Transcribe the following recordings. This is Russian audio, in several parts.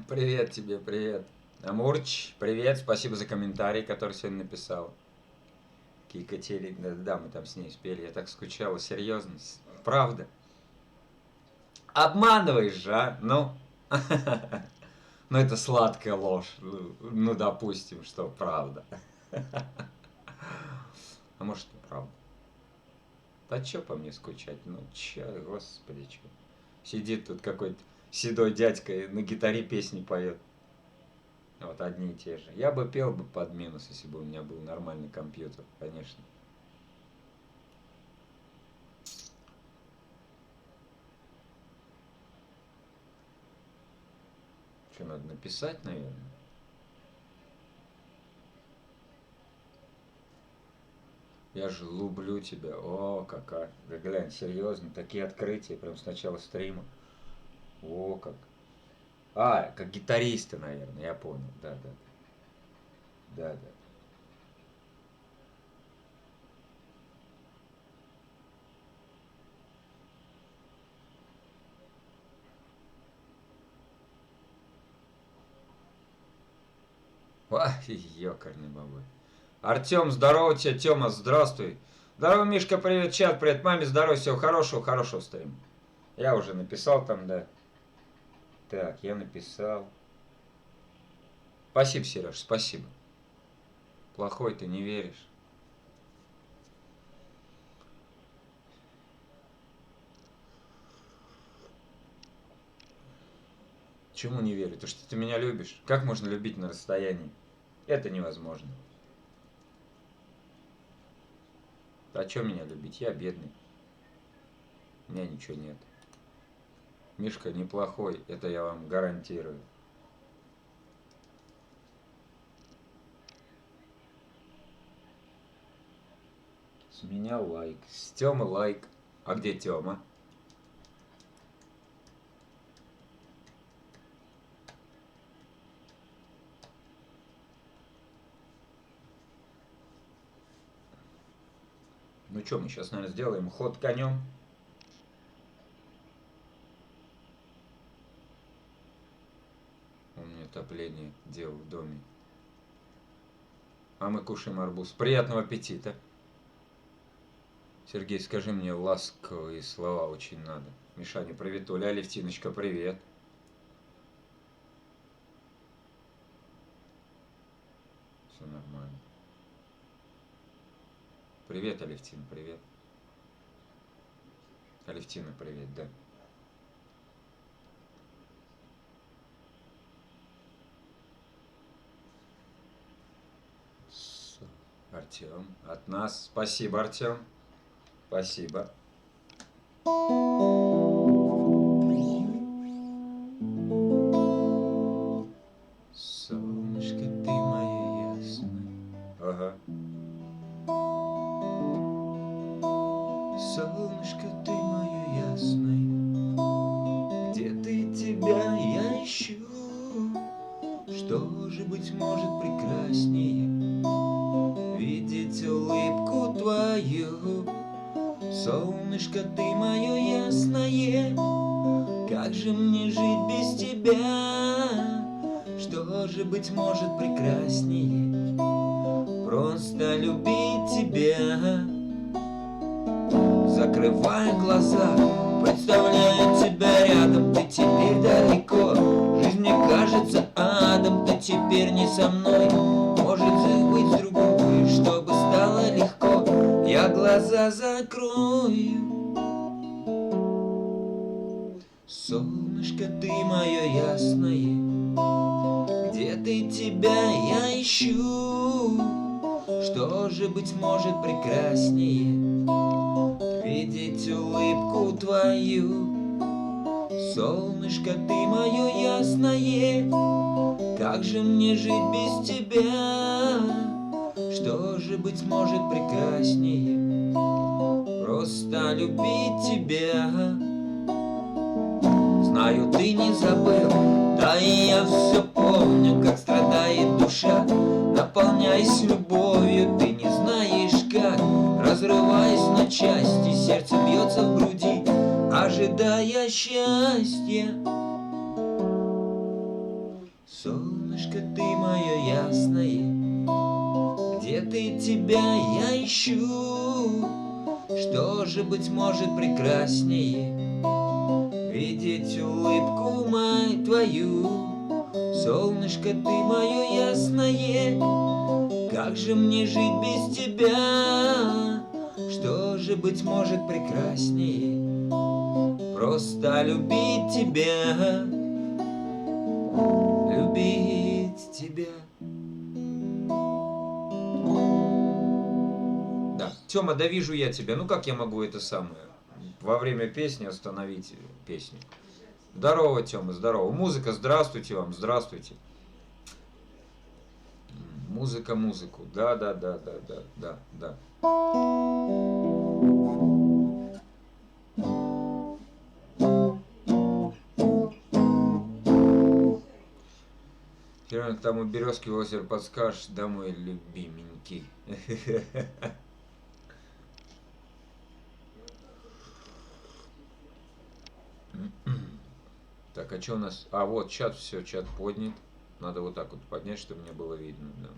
Привет тебе, привет. Амурч, привет, спасибо за комментарий, который сегодня написал. К Екатерине, да, мы там с ней спели, я так скучала, серьезно, правда. Обманываешь же, а? Ну, ну это сладкая ложь, ну допустим, что правда. А может и правда. Да чё по мне скучать, ну чё, господи, чё. Сидит тут какой-то седой дядька и на гитаре песни поет. Вот одни и те же. Я бы пел бы под минус, если бы у меня был нормальный компьютер, конечно. Что, надо написать, наверное? Я же люблю тебя. О, какая. Да глянь, серьезно, такие открытия прям с начала стрима. О, как. Как гитаристы, наверное, я понял. Да, да, да, да. Ёкарный бабой. Артем, здорово тебе, Тёма, здравствуй. Здорово, Мишка, привет, чат, привет, маме, здорово, всего хорошего, хорошего стрима. Я уже написал там, да. Так, я написал. Спасибо, Сереж, спасибо. Плохой ты не веришь. Чему не верю? То, что ты меня любишь. Как можно любить на расстоянии? Это невозможно. А чем меня любить? Я бедный. У меня ничего нет. Мишка неплохой, это я вам гарантирую. С меня лайк. С Тёмы лайк. А где Тёма? Ну что, мы сейчас, наверное, сделаем ход конем. У меня отопление дел в доме. А мы кушаем арбуз. Приятного аппетита. Сергей, скажи мне ласковые слова очень надо. Мишаня, привет. Оля, Алевтиночка, привет. Все нормально. Привет, Алевтина, привет. Алевтина, привет, да. Артем, от нас. Спасибо, Артем. Спасибо. Солнышко, ты моя ясная. Ага. Солнышко, ты моя ясная. Где ты, тебя я ищу? Что же, быть может, прекраснее видеть улыбку твою? Солнышко, ты мое ясное. Как же мне жить без тебя? Что же, быть может, прекраснее просто любить тебя? Закрывая глаза, представляю тебя рядом. Ты теперь далеко, жизнь мне кажется адом. Ты теперь не со мной, может быть с другой, чтобы стало легко. Я глаза закрою. Солнышко, ты мое ясное. Где ты, тебя я ищу? Что же, быть может, прекраснее видеть улыбку твою? Солнышко, ты мое ясное. Как же мне жить без тебя? Что же, быть может, прекраснее просто любить тебя? Знаю, ты не забыл, да и я все помню, как страдает душа, наполняясь любовью, ты не знаешь как, разрываясь на части, сердце бьется в груди, ожидая счастья. Солнышко, ты мое ясное, где ты, тебя я ищу. Что же, быть может, прекраснее видеть улыбку мою твою. Солнышко, ты мое ясное, как же мне жить без тебя? Что же, быть может, прекраснее просто любить тебя, любить тебя. Да, Тёма, да вижу я тебя. Ну как я могу это самое во время песни остановить песню? Здорово, Тёма, здорово. Музыка, здравствуйте вам, здравствуйте. Музыка, музыку. Да, да, да, да, да, да, да. К тому березки озеро подскажешь, да, мой любименький. Так, а что у нас? А, вот чат, все, чат поднят. Надо вот так вот поднять, чтобы мне было видно. Да.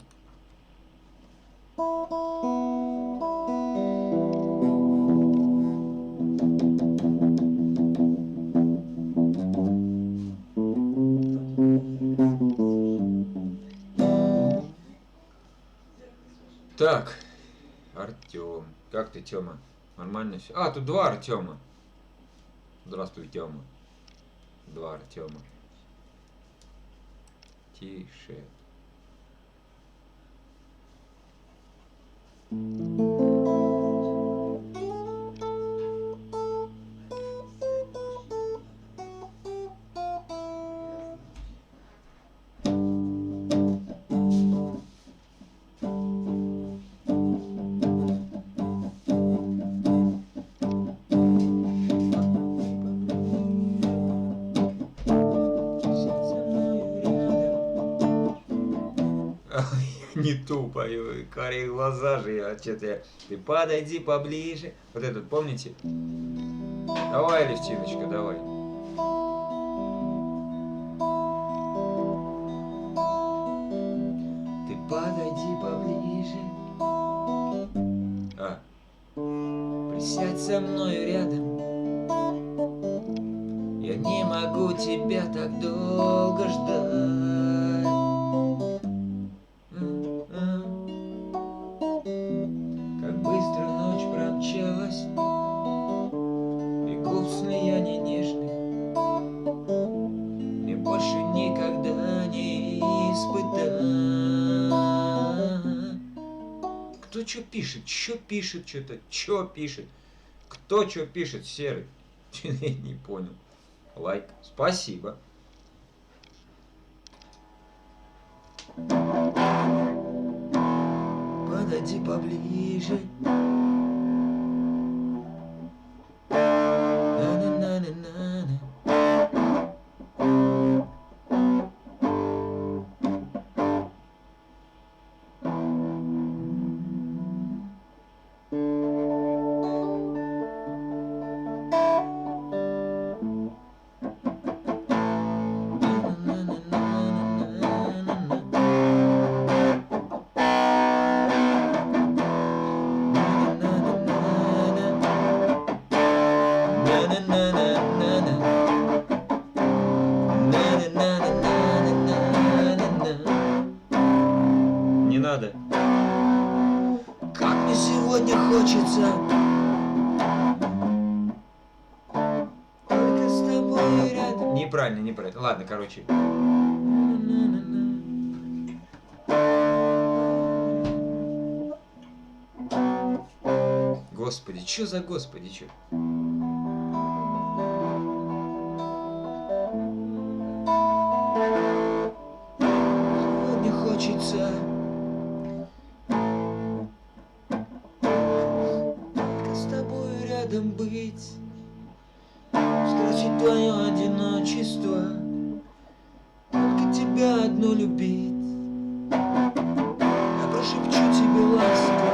Так, Артем. Как ты, Тёма? Нормально все? А, тут два Артема. Здравствуй, Тёма. Два Артема. Тише. Не тупо, карие глаза же, я что-то я... Ты подойди поближе. Вот этот, помните? Давай, Левтиночка, давай. Ты подойди поближе. А. Присядь со мною рядом. Я не могу тебя так долго ждать. Как быстро ночь промчалась, и губ слияния нежных мне больше никогда не испытать. Кто что пишет? Что пишет что-то? Что пишет? Кто что пишет? Серый? Я не понял. Лайк. Спасибо. Подойди поближе. На-на-на-на-на-на. Не надо. Как мне сегодня хочется только с тобой рядом. Неправильно, неправильно. Ладно, короче. Господи, что за Господи, что? Сегодня хочется только с тобой рядом быть, скрасить твое одиночество, только тебя одну любить. Я прошепчу тебе ласку.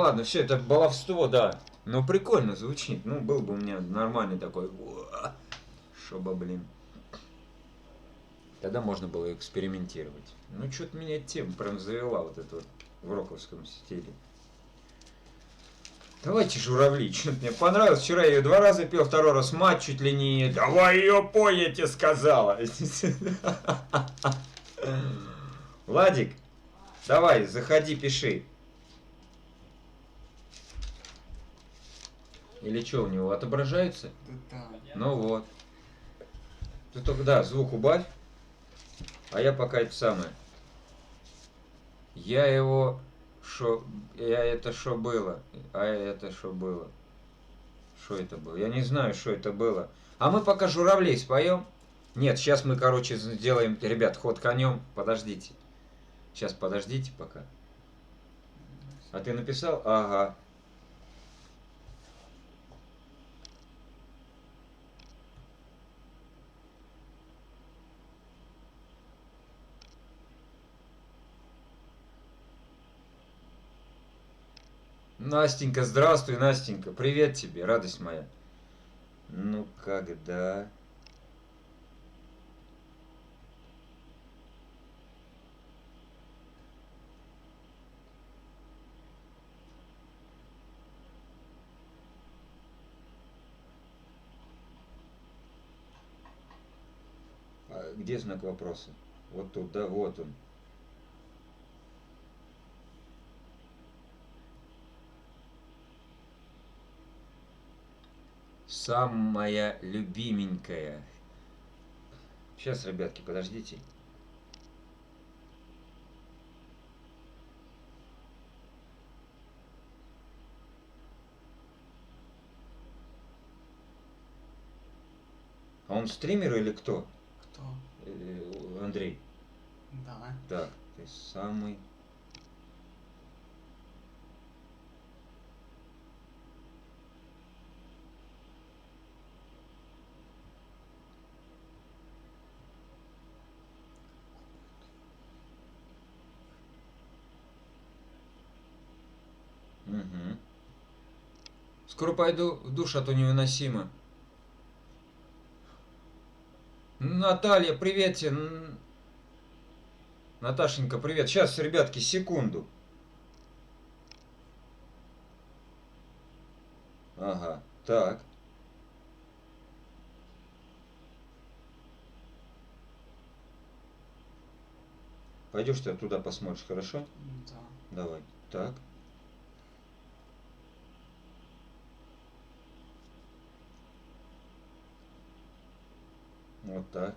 ладно, все, это баловство, да. Но прикольно звучит. Ну, был бы у меня нормальный такой. Чтобы, блин. Тогда можно было экспериментировать. Ну, что-то меня тема прям завела вот это вот в роковском стиле. Давайте журавли. Что-то мне понравилось. Вчера я ее 2 раза пел, 2-й раз мать чуть ли не... Давай ее пой, я тебе сказала. Владик, давай, заходи, пиши. Или что у него, отображается? Да. Ну вот. Ты только, да, звук убавь. А я пока это самое. Я его... Шо... Я это что было? А это что было? Что это было? Я не знаю, что это было. А мы пока журавлей споем. Нет, сейчас мы, короче, сделаем, ребят, ход конем. Подождите. Сейчас подождите пока. А ты написал? Ага. Настенька, здравствуй, Настенька. Привет тебе, радость моя. Ну, когда? А где знак вопроса? Вот тут, да, вот он. Самая любименькая. Сейчас, ребятки, подождите. А он стример или кто? Кто? Андрей. Да. Так, ты самый... Угу. Скоро пойду в душ, а то невыносимо. Наталья, привет тебе. Наташенька, привет. Сейчас, ребятки, секунду. Ага, так. Пойдешь ты туда посмотришь, хорошо? Да. Давай. Так. Вот так.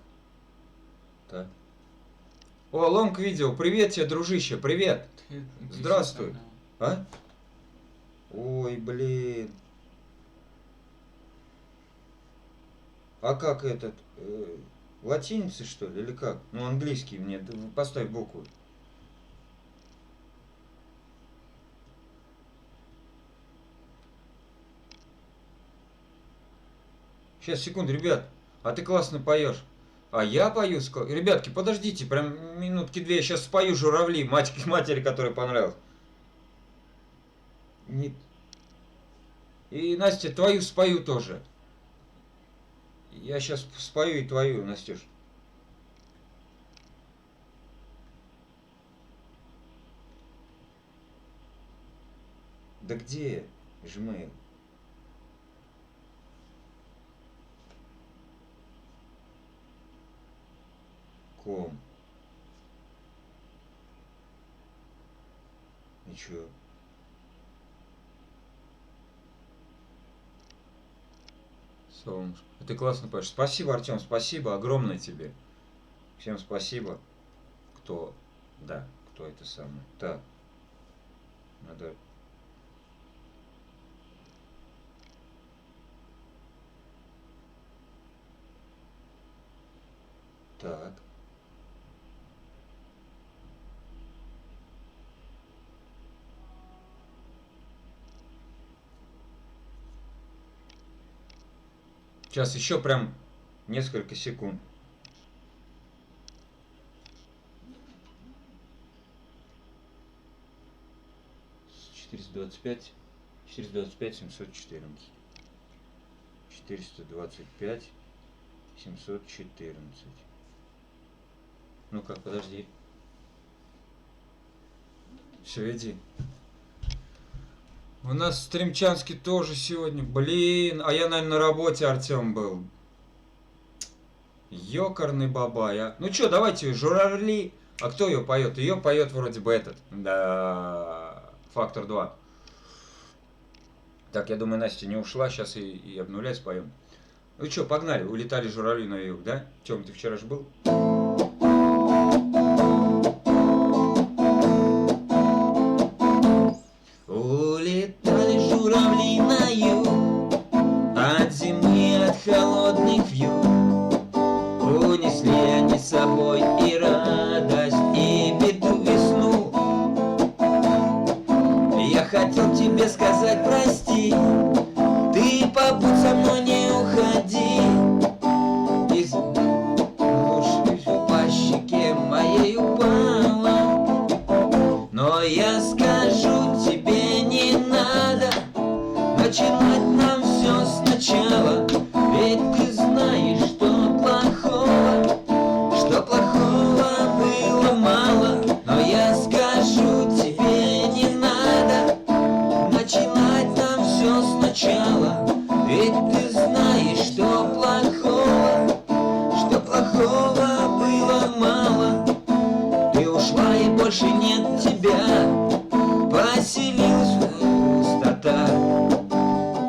Так. О, лонг видео. Привет тебе, дружище. Привет. Ты Здравствуй. пишешь, А? Ой, блин. А как этот? Латиницы, что ли? Или как? Ну, английский мне. Поставь букву. Сейчас, секунду, ребят. А ты классно поешь. А я пою? Ребятки, подождите, прям минутки 2. Я сейчас спою журавли, матери, которой понравилось. Не... И, Настя, твою спою тоже. Я сейчас спою и твою, Настюш. Да где? Жмейл. Ком. И чё? Солнышко. Ты классно поешь. Спасибо, Артем, спасибо огромное тебе. Всем спасибо. Кто? Да, кто это самое. Так. Надо... Так. Сейчас еще прям несколько секунд. С 425, 425, 714. 425, 714. Ну-ка, подожди. Все, иди. У нас в Стримчанске тоже сегодня. Блин, а я, наверное, на работе, Артем, был. Ёкарный бабай, а. Ну чё, давайте, Журавли. А кто ее поет? Ее поет вроде бы этот. Да. Фактор 2. Так, я думаю, Настя не ушла. Сейчас и обнулять споем. Ну чё, погнали. Улетали журавли на юг, да? Тём, ты вчера ж был? Улетали журавли на юг, от зимы, от холодных вьюг. Унесли они с собой и радость, и беду, весну. Я хотел тебе сказать прости, ты побудь со мной, не уходи. Из лужи по щеке моей упала, но я скажу тебе, не надо начинать нам все сначала. Ведь ты знаешь, что плохого было мало. Но я скажу тебе, не надо начинать нам все сначала. Ведь ты знаешь, что плохого было мало. Ты ушла и больше нет тебя, поселилась пустота.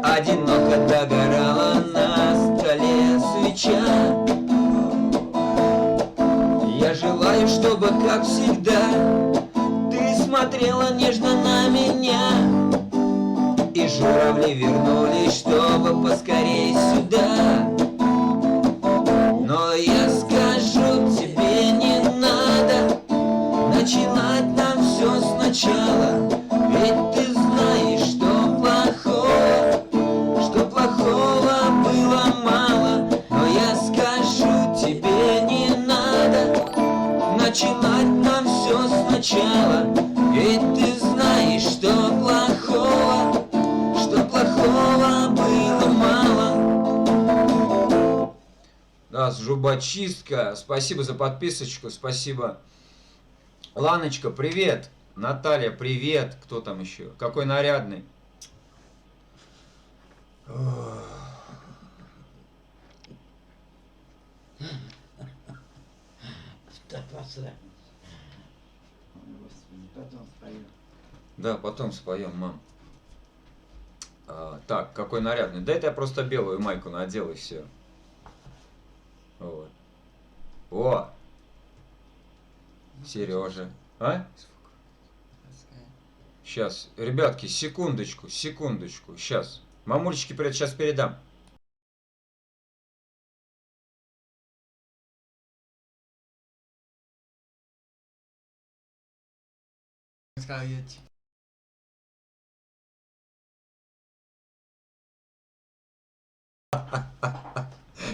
Одиноко догорала на столе свеча. Я желаю, чтобы, как всегда, ты смотрела нежно на меня, и журавли вернулись, чтобы поскорей сюда. Но я скажу тебе, не надо начинать нам все сначала. Ведь ты знаешь, что плохого было мало. Но я скажу тебе, не надо начинать нам все сначала. Ведь ты знаешь, что плохого было мало. Да, зубочистка. Спасибо за подписочку, спасибо. Ланочка, привет. Наталья, привет. Кто там еще? Какой нарядный. Да, потом споем, мам. Так, какой нарядный. Да это я просто белую майку надел и все. Вот. О! Сережа. А? Сейчас, ребятки, секундочку. Сейчас. Мамулечке сейчас передам.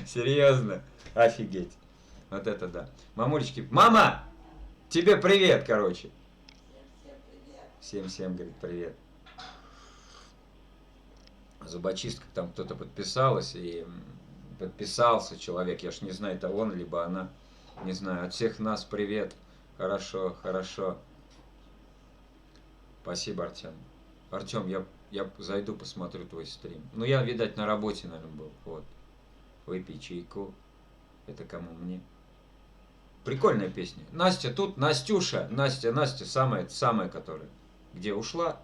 Серьезно? Офигеть. Вот это да. Мамулечки. Мама! Тебе привет, короче. Всем, говорит, привет. Зубочистка, там кто-то подписалась, и подписался человек, я ж не знаю, это он, либо она. Не знаю, от всех нас привет. Хорошо. Спасибо, Артем. Артем, я зайду, посмотрю твой стрим. Ну, я, видать, на работе, наверное, был. Вот. Выпей чайку. Это кому? Мне. Прикольная песня. Настя тут, Настюша. Настя, самая, которая. Где ушла?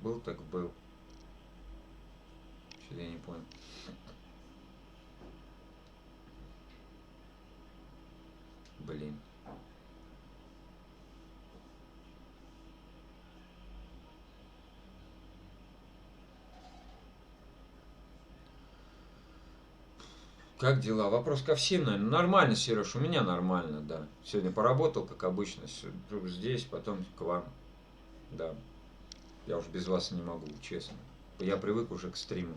Был так был. Что-то я не понял. Блин. Как дела? Вопрос ко всем, наверное. Нормально, Сереж, у меня нормально, да. Сегодня поработал, как обычно. Здесь, потом к вам. Да. Я уж без вас не могу, честно. Я привык уже к стриму.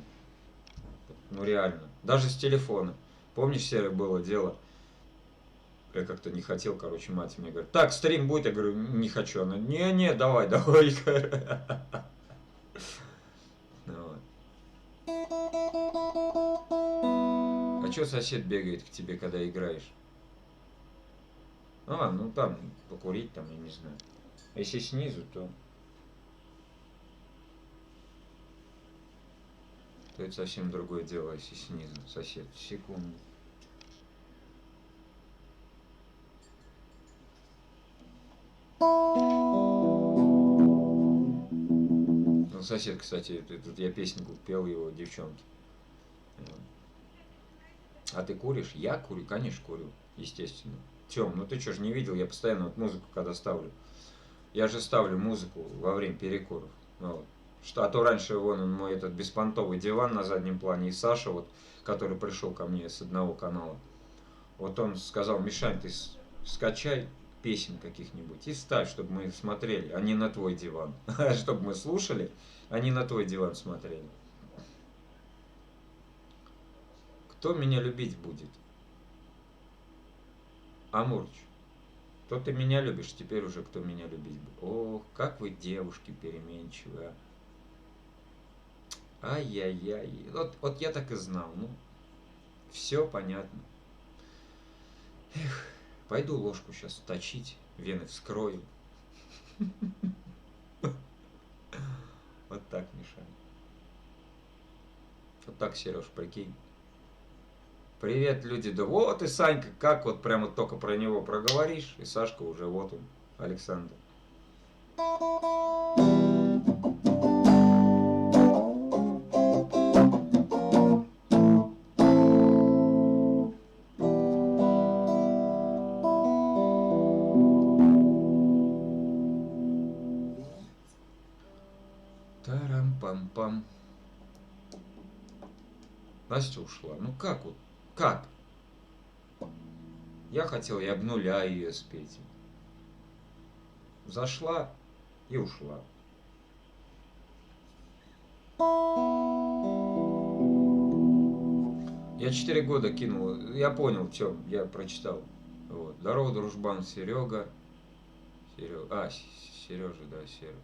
Ну реально. Даже с телефона. Помнишь, Серый, было дело? Я как-то не хотел, короче, мать мне говорит, так, стрим будет? Я говорю, не хочу. Она, не, давай. Вот. А чё сосед бегает к тебе, когда играешь? А, ну там, покурить там, я не знаю. Если снизу, то это совсем другое дело, если снизу сосед. Секунду. Ну, сосед, кстати, тут я песенку пел его девчонке. А ты куришь? Я курю, конечно, курю, естественно. Тём, ну ты что ж не видел, я постоянно вот музыку когда ставлю. Я же ставлю музыку во время перекуров. Ну, вот. Что, а то раньше вон он, мой этот беспонтовый диван на заднем плане, и Саша, вот, который пришел ко мне с одного канала, вот он сказал, Мишань, ты скачай песен каких-нибудь и ставь, чтобы мы смотрели, а не на твой диван. Чтобы мы слушали, а не на твой диван смотрели. Кто меня любить будет? Амурч. То ты меня любишь, теперь уже кто меня любить будет. Ох, как вы, девушки, переменчивые. Ай-яй-яй. Вот я так и знал. Ну, все понятно. Эх, пойду ложку сейчас точить, вены вскрою. Вот так, Миша. Вот так, Сереж, прикинь. Привет, люди. Да вот и Санька, как вот прямо только про него проговоришь, и Сашка уже вот он, Александр. Тарам-пам-пам. Настя ушла. Ну как вот? Как? Я хотел и обнуляю ее спеть. Зашла и ушла. Я 4 года кинул. Я понял, Тём, я прочитал. Вот. Здорово, дружбан, Серега. Сережа, да, Серега.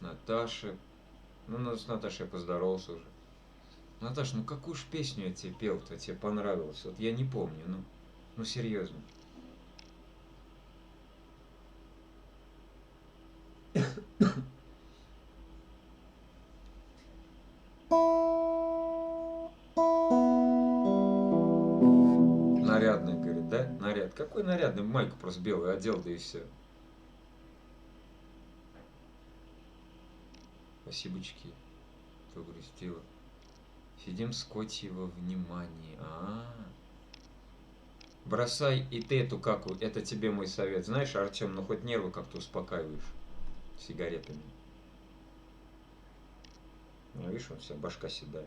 Наташа. Ну, с Наташей я поздоровался уже. Наташ, ну какую ж песню я тебе пел-то, тебе понравилось? Вот я не помню, ну серьезно. Нарядный, говорит, да? Наряд. Какой нарядный? Майку просто белую одел, да и все. Спасибочки. Погрустила. Сидим с котьего внимания. Бросай и ты эту каку. Это тебе мой совет. Знаешь, Артем, ну хоть нервы как-то успокаиваешь сигаретами. Ну, видишь, он вся башка седая.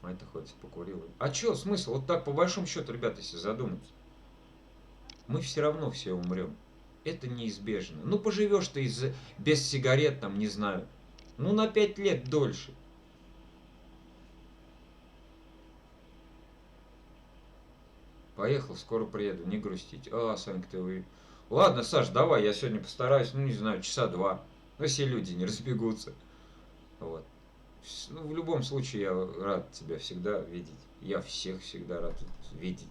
А это хоть покурил. А чё, смысл? Вот так, по большому счету, ребята, если задуматься. Мы все равно все умрем. Это неизбежно. Ну, поживешь ты без сигарет, там, не знаю. Ну, на 5 лет дольше. Поехал, скоро приеду, не грустить. А, Санька, ты вы... Ладно, Саш, давай, я сегодня постараюсь, ну, не знаю, часа 2. Ну, если люди не разбегутся. Вот. Ну, в любом случае, я рад тебя всегда видеть. Я всех всегда рад видеть.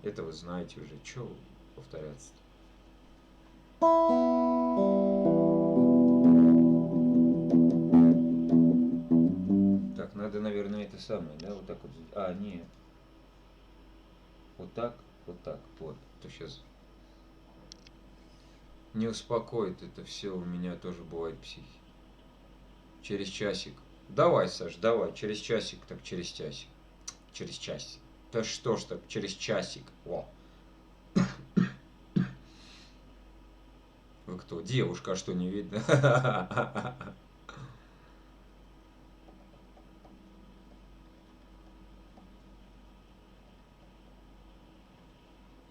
Это вы знаете уже. Чего повторяться-то? Так, надо, наверное, это самое, да, вот так вот. А, нет. Вот так, вот так, вот. То сейчас не успокоит это все, у меня тоже бывает психи. Через часик. Давай, Саш, давай, через часик, так через часик. Через часик. Да что ж так, через часик. О. Вы кто? Девушка, а что не видно?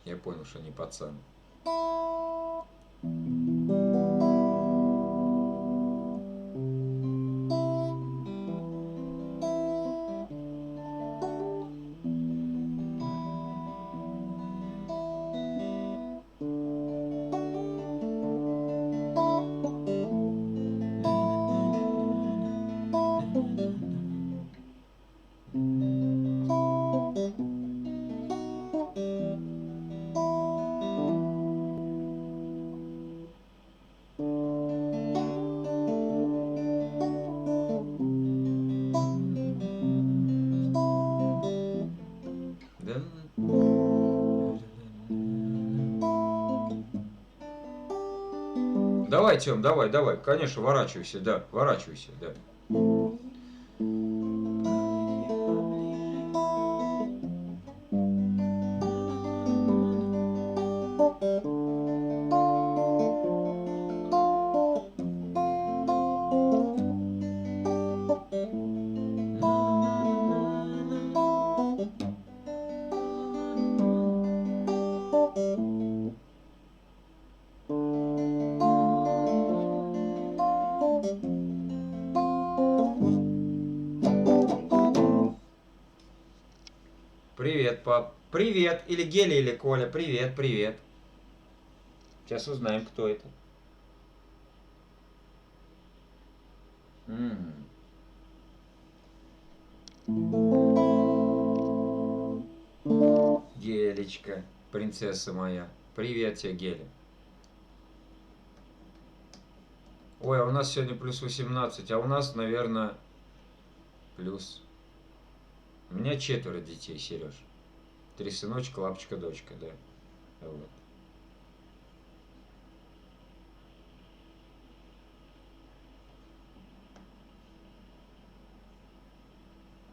Я понял, что не пацан. Давай, Тём, давай, давай. Конечно, ворачивайся, да, ворачивайся, да. Привет, пап. Привет. Или Геля, или Коля. Привет, привет. Сейчас узнаем, кто это. Гелечка, принцесса моя. Привет тебе, Геля. Ой, а у нас сегодня плюс 18, а у нас, наверное, плюс... У меня 4 детей, Сереж. 3 сыночка, лапочка, дочка, да. Вот.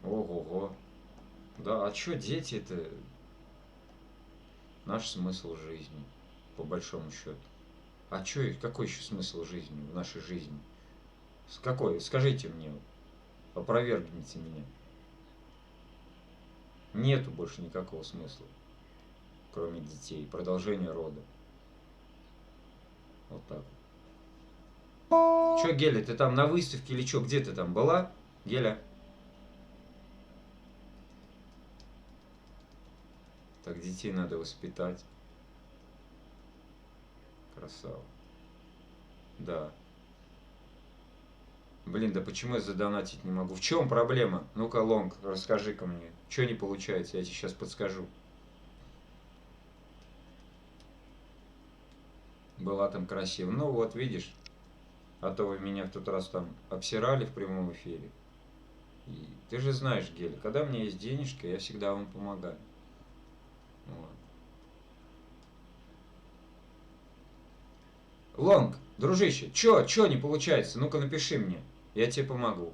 Ого-го. Да, а что дети это наш смысл жизни, по большому счету. А что, какой еще смысл жизни в нашей жизни? Какой? Скажите мне, опровергните меня. Нету больше никакого смысла, кроме детей, продолжения рода. Вот так. Че, Геля, ты там на выставке или что? Где ты там была? Геля? Так детей надо воспитать. Красава. Да. Блин, да почему я задонатить не могу? В чем проблема? Ну-ка, Лонг, расскажи-ка мне. Что не получается? Я тебе сейчас подскажу. Была там красиво. Ну вот, видишь. А то вы меня в тот раз там обсирали в прямом эфире. И ты же знаешь, Геля, когда у меня есть денежка, я всегда вам помогаю. Вот. Лонг, дружище, чё не получается? Ну-ка напиши мне, я тебе помогу.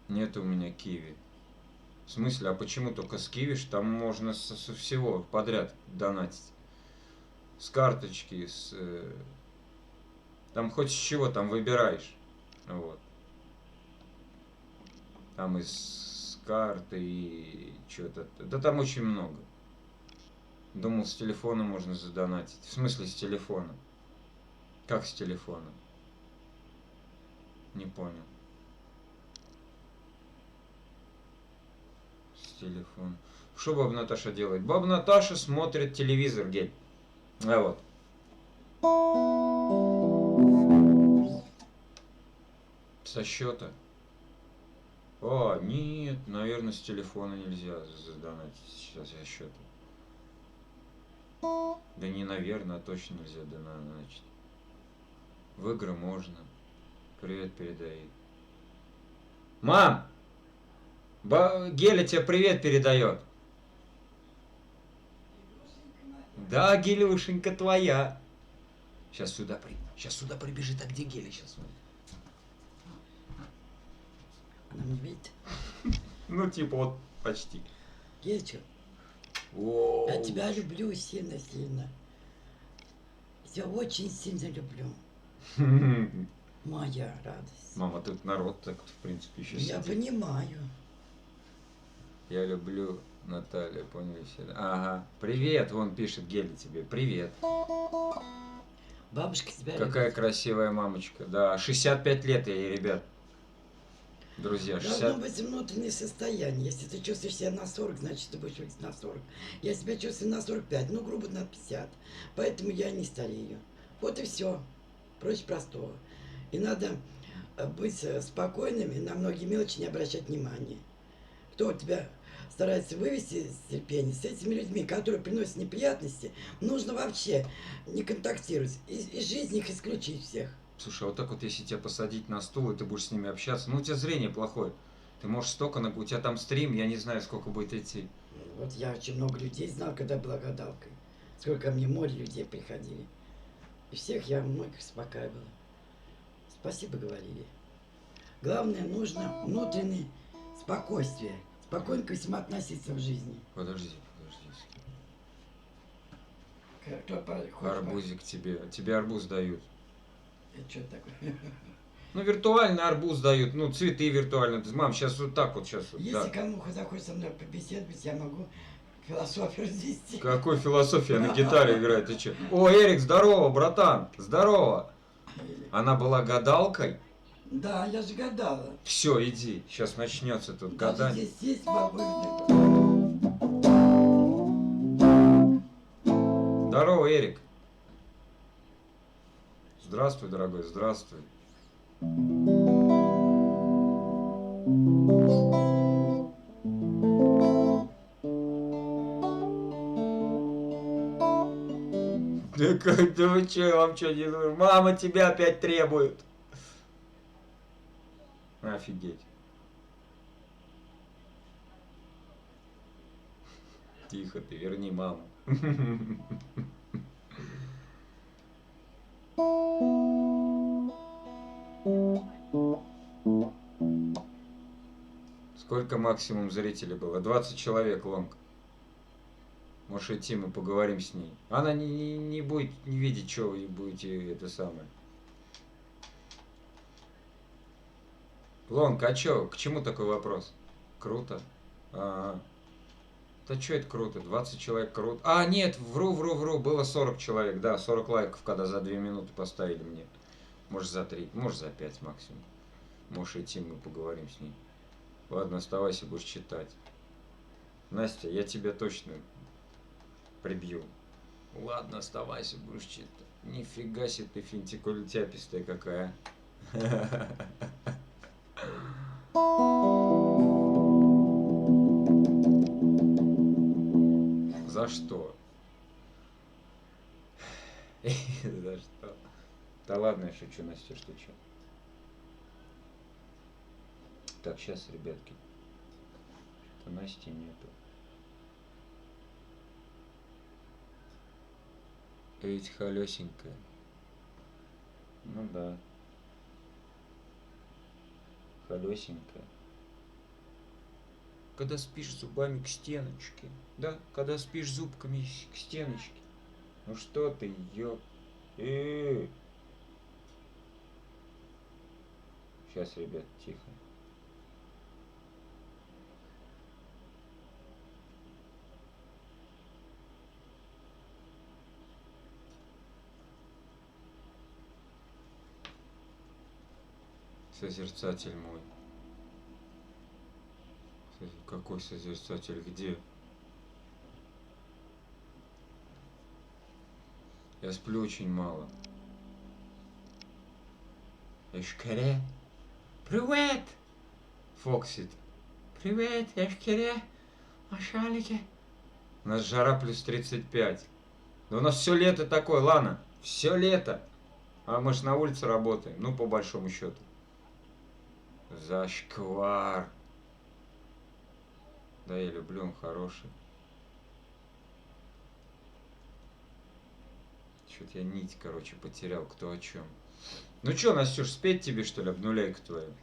Нет у меня киви. В смысле, а почему только с киви? Там можно со всего подряд донатить. С карточки, там хоть с чего там выбираешь. Вот. Там из карты и что-то. Да там очень много. Думал, с телефона можно задонатить. В смысле с телефона? Как с телефона? Не понял. С телефона. Что баба Наташа делает? Баба Наташа смотрит телевизор, Гель. А вот. Со счета. О, нет, наверное, с телефона нельзя задонатить сейчас со счета. Да не наверное, а точно нельзя донатить. В игры можно. Привет передает. Мам! Геля тебе привет передает. Да, Гелюшенька твоя. Сейчас сюда прибежит, а где Геля сейчас? Она не видит. Ну, типа вот почти. Гельчик, я тебя люблю сильно-сильно. Я тебя очень сильно люблю. Моя радость. Мама, тут народ так, в принципе, еще Я сидит. понимаю. Я люблю Наталья, поняли все? Ага. Привет, вон пишет Геля тебе. Привет. Бабушка тебя Какая любит. красивая мамочка. Да, 65 лет я ей, ребят. Друзья, 60... Должно быть внутреннее состояние. Если ты чувствуешь себя на 40, значит ты будешь жить на 40. Я себя чувствую на 45, ну грубо на 50. Поэтому я не старею. Вот и все. Проще простого. И надо быть спокойными, на многие мелочи не обращать внимания. Кто у тебя старается вывести с терпения. С этими людьми, которые приносят неприятности, нужно вообще не контактировать. Из жизни их исключить всех. Слушай, а вот так вот, если тебя посадить на стул, и ты будешь с ними общаться, ну у тебя зрение плохое. Ты можешь столько, у тебя там стрим, я не знаю, сколько будет идти. Вот я очень много людей знал, когда была гадалкой. Сколько мне море людей приходили. И всех я многих успокаивала. Спасибо говорили. Главное, нужно внутреннее спокойствие. Спокойно ко всему относиться в жизни. Подожди. Хочешь Арбузик тебе. Тебе арбуз дают. Это что такое? Ну, виртуальный арбуз дают, ну, цветы виртуально. Мам, сейчас вот так вот, сейчас вот. Если Да. кому захочет со мной побеседовать, я могу философию развести. Какой философия на гитаре играет, ты че? О, Эрик, здорово, братан, здорово. Она была гадалкой? Да, я же гадала. Все, иди, сейчас начнется тут Даже гадание. здесь есть могу. Здорово, Эрик. Здравствуй, дорогой, здравствуй. Да вы че, вам что не нужно? Мама тебя опять требует. Офигеть. Тихо ты, верни маму. Сколько максимум зрителей было? 20 человек, Лонг. Можешь идти, мы поговорим с ней. Она не будет не видеть, что вы будете это самое. Лонг, а чё? К чему такой вопрос? Круто. Да что это круто? 20 человек круто. А, нет, вру. Было 40 человек, да, 40 лайков, когда за 2 минуты поставили мне. Может за 3, может за 5 максимум. Можешь идти, мы поговорим с ней. Ладно, оставайся, будешь читать. Настя, я тебя точно прибью. Ладно, оставайся, будешь читать. Нифига себе ты финтикультяпистая какая. За что? За что? Да ладно, я шучу, Настя, что чё? Так, сейчас, ребятки. Что Насти нету. Ведь холесенькая. Ну да. Холесенькая. Когда спишь зубами к стеночке. Да, когда спишь зубками к стеночке. Ну что ты, ёп. Сейчас, ребят, тихо. Созерцатель мой. Какой созерцатель? Где? Я сплю очень мало. Эшкере. Привет! Фоксит. Привет, Эшкере. Машалики. У нас жара плюс 35. Да у нас все лето такое, Лана. Все лето. А мы ж на улице работаем. Ну, по большому счету. Зашквар. Да, я люблю, он хороший. Что-то я нить, короче, потерял, кто о чем. Ну что, Настюш, спеть тебе, что ли, обнуляйку твою?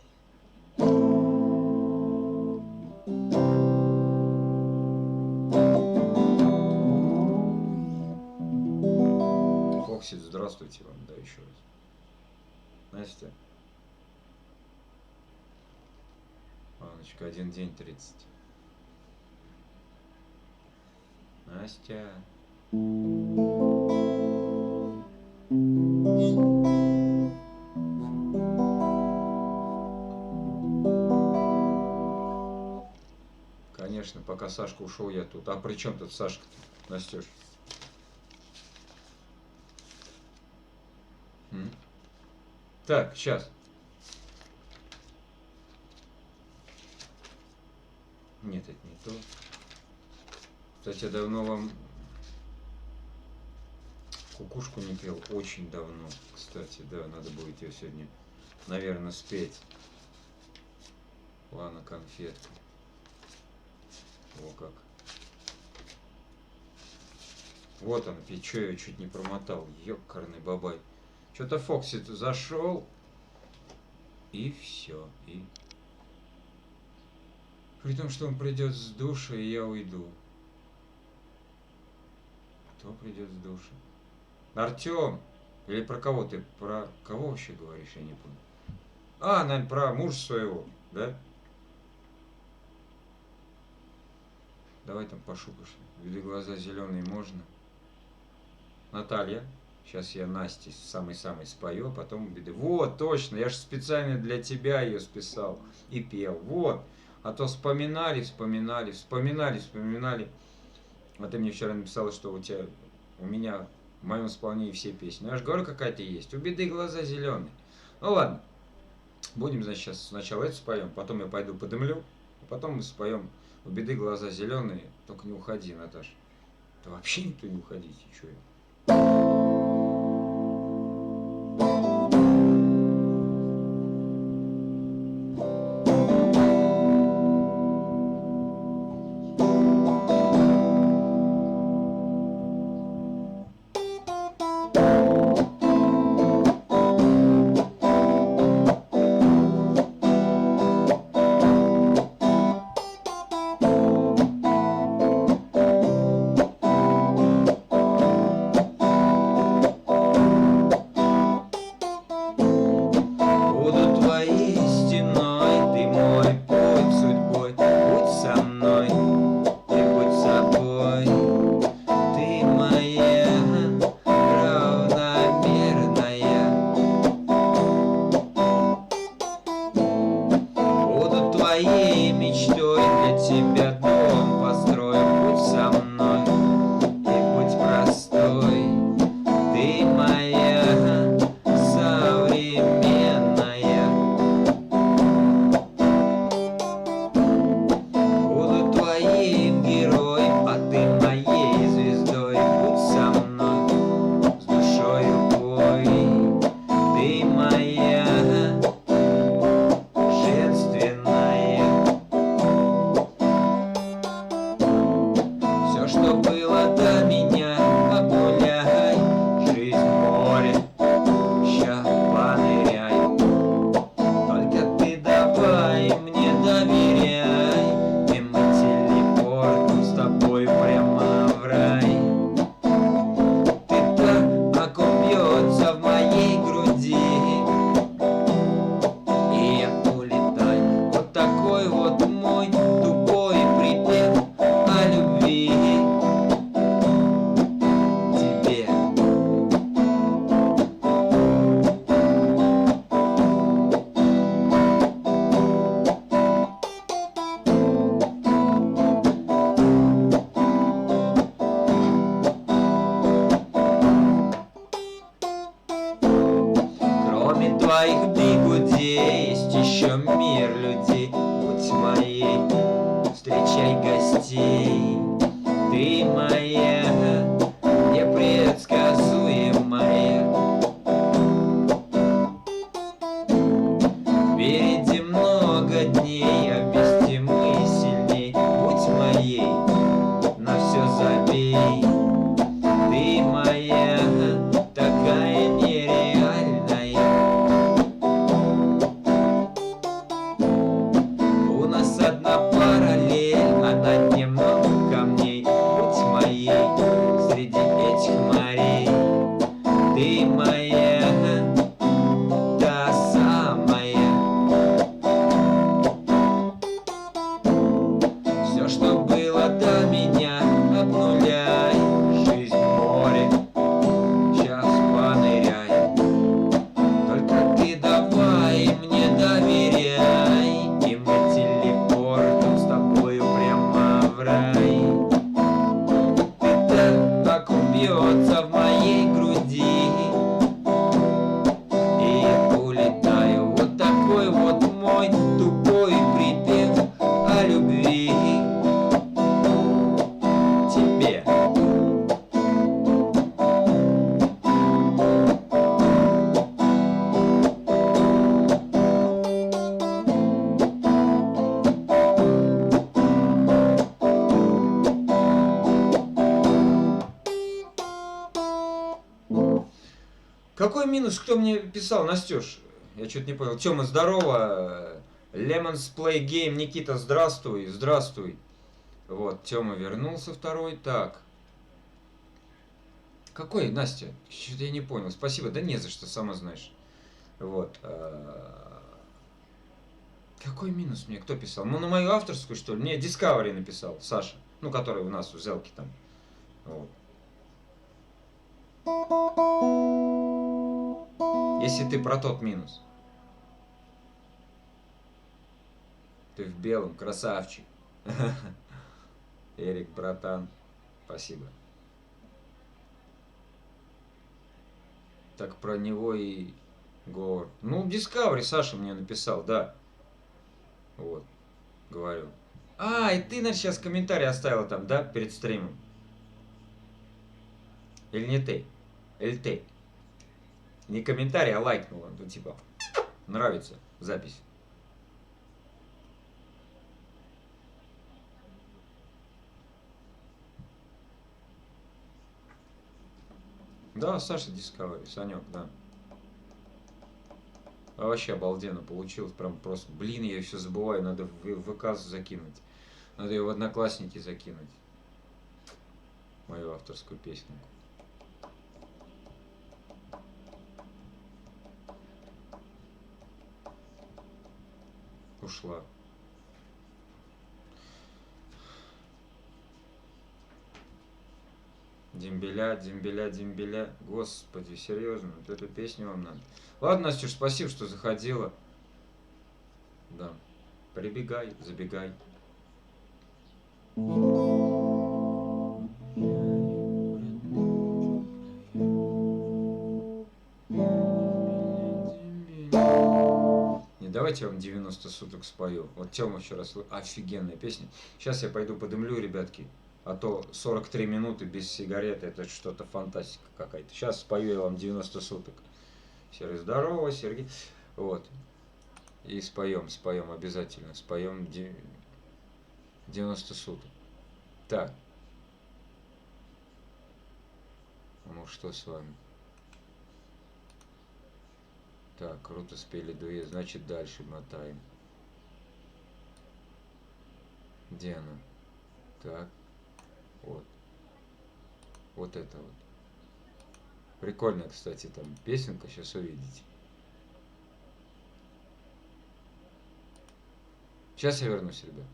Фоксит, здравствуйте вам, да, еще раз. Настя. Аночка, 1 день 30. Настя. Конечно, пока Сашка ушел, я тут. А при чем тут Сашка-то, Настюш? Так, сейчас. Нет, это не то. Кстати, давно вам кукушку не пел. Очень давно, кстати, да, надо будет ее сегодня, наверное, спеть. Ладно, конфетка. О, как. Вот он, чё я чуть не промотал. Ёкарный бабай. Что-то Фокси зашел. И все. И... При том, что он придет с душа, и я уйду. Кто придет с душа? Артем! Или про кого ты? Про кого вообще говоришь, я не помню. А, наверное, про мужа своего, да? Давай там пошукаешь. Виды глаза зеленые можно. Наталья. Сейчас я Насте самый-самый спою, а потом виды. Вот, точно, я же специально для тебя ее списал и пел. Вот. А то вспоминали. А ты мне вчера написала, что у меня в моем исполнении все песни. Ну, я же говорю, какая-то есть. У беды глаза зеленые. Ну ладно. Будем, значит, сейчас сначала это споем, потом я пойду подымлю, а потом мы споем у беды глаза зеленые. Только не уходи, Наташа. Да вообще никто не уходите, что я. Какой минус? Кто мне писал? Настюш, я что-то не понял. Тёма, здорово. Lemons Play Game. Никита, здравствуй. Здравствуй. Вот, Тёма вернулся второй. Так. Какой, Настя? Что-то я не понял. Спасибо. Да не за что, сама знаешь. Вот. Какой минус мне? Кто писал? Ну, на мою авторскую, что ли? Мне Discovery написал, Саша. Ну, который у нас в Зелке там. Вот. Если ты про тот минус. Ты в белом, красавчик. Эрик, братан, спасибо. Так про него и говор. Ну, Discovery Саша мне написал, да. Вот, говорю. А, и ты, значит, сейчас комментарий оставила там, да, перед стримом? Или не ты? Или ты? Не комментарий, а лайкнула. Ну, типа, нравится запись. Да, Саша Discovery, Санек, да. А вообще обалденно получилось, прям просто. Блин, я все забываю, надо в ВК закинуть. Надо ее в Одноклассники закинуть. Мою авторскую песню. Ушла. Дембеля, дембеля, дембеля. Господи, серьезно, вот эту песню вам надо. Ладно, Настюш, спасибо, что заходила. Да. Прибегай, забегай. Не, давайте я вам 90 суток спою. Вот Тёма вчера офигенная песня. Сейчас я пойду подымлю, ребятки. А то 43 минуты без сигареты, это что-то фантастика какая-то. Сейчас спою я вам 90 суток. Серый, здорово, Сергей. Вот. И споем обязательно. Споем 90 суток. Так, ну что с вами? Так, круто спели дуэт, значит дальше мотаем. Где она? Так, вот. Вот это вот. Прикольная, кстати, там песенка, сейчас увидите. Сейчас я вернусь, ребят.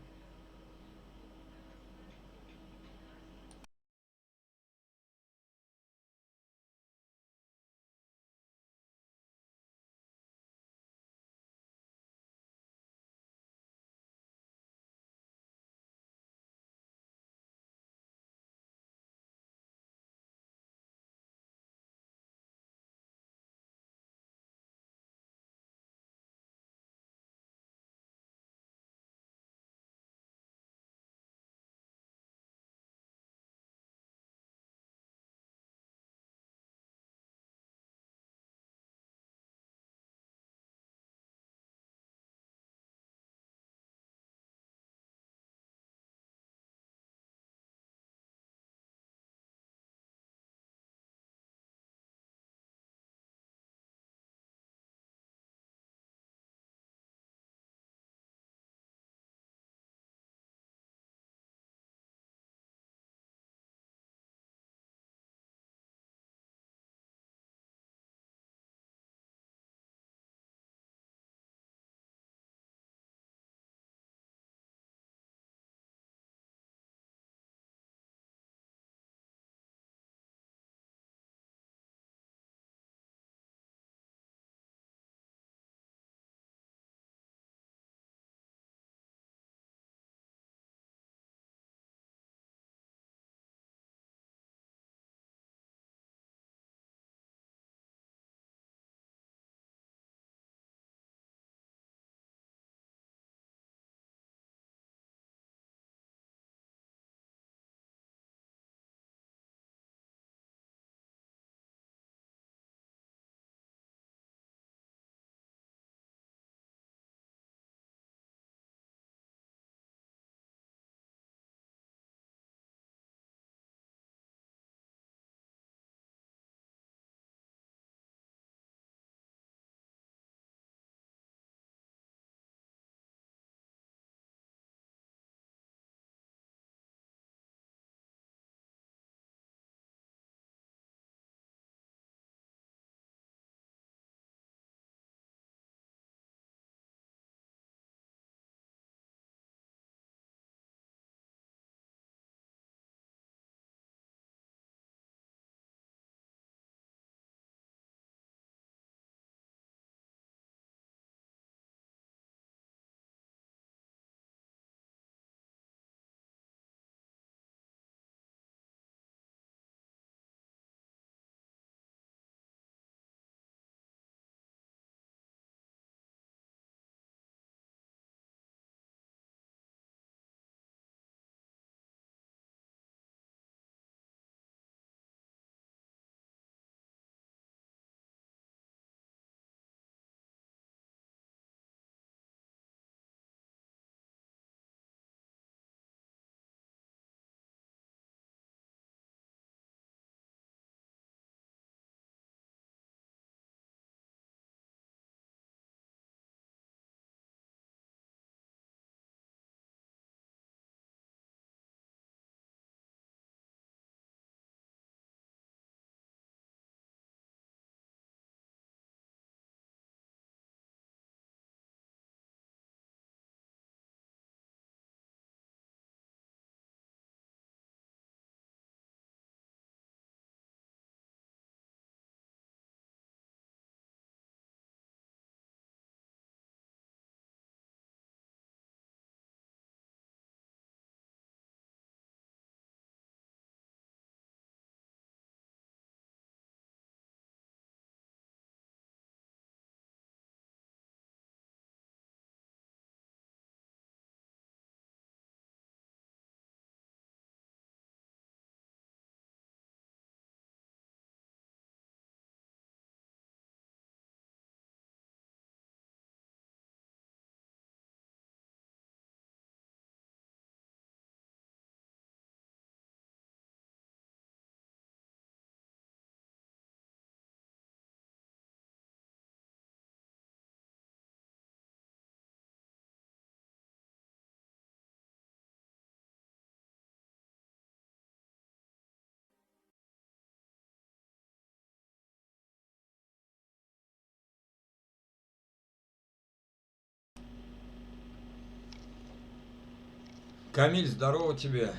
Камиль, здорово тебе.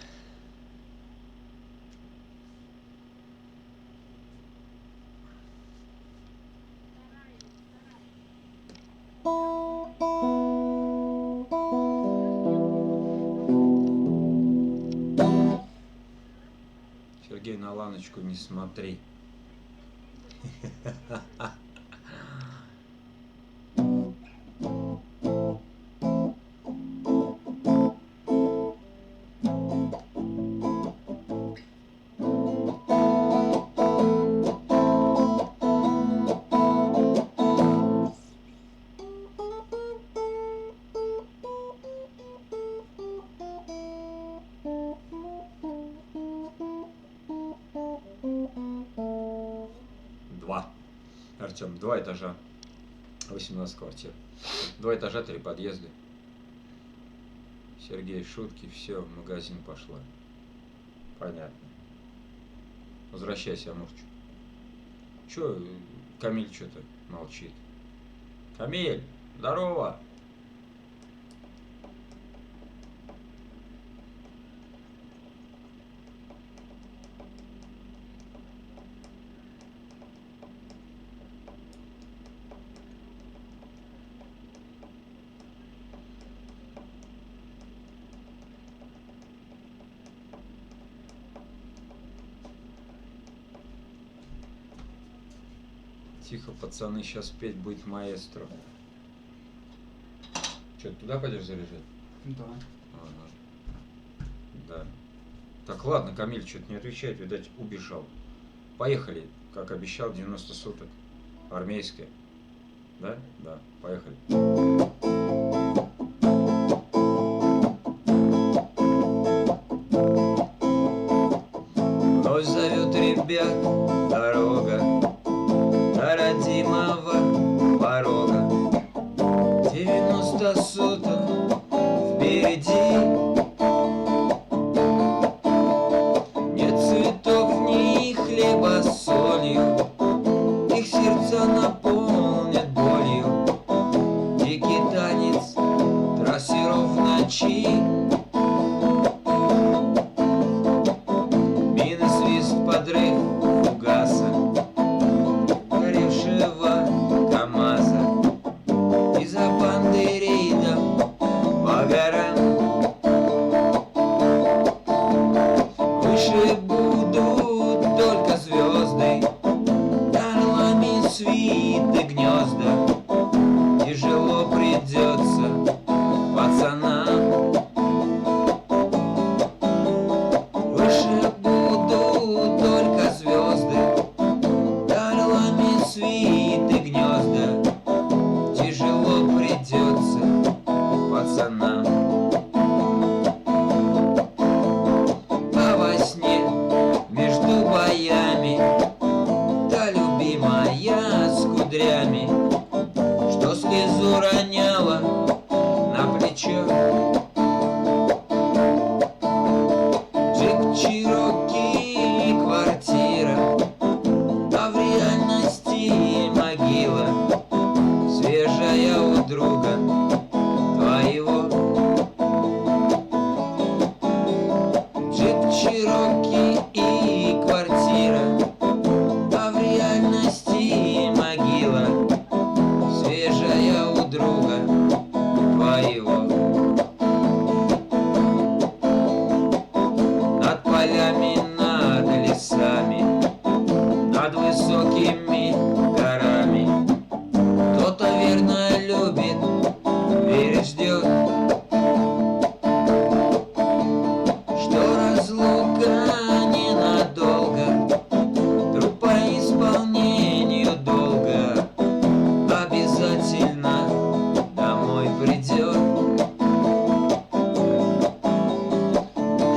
Сергей, на Ланочку не смотри. Два. Артем, 2 этажа, 18 квартир. 2 этажа, 3 подъезда. Сергей, шутки, все, в магазин пошла. Понятно. Возвращайся, Амурчик. Че, Камиль что-то молчит. Камиль, здорово! Тихо, пацаны, сейчас петь будет маэстро. Че, туда пойдешь заряжать? Да. Ага. Да. Так, ладно, Камиль что-то не отвечает, видать, убежал. Поехали, как обещал, 90 суток. Армейская. Да? Да, поехали. Вновь зовет ребят дорога до родимого порога. 90 суток впереди. Нет цветов, ни хлеба с солью, их сердца наполнят болью. Дикий танец трассеров в ночи. Мины, свист, подрыв фугаса, горевшего КамАЗа. И за бандой рейдом по горам выше будут только звезды, орлами свиты гнезда. Тяжело придется пацанам. Выше будут только звезды, орлами свиты гнезда. Тяжело придется пацанам. А во сне между боями та любимая с кудрями, что слезу роняла на плечо. Джип Чироки, квартира, а в реальности могила. Свежая у друга твоего. Джип Чироки и квартира, а в реальности могила. Свежая у друга твоего. Над полями, над лесами, над высокими горами. Кто-то верно любит, верит, ждет, что разлука ненадолго, труд по исполнению долга обязательно домой придет.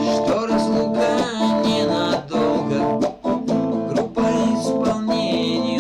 Что разлука ненадолго, группа исполнению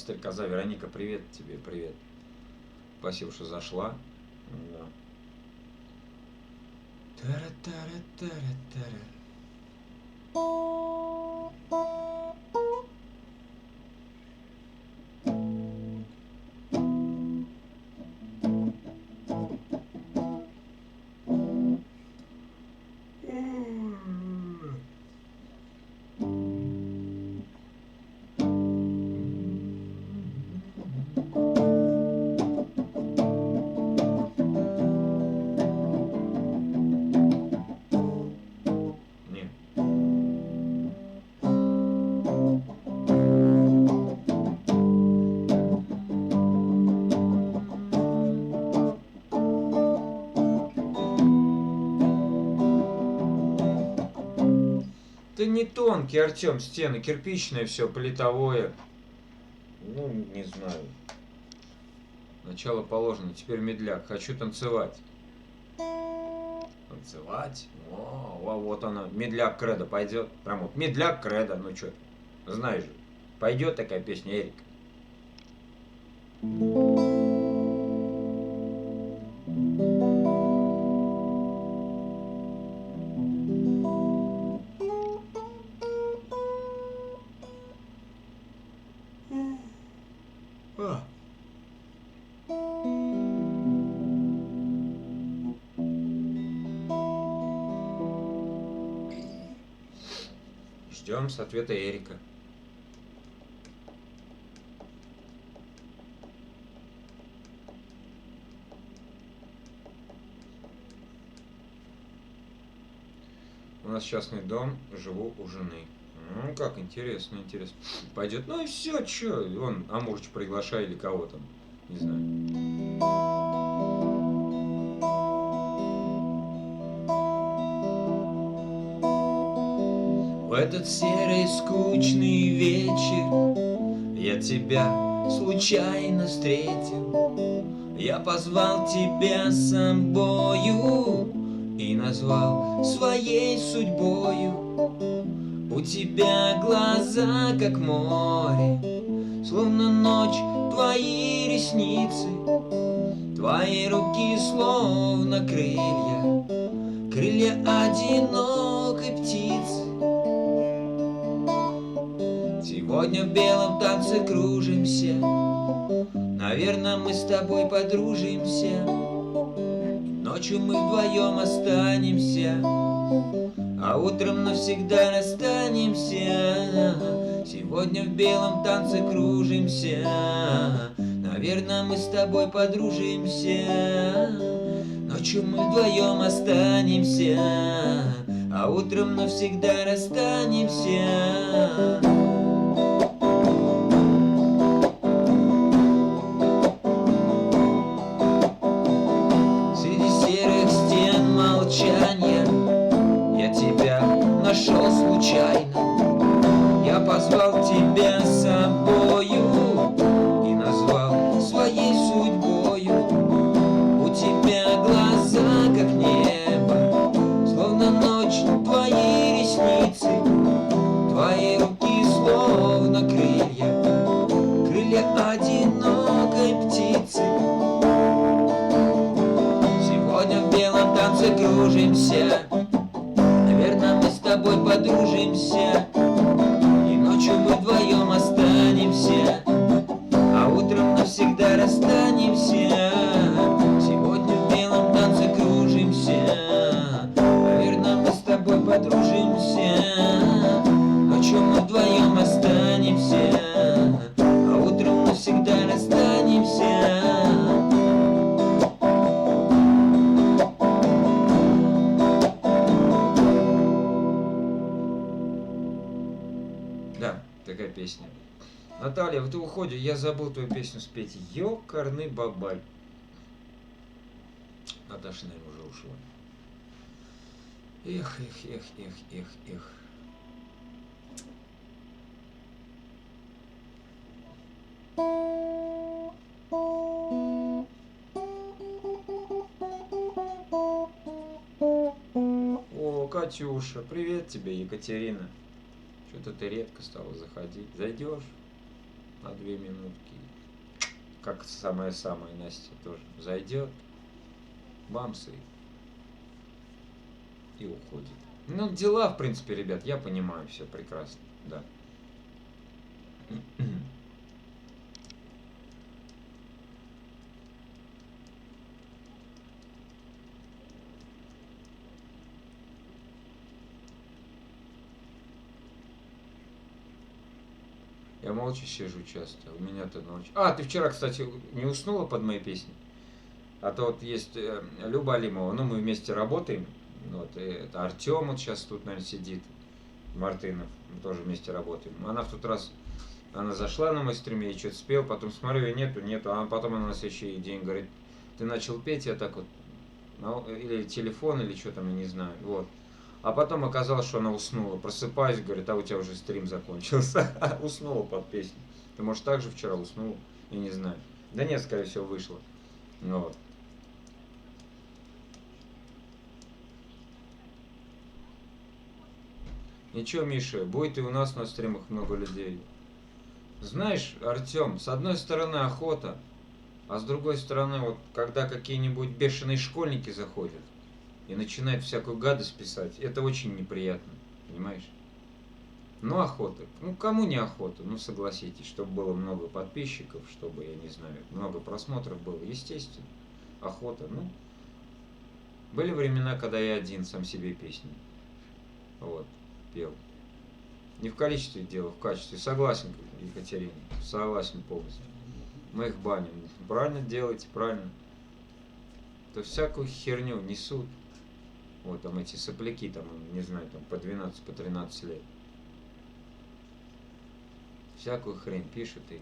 стрекоза. Вероника, привет тебе, привет. Спасибо, что зашла. Да. Тара-тара-тара-тара. Не. Ты не тонкий, Артем, стены, кирпичное все, политовое. Ну, не знаю. Начало положено, теперь медляк. Хочу танцевать. Танцевать? О, вот она. Медляк кредо пойдет. Прям вот медляк кредо. Ну что, знаешь же. Пойдет такая песня, Эрик. А. Ждем с ответа Эрика. У нас частный дом, живу у жены. Ну, как интересно, интересно. Пойдет. Ну и все, че, он Амурч приглашай или кого там. Не знаю. В этот серый скучный вечер я тебя случайно встретил. Я позвал тебя с собою и назвал своей судьбою. У тебя глаза как море, словно ночь твои ресницы. Твои руки словно крылья, крылья одинокой птицы. Сегодня в белом танце кружимся, наверное, мы с тобой подружимся. Ночью мы вдвоем останемся, а утром навсегда расстанемся. Сегодня в белом танце кружимся, наверное, мы с тобой подружимся. Ночью мы вдвоем останемся, а утром навсегда расстанемся. Среди серых стен молчания я тебя нашел случайно. Я позвал тебя с собою и назвал своей судьбою. У тебя глаза как небо, словно ночь твои ресницы. Твои руки словно крылья, крылья одинокой птицы. Сегодня в белом танце кружимся, наверное, мы с тобой подружимся. И ночью мы вдвоем останемся, а утром навсегда расстанемся. Сегодня в белом танце кружимся, наверное, мы с тобой подружимся. Ночью мы вдвоем останемся, а утром навсегда расстанемся. Да, такая песня. Наталья, в уходе я забыл твою песню спеть. Ёкарный бабай. Наташа, наверное, уже ушла. Эх, эх, эх, эх, эх, эх. О, Катюша, привет тебе, Екатерина. Что-то ты редко стала заходить. Зайдешь? на 2 минутки. Как самая-самая Настя тоже зайдет, бамсы и уходит. Ну, дела, в принципе, ребят, я понимаю, все прекрасно, да. Я молча сижу часто, у меня-то ночь. А, ты вчера, кстати, не уснула под мои песни? А то вот есть Люба Алимова, ну мы вместе работаем, вот, и это Артем вот сейчас тут, наверное, сидит, Мартынов, мы тоже вместе работаем. Она в тот раз, она зашла на мой стрим, я что-то спел, потом смотрю, ее нету, а потом она на следующий день говорит, ты начал петь, я так вот, или телефон, или что там, я не знаю, вот. А потом оказалось, что она уснула. Просыпаюсь, говорит, а у тебя уже стрим закончился. Уснула под песню. Ты, может, так же вчера уснула? Я не знаю. Да нет, скорее всего, вышло. Вот. Ничего, Миша, будет и у нас на стримах много людей. Знаешь, Артем, с одной стороны охота, а с другой стороны, вот когда какие-нибудь бешеные школьники заходят и начинают всякую гадость писать, это очень неприятно, понимаешь? Ну, охота. Ну, кому не охота? Ну, согласитесь, чтобы было много подписчиков, чтобы, я не знаю, много просмотров было. Естественно, охота. Ну, были времена, когда я один сам себе песни, вот, пел. Не в количестве дела, в качестве. Согласен, Екатерина, согласен полностью. Мы их баним. Правильно делаете, правильно. То всякую херню несут. Вот там эти сопляки, там, не знаю, там по 12, по 13 лет. Всякую хрень пишут и...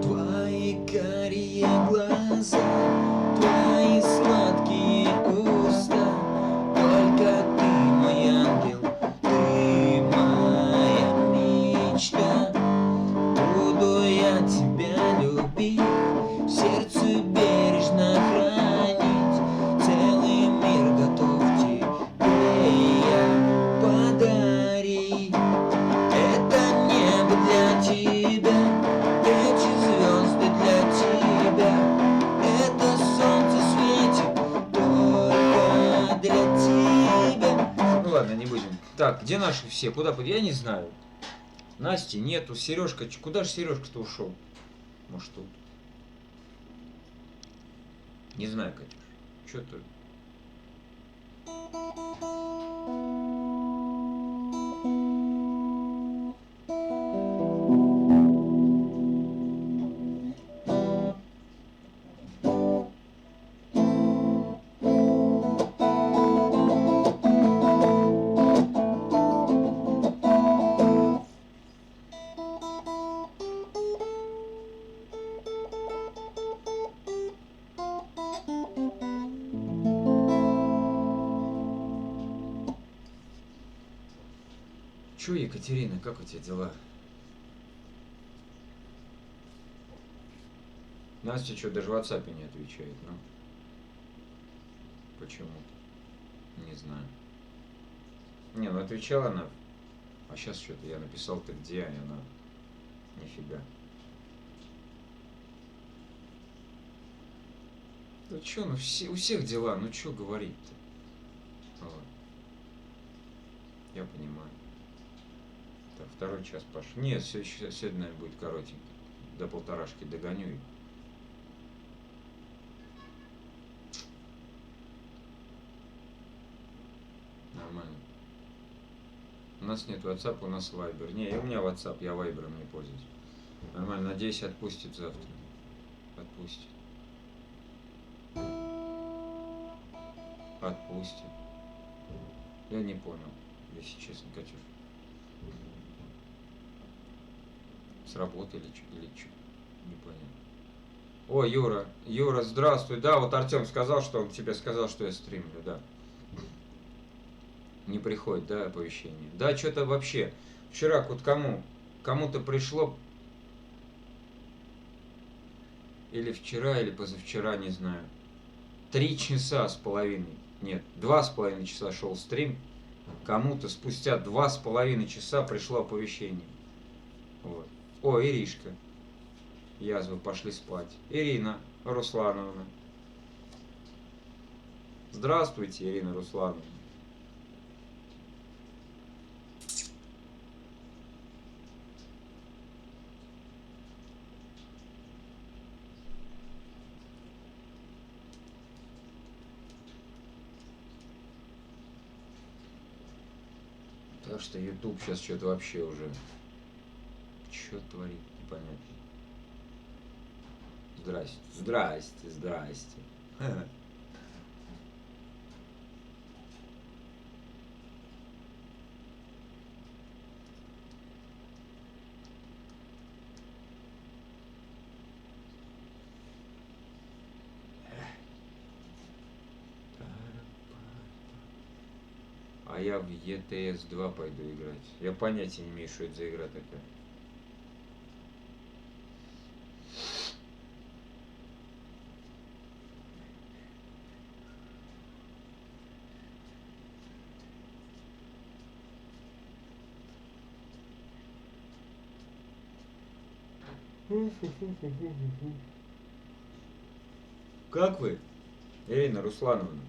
Твои карие глаза, твои сладкие уста, только ты мой ангел, ты моя мечта. Буду я тебя любить, в сердце бережно хранить, целый мир готов тебе я подарить. Это небо для тебя, эти звезды для тебя, это солнце светит только для тебя. Ну ладно, не будем. Так, где наши все? Куда под? Я не знаю. Насти нету, Сережка. Куда же Сережка-то ушел? Может тут? Не знаю, Катюш. Что-то. Че, Екатерина, как у тебя дела? Настя что, даже в WhatsApp не отвечает, ну? Почему-то. Не знаю. Не, ну отвечала она. А сейчас что-то я написал, ты где, и она... Нифига. Ну чё, ну у всех дела, ну чё говорить-то? Вот. Я понимаю. Так. второй час пошел. Нет, сегодня наверное, будет коротенько. До полторашки догоню. Нормально. У нас нет WhatsApp, у нас Viber. Не, у меня WhatsApp, я Viber не пользуюсь. Нормально, надеюсь, отпустит завтра. Отпустит. Отпустит. Я не понял, если честно, Катюш. С работы или что? Не понял. О, Юра, здравствуй. Да, вот Артем сказал, что он тебе сказал, что я стримлю, да. Не приходит, да, оповещение. Да, что-то вообще. Вчера вот кому-то пришло. Или вчера, или позавчера, не знаю. 3 часа с половиной. Нет, 2,5 часа шел стрим. Кому-то спустя 2,5 часа пришло оповещение. Вот. О, Иришка. Язвы, пошли спать. Ирина Руслановна. Здравствуйте, Ирина Руслановна. Так что YouTube сейчас что-то вообще уже... Что творит, непонятно. Здрасте. А я в ETS 2 пойду играть. Я понятия не имею, что это за игра такая. Как вы, Ирина Руслановна?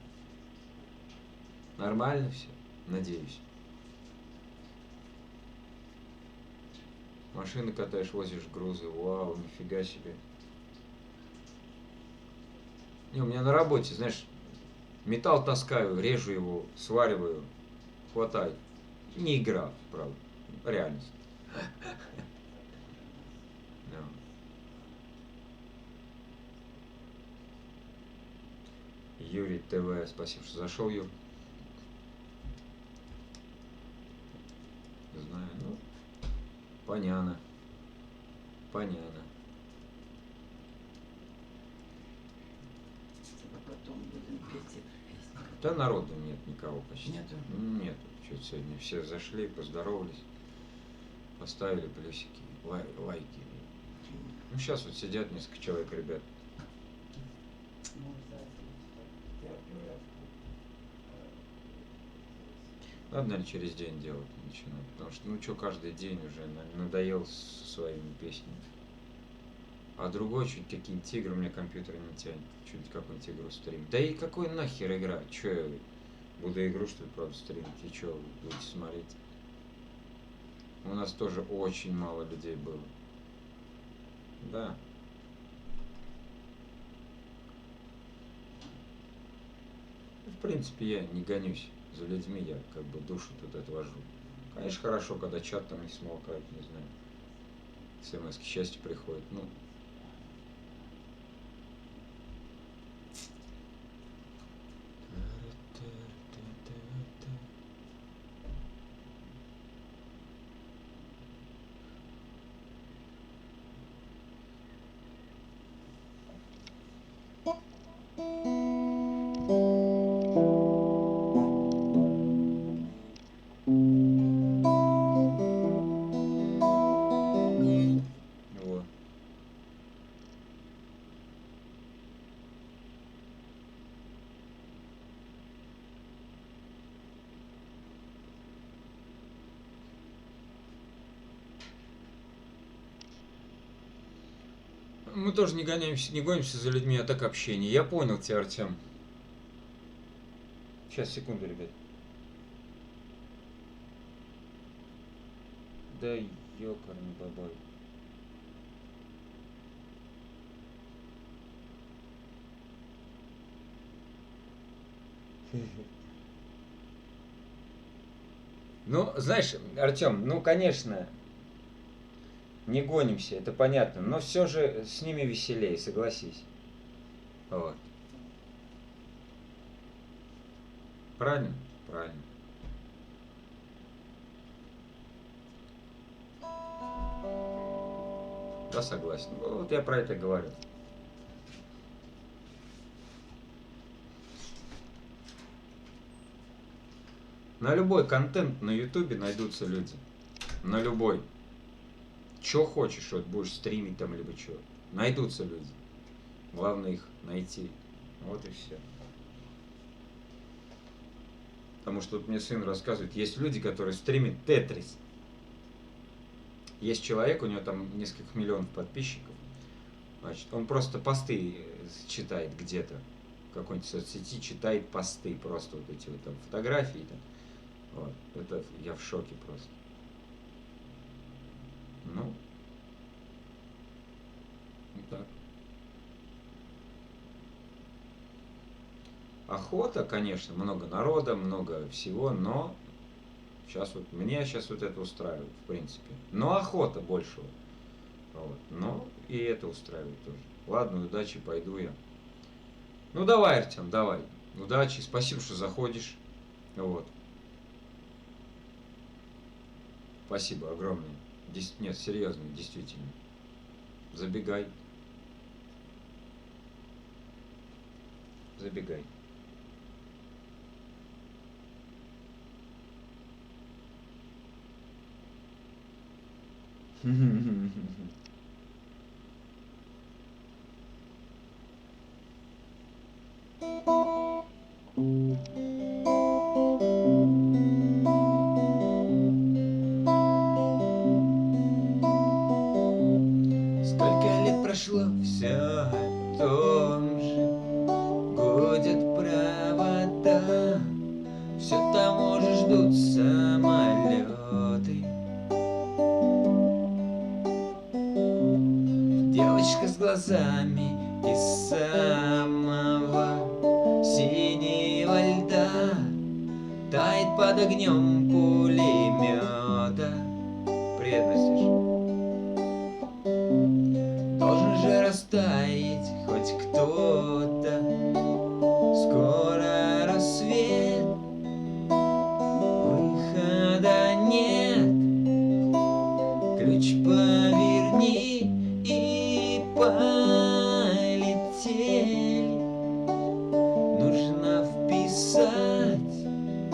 Нормально все? Надеюсь. Машины катаешь, возишь грузы. Вау, нифига себе. Не, у меня на работе, знаешь, металл таскаю, режу его, свариваю. Хватает. Не игра, правда. Реальность. Да. Юрий ТВ, спасибо, что зашел, Юр. Знаю, ну, понятно. Потом будем петь эту песню. Да народу нет никого почти. Нету? Нету. Что-то сегодня все зашли, поздоровались, поставили плюсики, лайки. Ну, сейчас вот сидят несколько человек, ребят. Надо, наверное, через день делать начинать. Потому что, ну что, каждый день уже надоел со своими песнями. А другой чуть какие-нибудь игры, у меня компьютер не тянет. Чуть какую-нибудь игру стрим. Да и какой нахер игра? Че я буду игру, что ли, правда, стримить? И че вы будете смотреть? У нас тоже очень мало людей было. Да. В принципе, я не гонюсь за людьми, я как бы душу тут отвожу. Конечно, хорошо, когда чат там не смолкает, не знаю. СМС к счастью приходит. Ну, вот. Мы тоже не гонимся за людьми, а так общение. Я понял тебя, Артем. Сейчас, секунду, ребят. Да ёкарный бабай. Ну, знаешь, Артем, ну, конечно, не гонимся, это понятно, но все же с ними веселее, согласись. Вот. Правильно? Правильно. Да, согласен. Вот я про это говорю. На любой контент на ютубе найдутся люди. На любой. Чё хочешь, вот будешь стримить там, либо чё. Найдутся люди. Главное их найти. Вот и все. Потому что вот мне сын рассказывает, есть люди, которые стримят Тетрис. Есть человек, у него там несколько миллионов подписчиков. Значит, он просто посты читает где-то. В какой-нибудь соцсети читает посты. Просто вот эти вот там фотографии. Там. Вот. Это я в шоке просто. Ну. Вот так. Охота, конечно, много народа, много всего, но сейчас вот меня сейчас вот это устраивает, в принципе. Но охота больше. Вот. Но и это устраивает тоже. Ладно, удачи, пойду я. Ну давай, Артем, давай. Удачи, спасибо, что заходишь. Вот. Спасибо огромное. Нет, серьезно, действительно. Забегай. Забегай. Сколько лет прошло, все о том же. Гудят провода, все того же ждут самолеты. Девочка с глазами из самого синего льда тает под огнем пулемета. Привет, Настюш. Должен же растаять хоть кто-то. Скоро рассвет, выхода нет. Ключ поверни и полетели. Нужно вписать в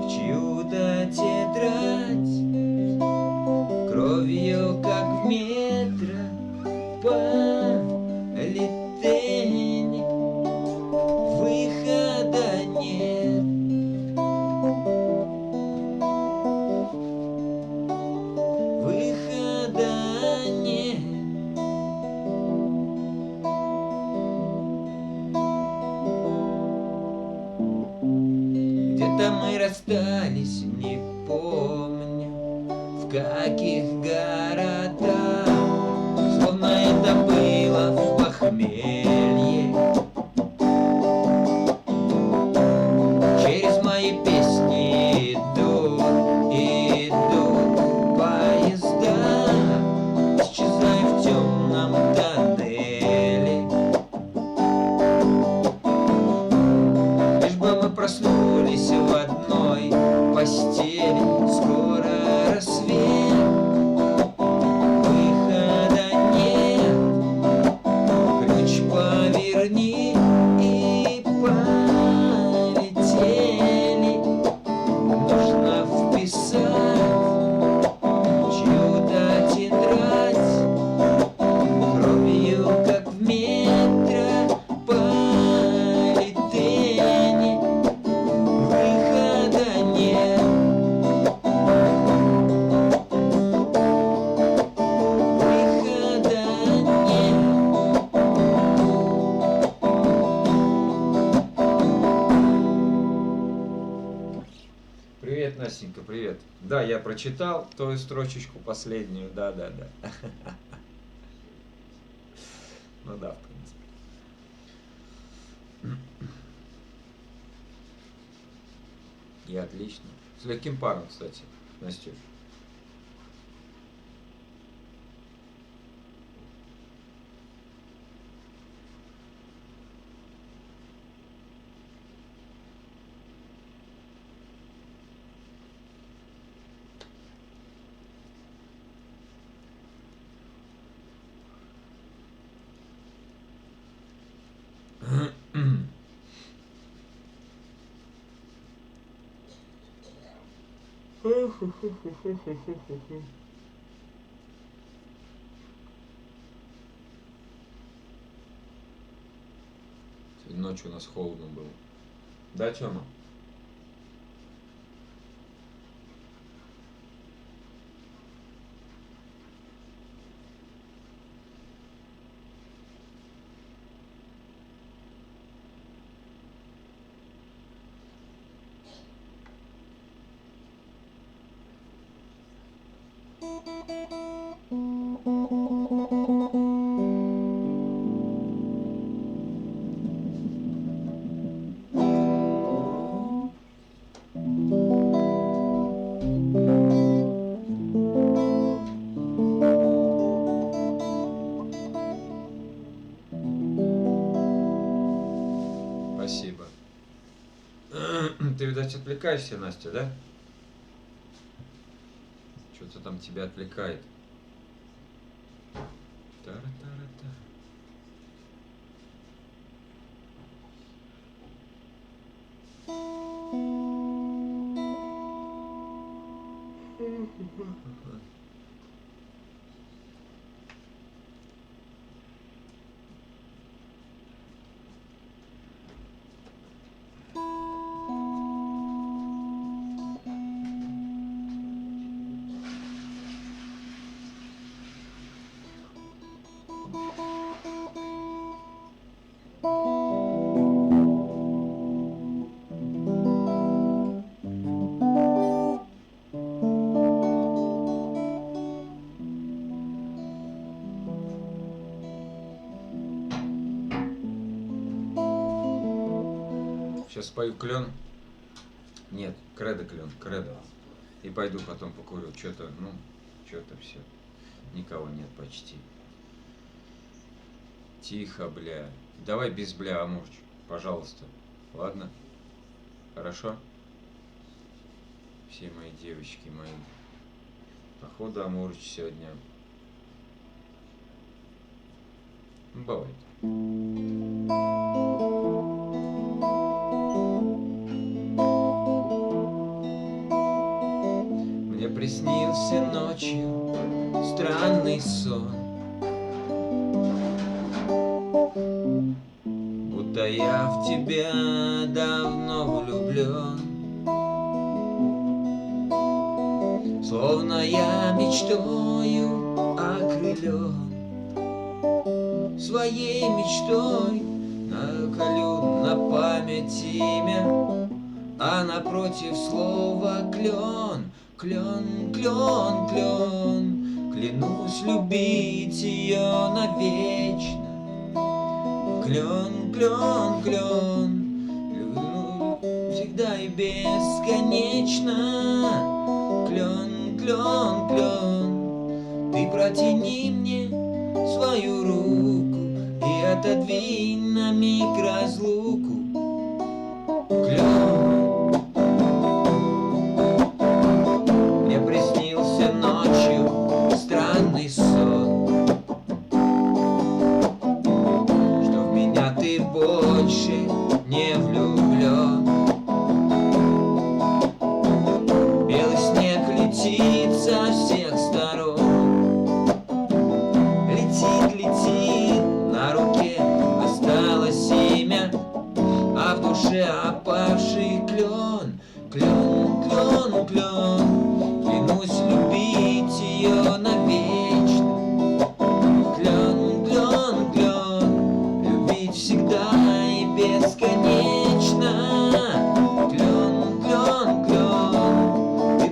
чью-то тетрадь кровью, как в метро полетели. Выхода нет. Выхода нет. Где-то мы расстались, не помню в каких городах. Словно это было в похмелье. Через мои песни идут поезда, исчезая в темном тоннеле. Лишь бы мы проснулись в одной постели. Скоро рассвет, выхода нет. Ключ поверни и полетели. Нужно вписать чью-то тетрадь кровью, как в метро полетели. Выхода нет. Выхода нет. привет. Да, я прочитал твою строчечку последнюю, да. Ну да, в принципе. И отлично. С легким паром, кстати, Настюш. Сегодня ночью у нас холодно было. Да, Тёма? Спасибо. Ты, видать, отвлекаешься, Настя, да? Что-то там тебя отвлекает. Тара-тара-та. Сейчас спою клен. Нет, кредо клен, кредо. И пойду потом покурю. Что-то, что-то все. Никого нет почти. Тихо, бля. Давай без бля, Амурч, пожалуйста. Ладно? Хорошо? Все мои девочки мои. Походу, Амурч сегодня. Бывает. Мне приснился ночью странный сон, будто я в тебя давно влюблен, словно я мечтою окрылен, своей мечтой наколю на память имя, а напротив слова клен. Клен, клен, клен, клянусь любить ее навечно. Клен, клен, клен, люблю всегда и бесконечно. Клен, клен, клен, ты протяни мне свою руку и отодвинь на миг разлуку. Клен. Ночью странный сон, что в меня ты больше не влюблен. Белый снег летит со всех сторон, летит, летит, на руке осталось имя, а в душе опавший клен. Клен, клен, клен, клянусь любить ее навечно. Клен, клен, клен, любить всегда и бесконечно. Клен, клен, клен, ты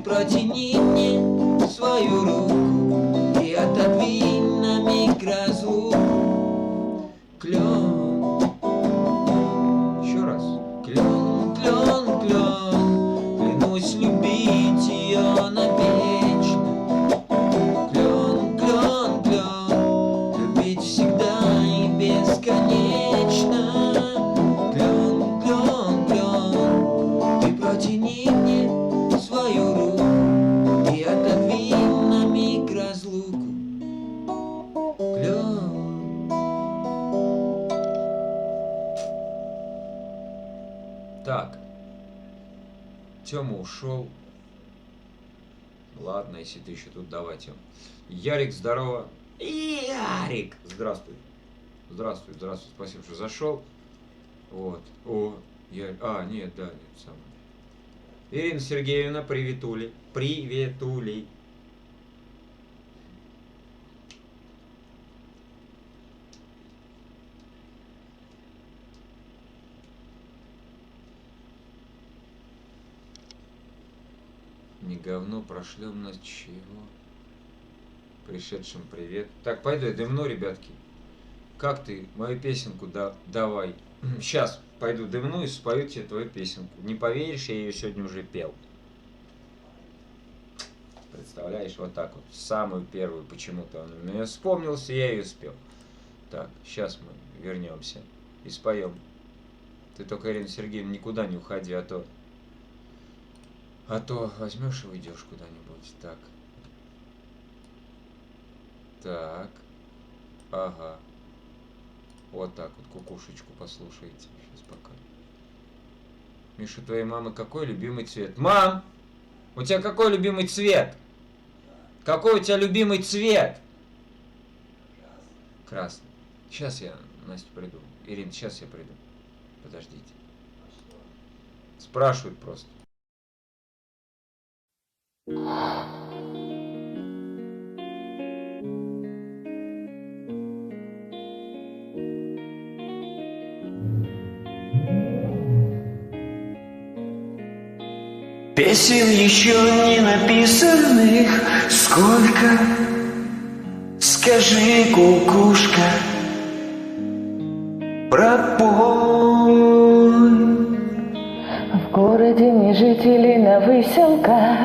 Так. Тёма ушел. Ладно, если ты еще тут, давай, Тём. Ярик, здорово. Ярик! Здравствуй. Здравствуй, здравствуй. Спасибо, что зашел. Вот. О, Ярик. А, нет, да, нет, самое. Ирина Сергеевна, приветули. Приветули. Не говно, прошлем на чего? Пришедшим привет. Так, пойду я дымну, ребятки. Как ты мою песенку давай? Сейчас пойду дымну и спою тебе твою песенку. Не поверишь, я ее сегодня уже пел. Представляешь, вот так вот. Самую первую почему-то он мне вспомнился, я ее спел. Так, сейчас мы вернемся и споем. Ты только, Ирина Сергеевна, никуда не уходи, а то возьмешь и уйдешь куда-нибудь. Так. Так. Ага. Вот так вот кукушечку послушайте. Сейчас пока. Миша, твоей мамы какой любимый цвет? Мам! У тебя какой любимый цвет? Какой у тебя любимый цвет? Красный. Сейчас я, Настя, приду. Ирина, сейчас я приду. Подождите. Спрашивают просто. Песен еще не написанных сколько? Скажи, кукушка, пропой. В городе не жители на выселках,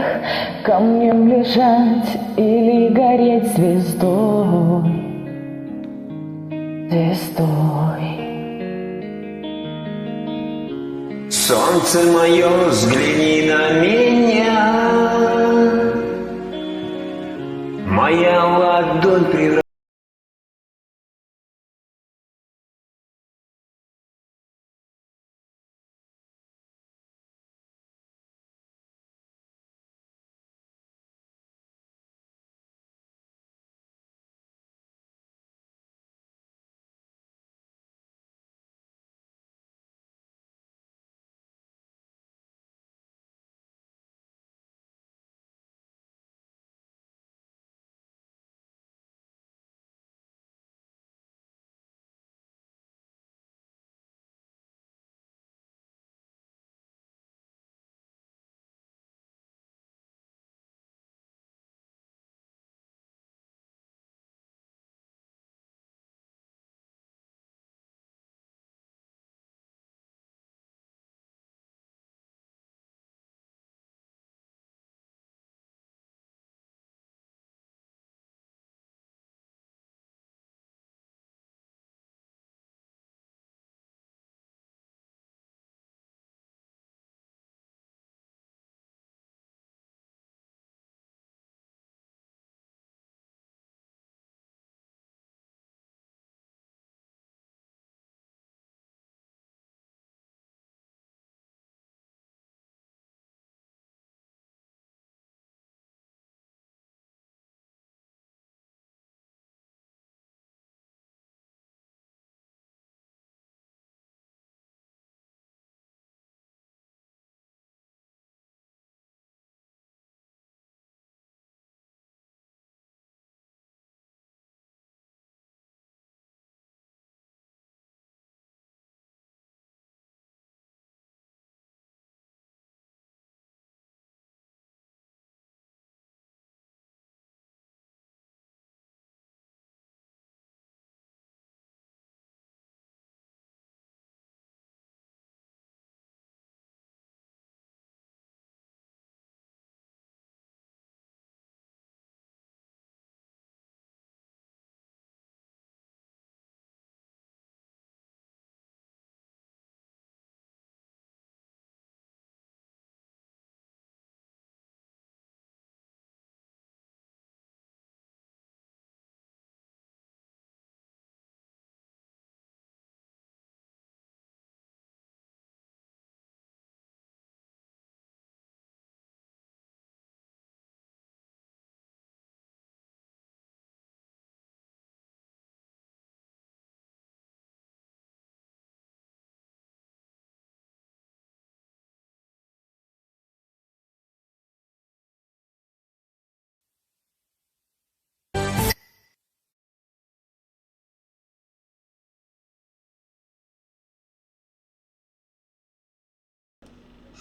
камнем лежать или гореть звездой, звездой. Солнце мое, взгляни на меня, моя ладонь превратилась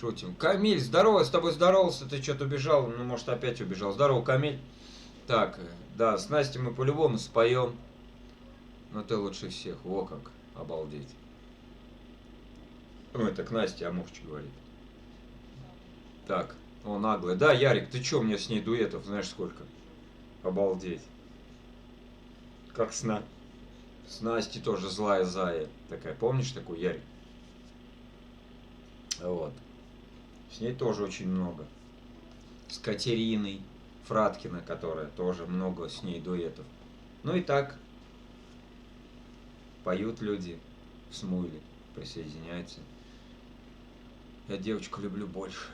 Шутим. Камиль, здорово, я с тобой здоровался, ты что-то убежал, ну, может, опять убежал. Здорово, Камиль. Так, да, с Настей мы по-любому споем. Но ты лучше всех, во как, обалдеть. Ну, это к Насте Амурчик говорит. Так, о, наглый. Да, Ярик, ты чё, у меня с ней дуэтов, знаешь сколько? Обалдеть. Как с Настей тоже злая зая. Такая, помнишь такую, Ярик? Вот. С ней тоже очень много. С Катериной Фраткина, которая тоже много с ней дуэтов. Ну и так. Поют люди в Смуйле, присоединяются. Я девочку люблю больше.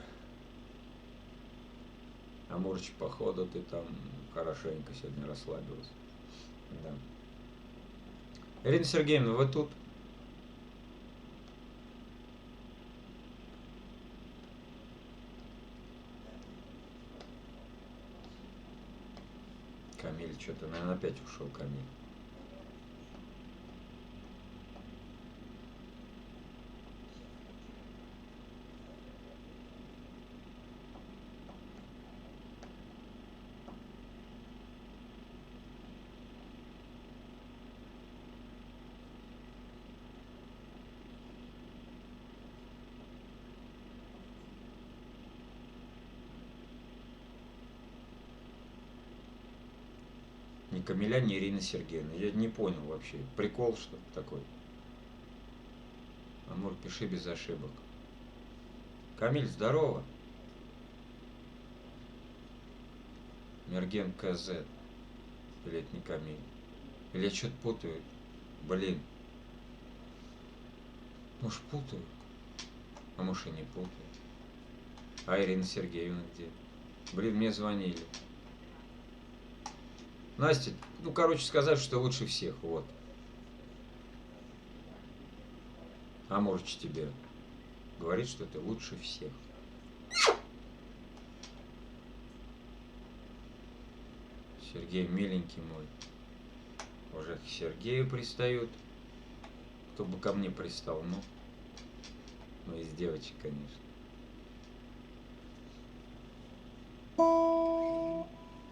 Амурчик, походу, ты там хорошенько сегодня расслабилась. Да. Ирина Сергеевна, вы тут? Камиль что-то, наверное, опять ушел Камиль. Ни Камиля, ни Ирина Сергеевна. Я не понял вообще. Прикол, что ли, такой? Амур, пиши без ошибок. Камиль, здорово. Мерген КЗ. Или это не Камиль? Или я что-то путаю? Блин. Может, путаю? А может, и не путаю. А Ирина Сергеевна где? Блин, мне звонили. Настя, ну, короче, сказать, что лучше всех, вот. А может, тебе говорит, что ты лучше всех. Сергей, миленький мой. Уже к Сергею пристают. Кто бы ко мне пристал, ну, из девочек, конечно.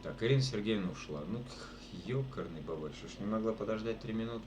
Так, Ирина Сергеевна ушла. Ну, ёкарный бабай, что ж не могла подождать 3 минуты?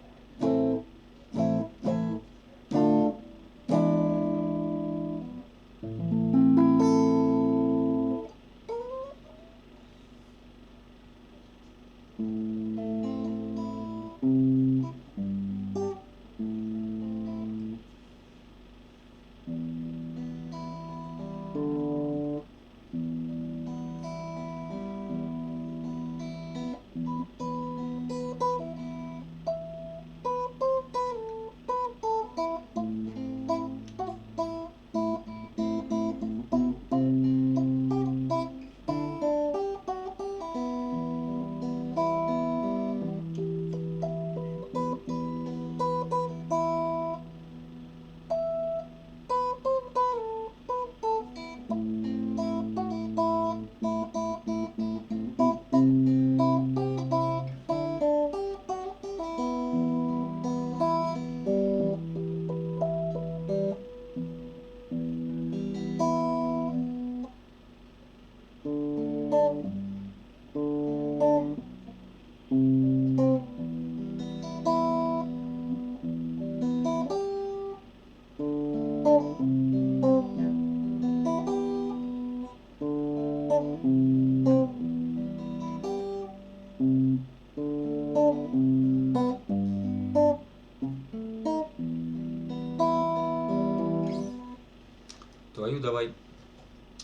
Твою давай.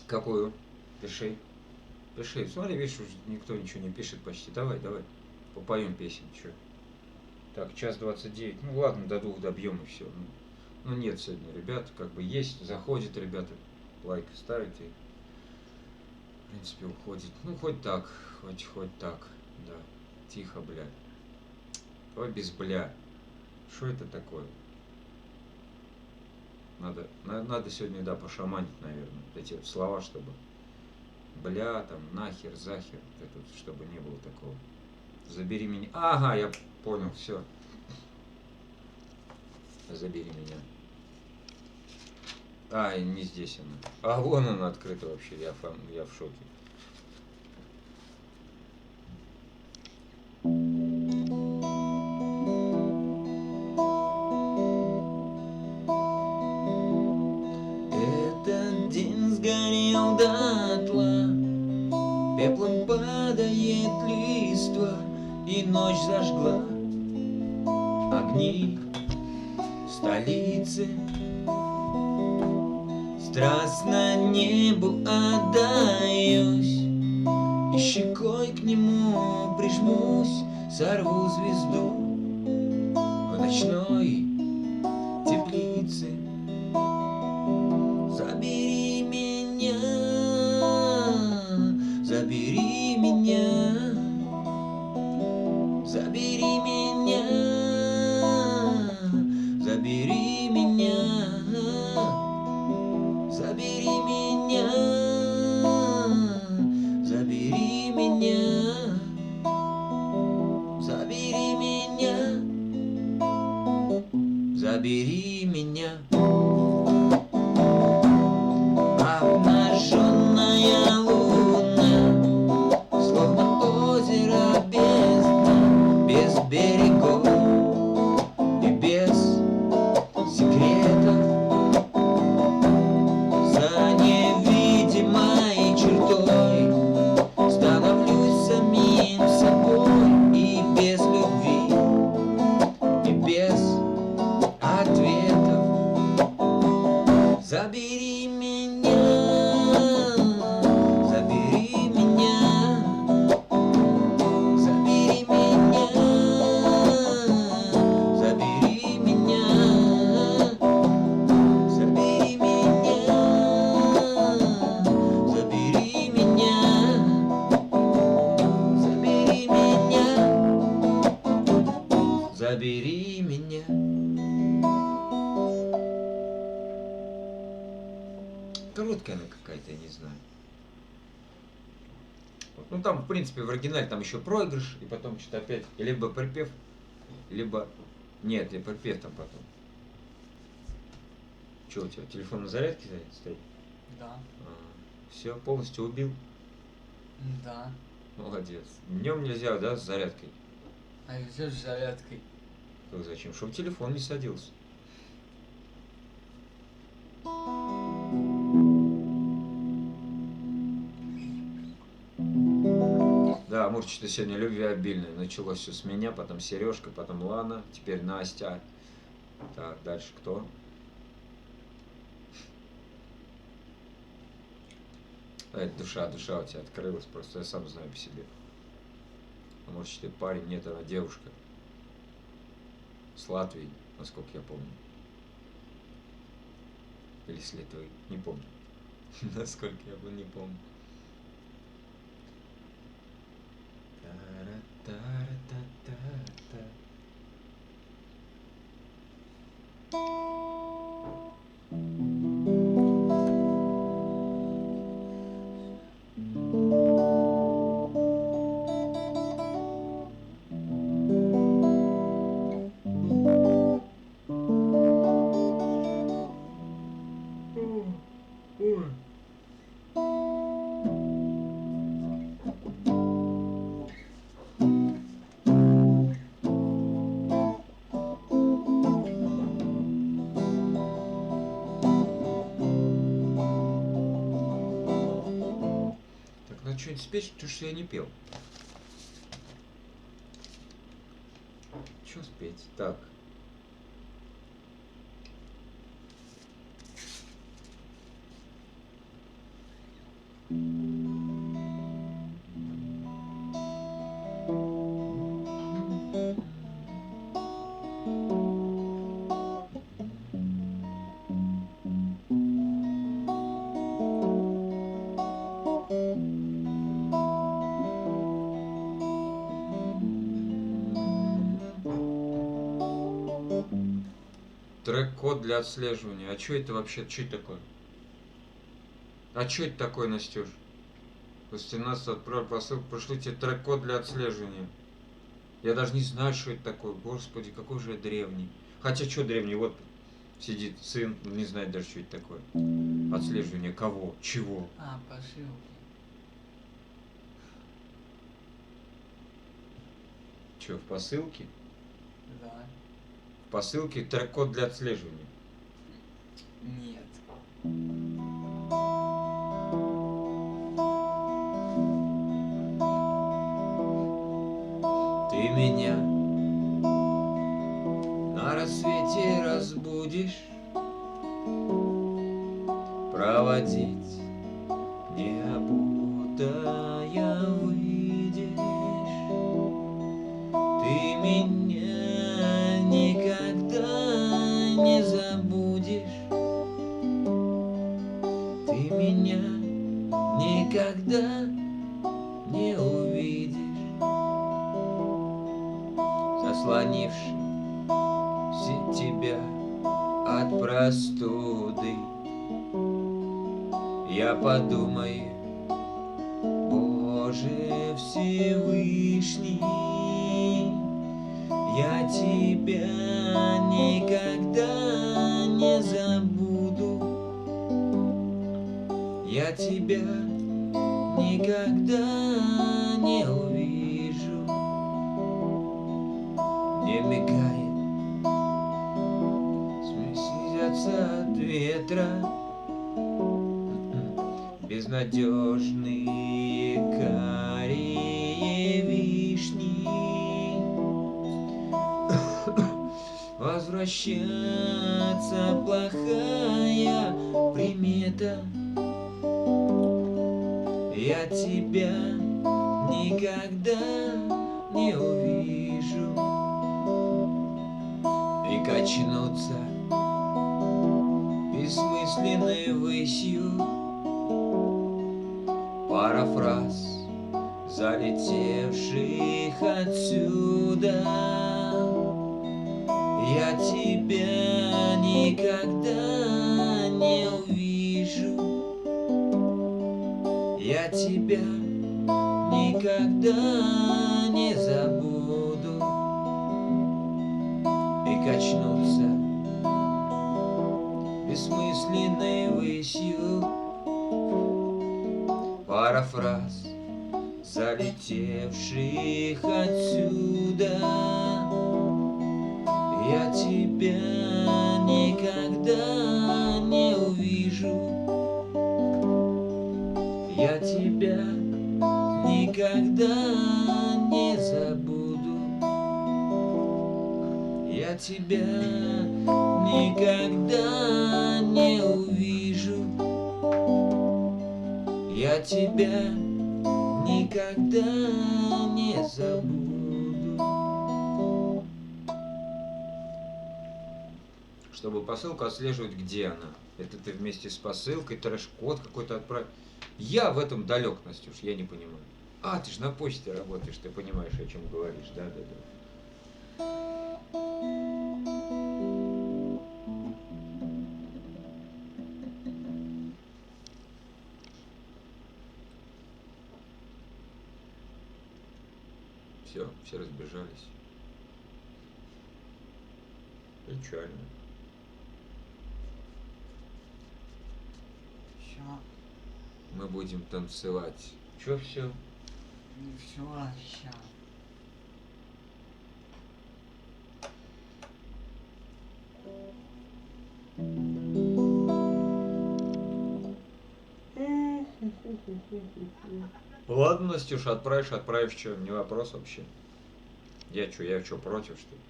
Какую? Пиши. Пиши. Смотри, видишь, уже никто ничего не пишет почти. Давай, давай. Попоем песен, что. Так, 1:29. Ну ладно, до 2 добьем и все. Ну нет сегодня, ребят, как бы есть, заходит, ребята, лайк ставите. В принципе, уходит. Ну, хоть так, хоть так. Да. Тихо, бля. Давай без бля. Что это такое? Надо сегодня, да, пошаманить, наверное. Эти вот слова, чтобы бля, там, нахер, захер. Это вот, чтобы не было такого. Забери меня. Ага, я понял, все. Забери меня. А, не здесь она. А вон она открыта вообще, я в шоке. Этот день сгорел дотла, пеплом падает листва, и ночь зажгла огни столицы. Страстно небу отдаюсь, и щекой к нему прижмусь, сорву звезду в ночной теплице. Забери меня, забери меня, забери меня, забери меня, забери меня, забери меня, забери меня, забери меня. Обнаженная луна, словно озеро без дна, без берегов и без секретов. За невидимой чертой становлюсь самим собой, и без любви, и без ответов. Забери меня, забери меня, забери меня, забери меня, забери меня, забери меня, забери меня, забери меня. Короткая она какая-то, я не знаю. Вот, ну там, в принципе, в оригинале там еще проигрыш, и потом что-то опять, либо припев, либо... Нет, и припев там потом. Че у тебя, телефон на зарядке стоит? Да, Все, полностью убил? да. Молодец. Днем нельзя, да, с зарядкой? А все с зарядкой. Как зачем? Чтобы телефон не садился. Да, Мурчик, что сегодня любвеобильный. Началось все с меня, потом Сережка, потом Лана, теперь Настя. Так, дальше кто? Душа у тебя открылась, просто я сам знаю по себе. А может, ты парень, нет, она девушка. С Латвии, насколько я помню. Или с Литвы, не помню. Насколько я не помню. Та-ра-та-ра-та-та-та. Что-нибудь спеть, потому что я не пел. Что спеть? Так. Трек-код для отслеживания. А что это вообще? Что это такое? А что это такое, Настюш? 18 отправил посылку, пришлю тебе трек-код для отслеживания. Я даже не знаю, что это такое. Господи, какой же я древний. Хотя, что древний? Вот Сидит сын, не знает даже, что это такое. Отслеживание кого, чего. А, посылки. Че, в посылке? Да. В посылке трек-код для отслеживания. Нет. Ты меня на рассвете разбудишь, проводить необутая выйдешь. Ты меня никогда не забудешь. Ты меня никогда не увидишь, заслонивший тебя от простуды. Я подумаю, Боже Всевышний, я тебя никогда не забуду. Я тебя никогда не увижу. Не мигает, смеется от ветра безнадежные карие вишни. Возвращаться плохая примета. Я тебя никогда не увижу. И качнуться бессмысленной высью. Пара фраз, залетевших отсюда. Я тебя никогда не увижу. Я тебя никогда не забуду. И качнуться бессмысленной высью. Пара фраз, залетевших отсюда. Я тебя никогда не увижу. Я тебя никогда не забуду. Я тебя никогда не увижу. Я тебя никогда не забуду. Чтобы посылку отслеживать, где она. Это ты вместе с посылкой трэш-код какой-то отправь. Я в этом далек, Настюш, я не понимаю. А, ты же на почте работаешь, ты понимаешь, о чем говоришь, да? Все разбежались. Печально. Все. Мы будем танцевать. Чё все? Ну все, сейчас. Ладно, Настюша, отправишь, что, не вопрос вообще. Я что, против, что ли?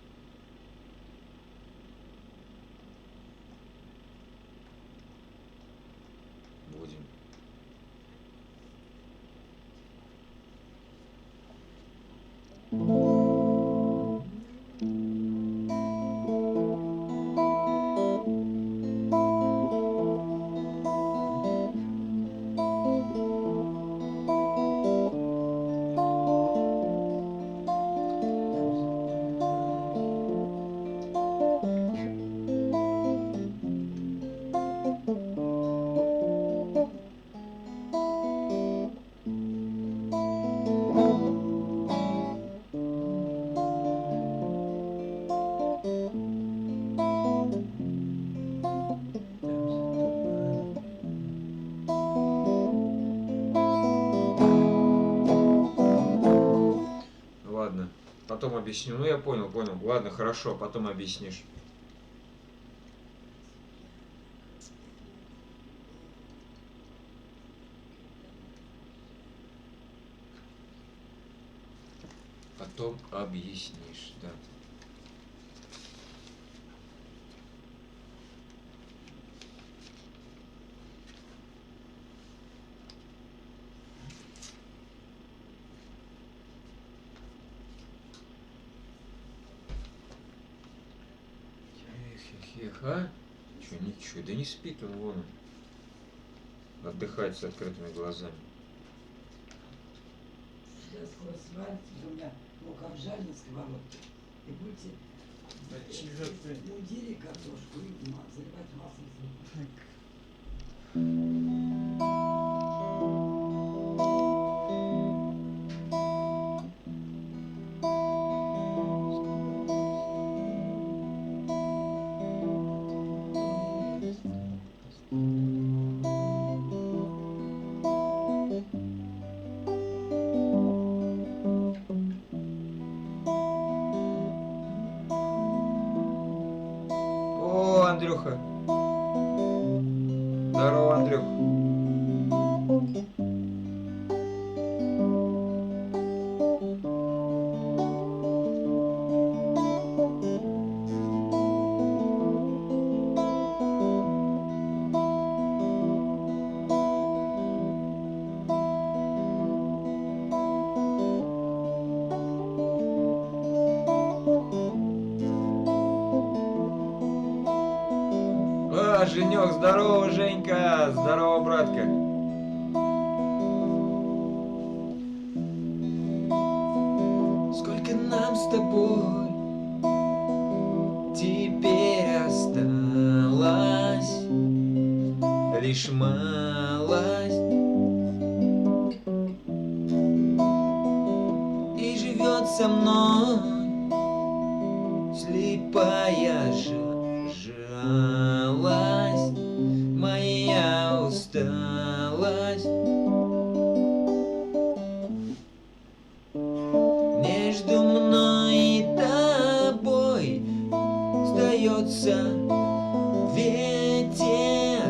Будем. потом объясню. Ну, я понял. Ладно, хорошо, потом объяснишь. Потом объяснишь, да. Эх, а? Чё, ничего, да не спит он, вон он. Отдыхает с открытыми глазами. Сейчас скоро сварится, у меня мука обжарена на сковородке. И будете Да чего ты? мундире картошку и заливать маслом. О, Андрюха. Здорово, Андрюх. А, Женек, здорово, Женька. Здорово, братка. Сколько нам с тобой теперь осталось? Лишь малость. И живет со мной слепая жалость, моя усталость. Между мной и тобой остается ветер,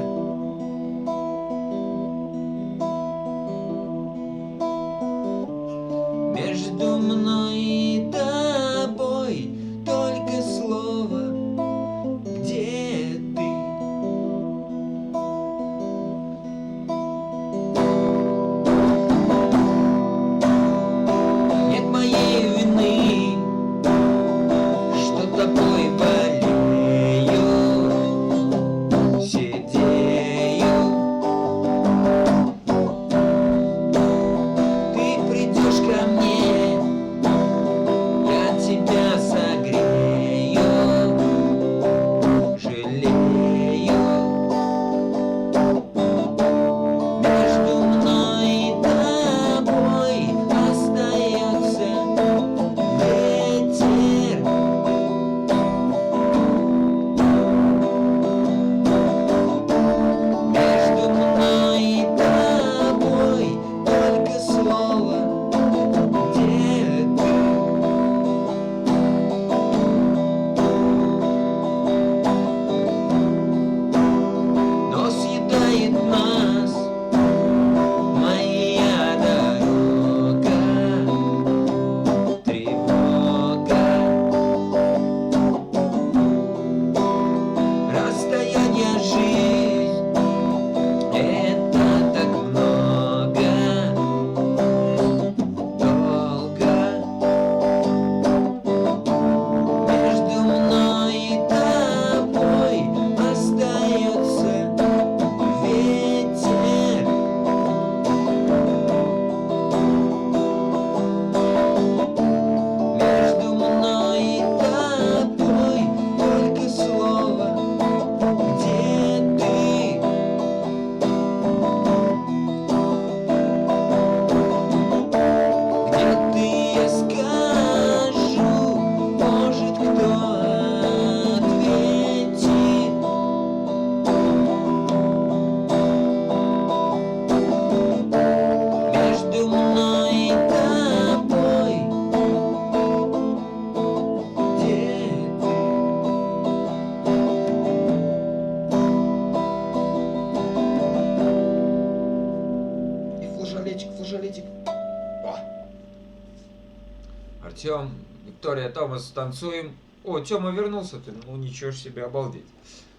Артем, Виктория, Томас, танцуем. О, Тёма вернулся ты, ну ничего ж себе, обалдеть.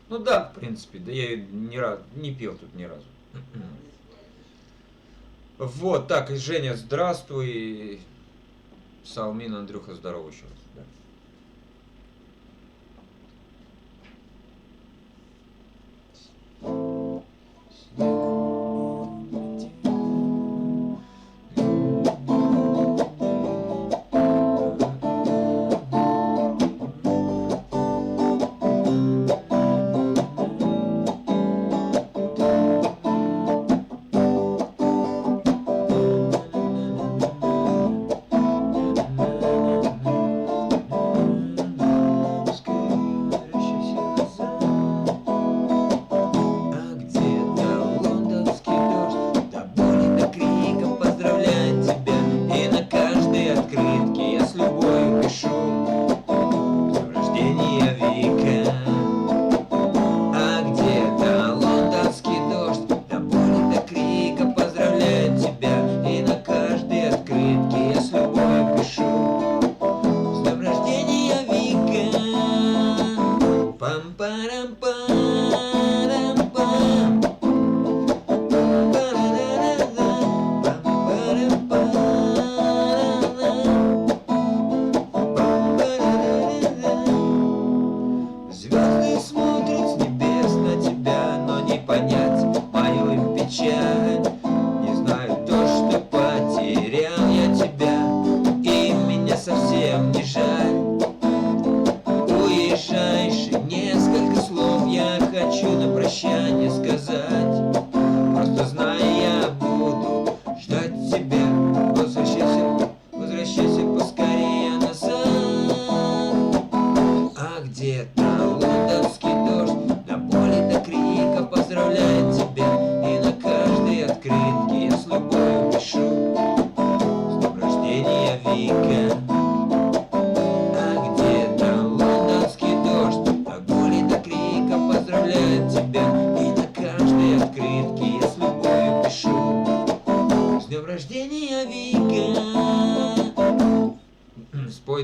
Ну да, в принципе, да я не пил тут ни разу. Вот, так, и Женя, здравствуй. Салмин, Андрюха, здорово еще раз. Да.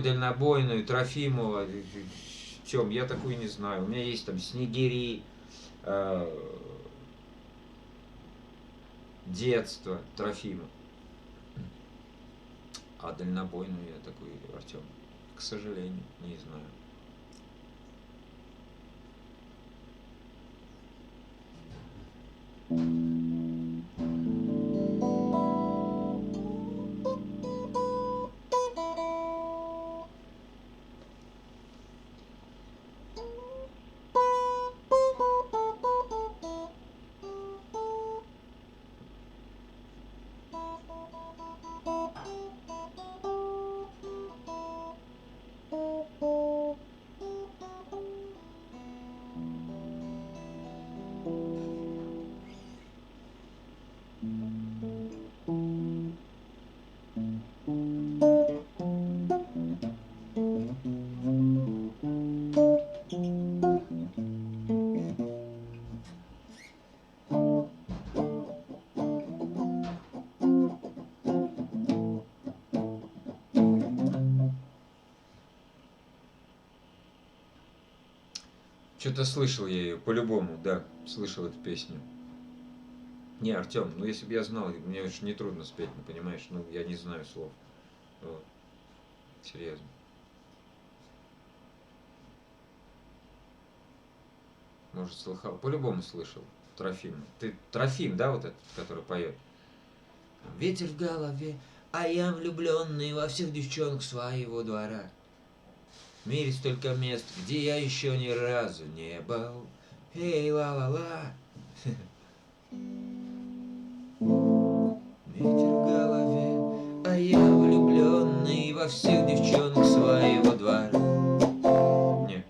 Дальнобойную, Трофимова. Тём, я такую не знаю. У меня есть там Снегири, детство, Трофимов. А дальнобойную я такой, Артём, к сожалению, не знаю. Что-то слышал я ее, по-любому, да, слышал эту песню. Не, Артем, ну если бы я знал, мне уж не трудно спеть, ну понимаешь, ну я не знаю слов. Вот. Серьезно. Может, слыхал? По-любому слышал. Трофим. Ты Трофим, да, вот этот, который поет? Ветер в голове, а я влюбленный во всех девчонок своего двора. В мире столько мест, где я еще ни разу не был. Эй, ла-ла-ла. Ветер в голове, а я влюбленный во всех девчонок своего двора. Не.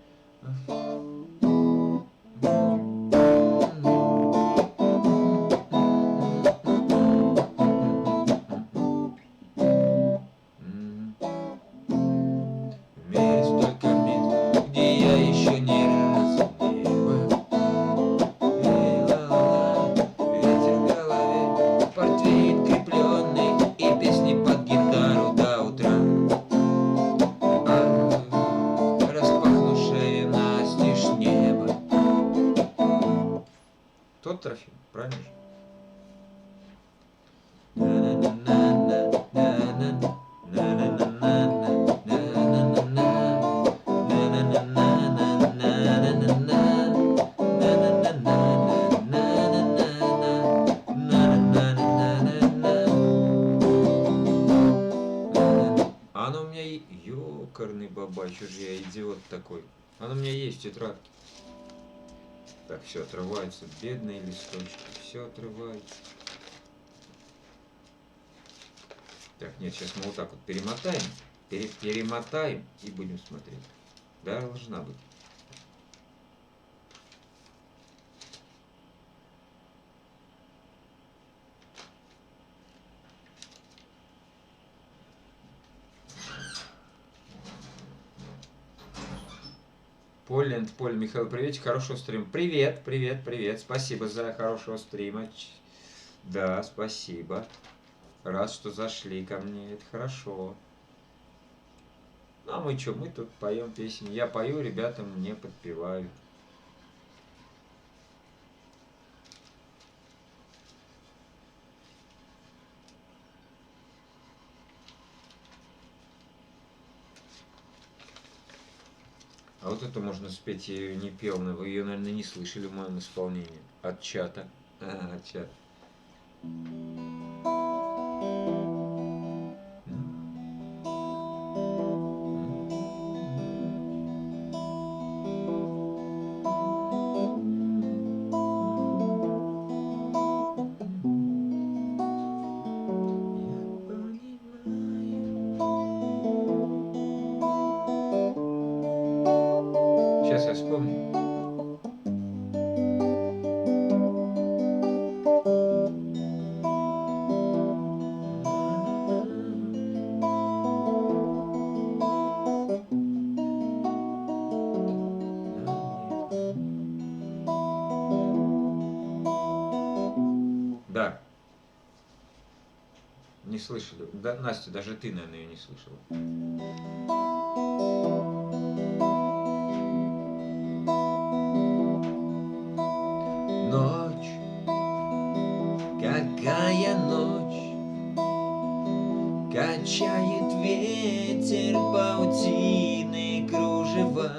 Тот Трофим, правильно же? А оно у меня ёкарный бабай, чё же я идиот такой. Оно у меня есть в тетрадке. Так, все отрываются, бедные листочки, все отрывается. Так, нет, сейчас мы вот так вот перемотаем, перемотаем и будем смотреть. Должна быть. Поль, Михаил, привет, хорошего стрима. Привет, привет, привет, спасибо за хорошего стрима. Да, спасибо. Рад, что зашли ко мне, это хорошо. Ну а мы что, мы тут поем песни. Я пою, ребята мне подпевают. А вот это можно спеть, я ее не пел, но вы ее, наверное, не слышали в моем исполнении. От чата. От чата. Сейчас я вспомню. Да. Не слышали. Да, Настя, даже ты, наверное, ее не слышала. Ночь, какая ночь, качает ветер паутины кружева.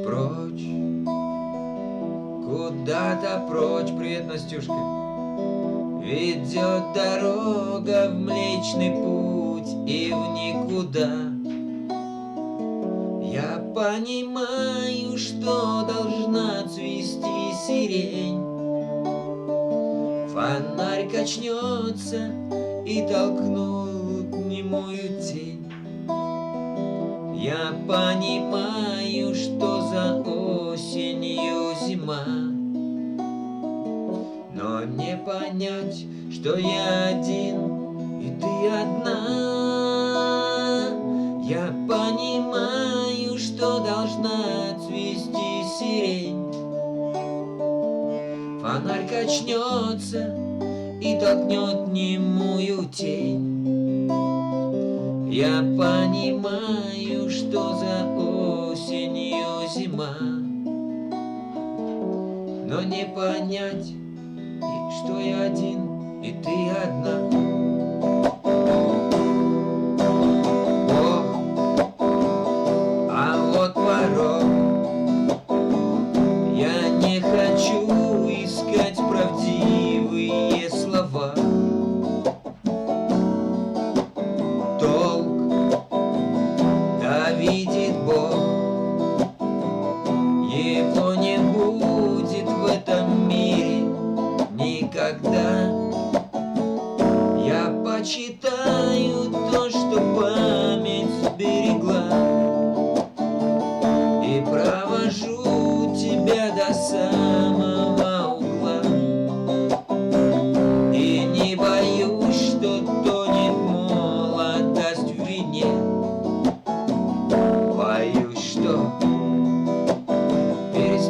Прочь, куда-то прочь, привет, Настюшка, ведет дорога в Млечный Путь и в никуда. Я понимаю, что должна цвести сирень. Фонарь качнется и толкнут немую тень. Я понимаю, что за осенью зима, но не понять, что я один и ты одна. Я понимаю, что должна цвести сирень. Фонарь качнется и толкнет немую тень. Я понимаю, что за осенью зима, но не понять, что я один и ты одна. Я не хочу искать правдивые слова. Толк, да видит Бог, его не будет в этом мире никогда. Я почитаю то, что память сберегла, и провожу тебя до самого угла. И не боюсь, что тонет молодость в вине. Боюсь, что перестанет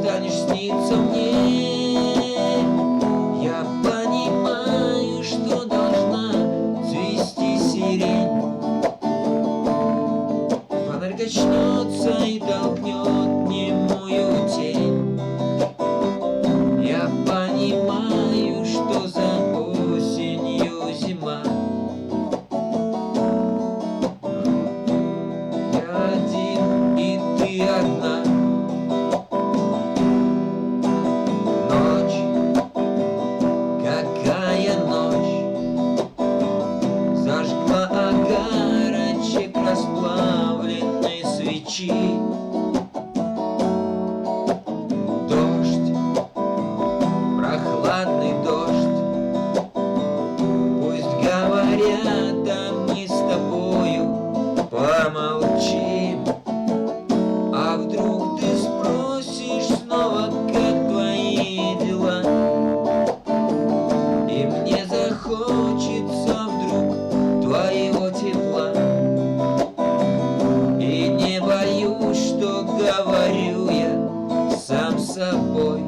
собой.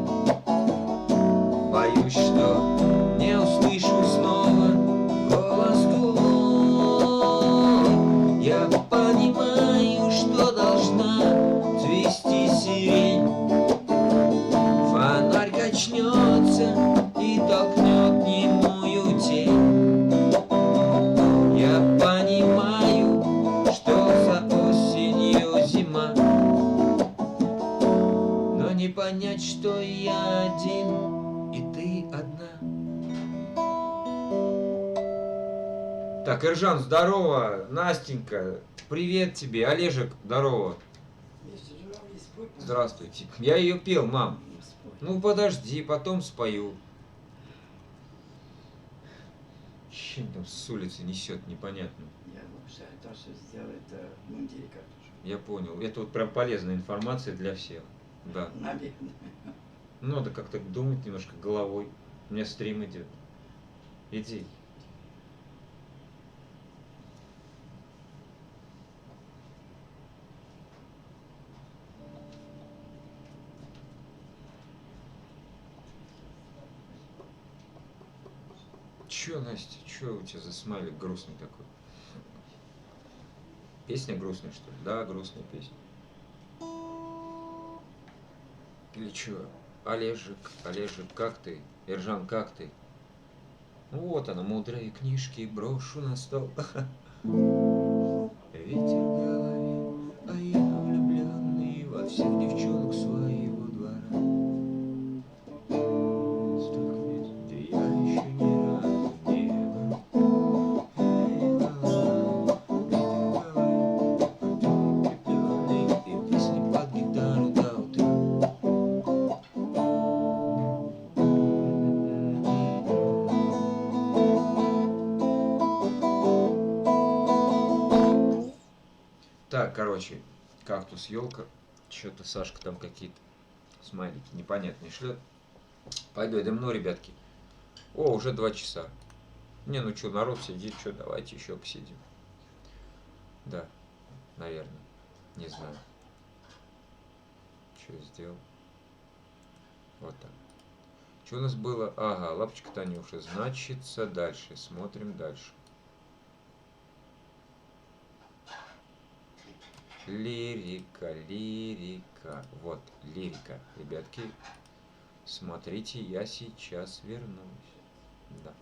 Боюсь, что не услышу снова голос твой. Я понимаю, что должна цвести сирень. Фонарь качнется и толкнет немую тень. Я понимаю, что за осенью зима, но не понять, что я один и ты одна. Так, Иржан, здорово. Настенька, привет тебе. Олежек, здорово. Если журавли, спой, пожалуйста. Здравствуйте. Я ее пел, мам. Ну, спой. Ну подожди, потом спою. Чем там с улицы несет, непонятно. Я вообще то, что сделает в мундире картошку. Я понял. Это вот прям полезная информация для всех. Да. Наверное. Надо как-то думать немножко головой. У меня стрим идет. Иди. Чё, Настя, чё у тебя за смайлик грустный такой? Песня грустная, что ли? Да, грустная песня. Или чё? Олежек, Олежек, как ты? Ержан, как ты? Вот она, мудрые книжки, брошу на стол. Ветер в голове, а я влюбленный во всех девчонок своего двора. Столько лет, где я еще ни разу не был. Эй, голова, ветер в голове, а ты влюбленный, и песни под гитару до утра. Так, короче, кактус, елка. Что-то Сашка там какие-то смайлики непонятные шлет. Пойду, я давно, ребятки. О, уже 2 часа. Не, ну что, народ сидит, что, давайте еще посидим. Да, наверное. Не знаю. Что я сделал? Вот так. Что у нас было? Ага, лапочка Танюша. Значится, дальше. Смотрим дальше. Лирика, лирика. Вот, лирика. Ребятки, смотрите, я сейчас вернусь. Да.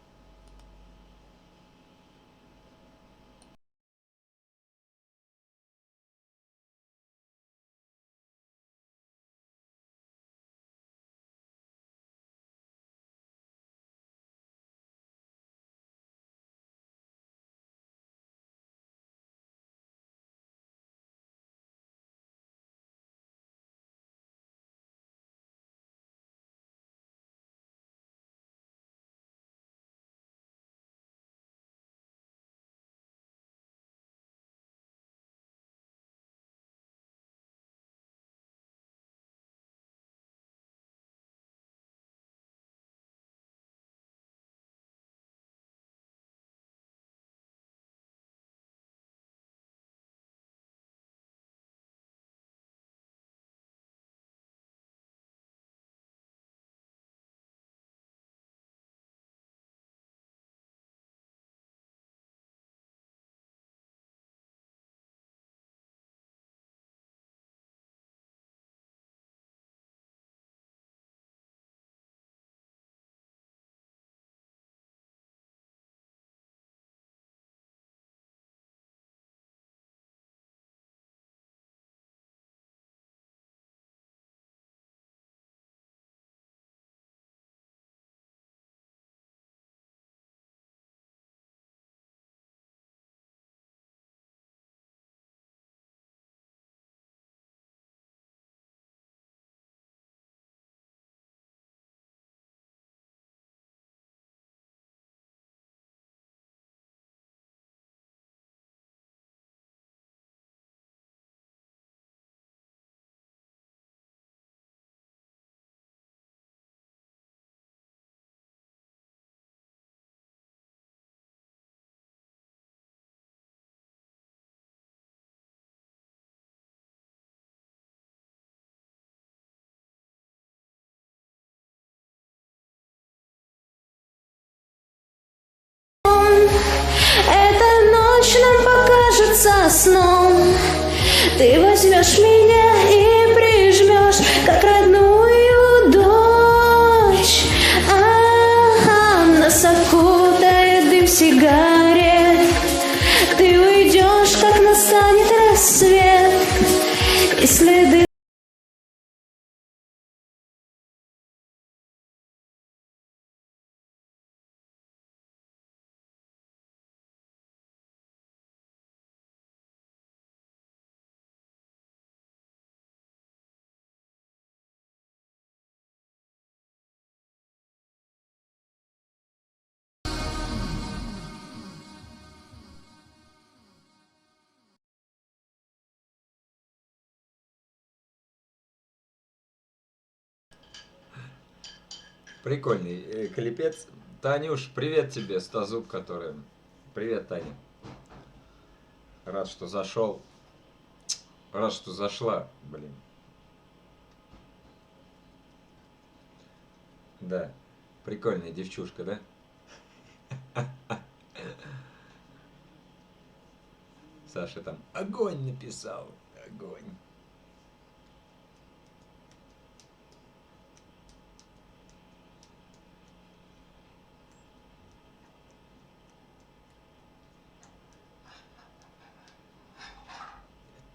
за сном ты возьмешь меня и прижмешь, как родную дочь. Нас окутает дым сигарет, ты уйдешь, как настанет рассвет, и следы. Прикольный клипец. Танюш, привет тебе, Стазуб, который... Привет, Таня. Рад, что зашел. Рад, что зашла, блин. Да, прикольная девчушка, да? Саша там огонь написал. Огонь.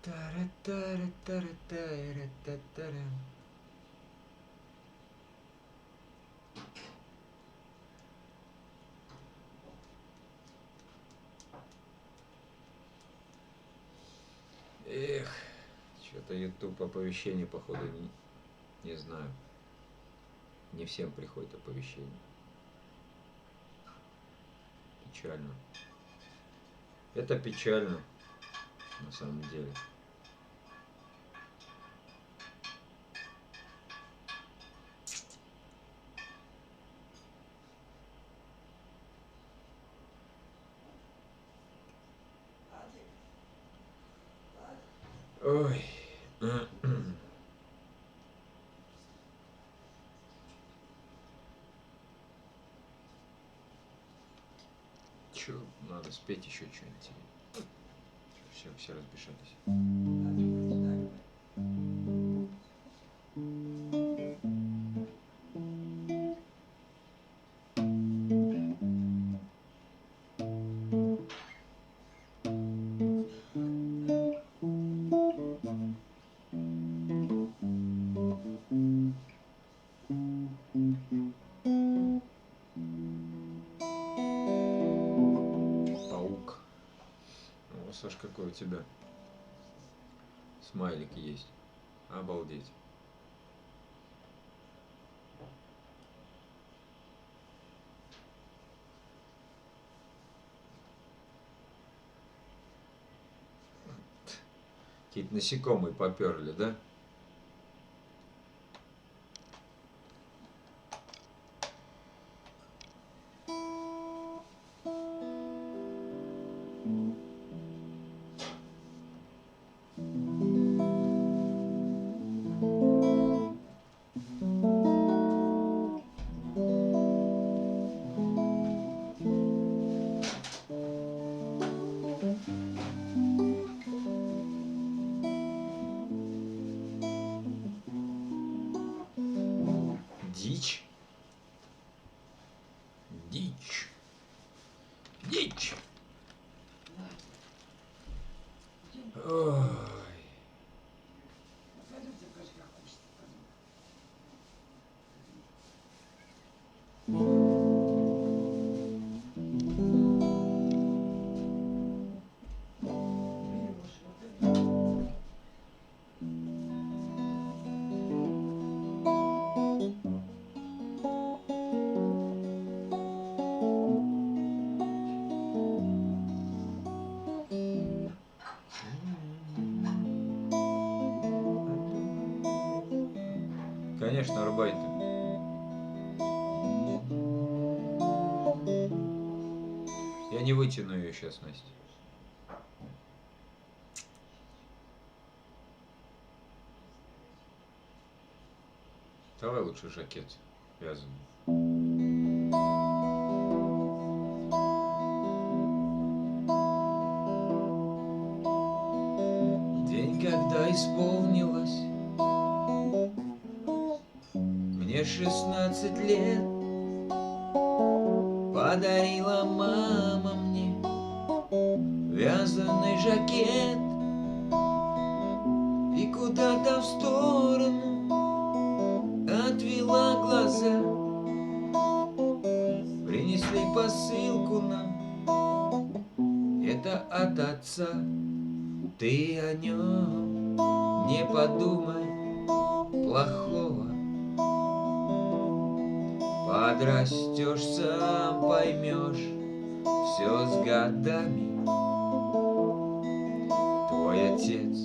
Тара-тара-тара-тара-тара-тара. Эх, что-то YouTube оповещение, походу, не знаю. Не всем приходит оповещение. Печально. Это печально, на самом деле. Ой. Чё, надо спеть еще что-нибудь. Все разбежались. Паук. О, Саш, какой у тебя смайлик есть. Обалдеть. Какие-то насекомые поперли, да? Дичь. Дичь. Дичь. Ой. Конечно, Арбайты. Я не вытяну ее сейчас, Настя. Давай лучше жакет вязаный. Мне 16 лет подарила мама мне вязаный жакет. И куда-то в сторону отвела глаза. Принесли посылку нам, это от отца. Ты о нем не подумай плохого. Подрастешь, сам поймешь, все с годами. Твой отец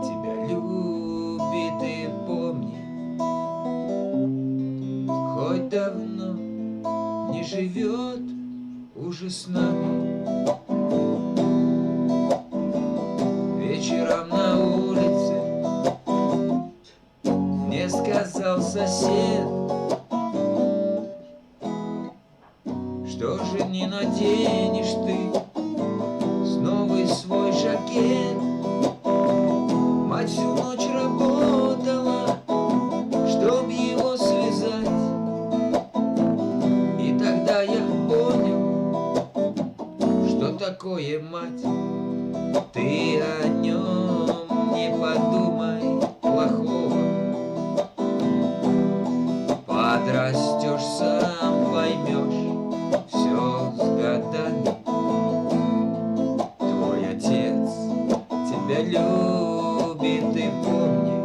тебя любит и помни, хоть давно не живет уже с нами. Вечером на улице мне сказал сосед, что же не наденешь ты снова свой жакет? Мать всю ночь работала, чтоб его связать. И тогда я понял, что такое мать. Ты о нем не подумай плохого. Подрастешь, сам поймешь, все с годами. Твой отец тебя любит и помни,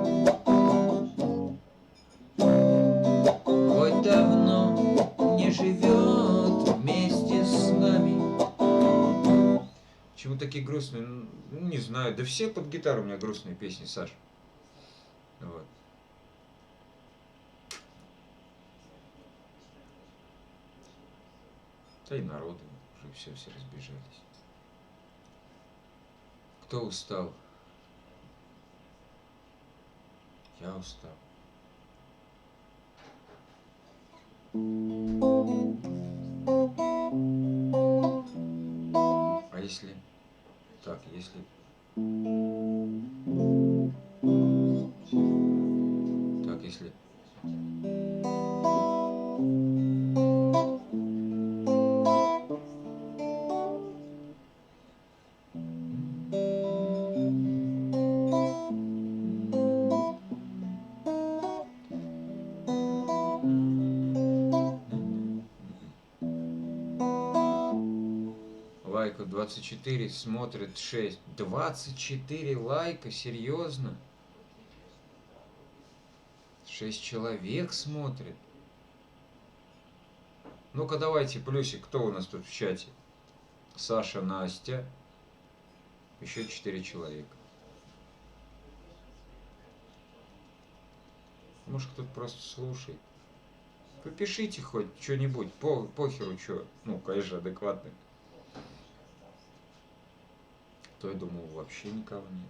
хоть давно не живет вместе с нами. Почему такие грустные? Ну, не знаю. Да все под гитару у меня грустные песни, Саш. Вот. Да и народы уже все разбежались. Кто устал? Я устал. А если... Так, если... Так, если... Лайков 24, смотрит 6. 24 лайка, серьезно? 6 человек смотрит. Ну-ка давайте плюсик, кто у нас тут в чате? Саша, Настя. Еще 4 человека. Может, кто-то просто слушает. Попишите хоть что-нибудь, похеру что. Ну, конечно, адекватный. То я думал, вообще никого нет.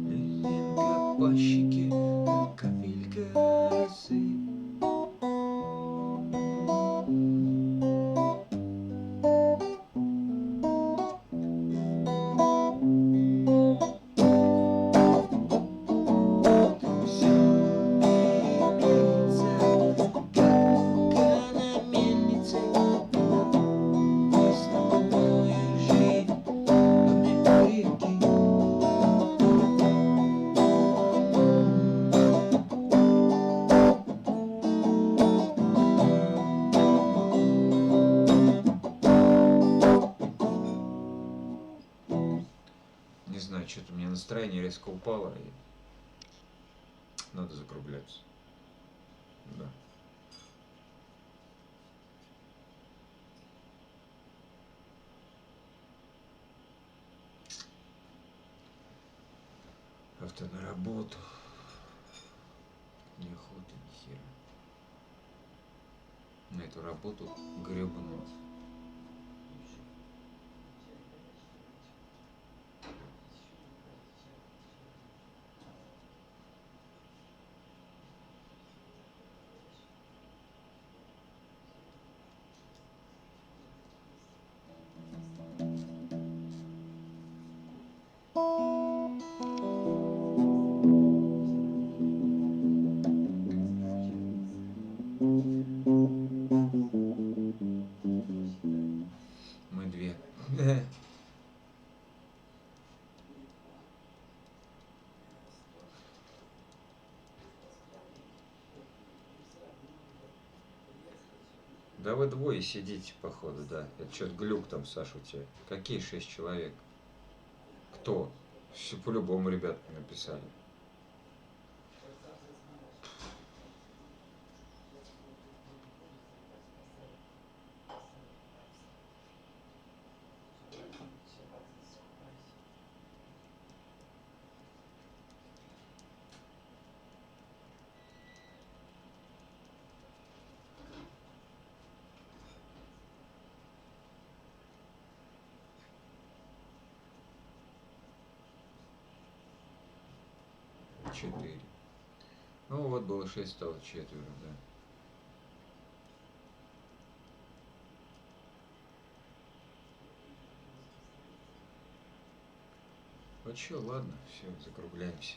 Льдинка по щеке, как капелька росы. Всё пенится, как на мельнице. С тобой жизнь по реке. Не знаю, что-то у меня настроение резко упало, и надо закругляться. Да. Завтра на работу. ты нихера. На эту работу гребаную. Мы две. Да вы двое сидите, походу, да. Это что-то глюк там, Саша, у тебя. Какие 6 человек? Кто? Все по-любому ребята написали. Четыре. Ну вот было 6, стало 4, да. Вот что, ладно, все, закругляемся.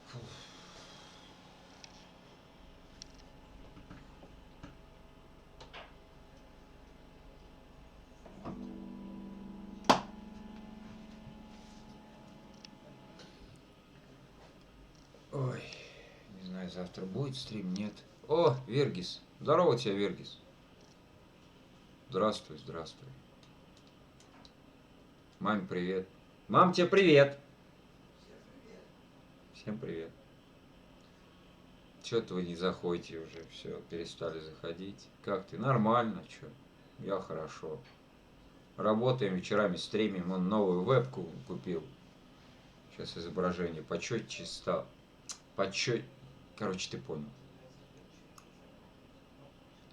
Фух. Ой, не знаю, завтра будет стрим, нет. О, Вергис. Здорово тебя, Вергис. Здравствуй, здравствуй. Маме привет. Мам, тебе привет. Всем привет. Чё-то вы не заходите уже, все, перестали заходить. Как ты? Нормально, чё? Я хорошо. Работаем вечерами, стримим. Он новую вебку купил. Сейчас изображение почетче стало. Короче, ты понял.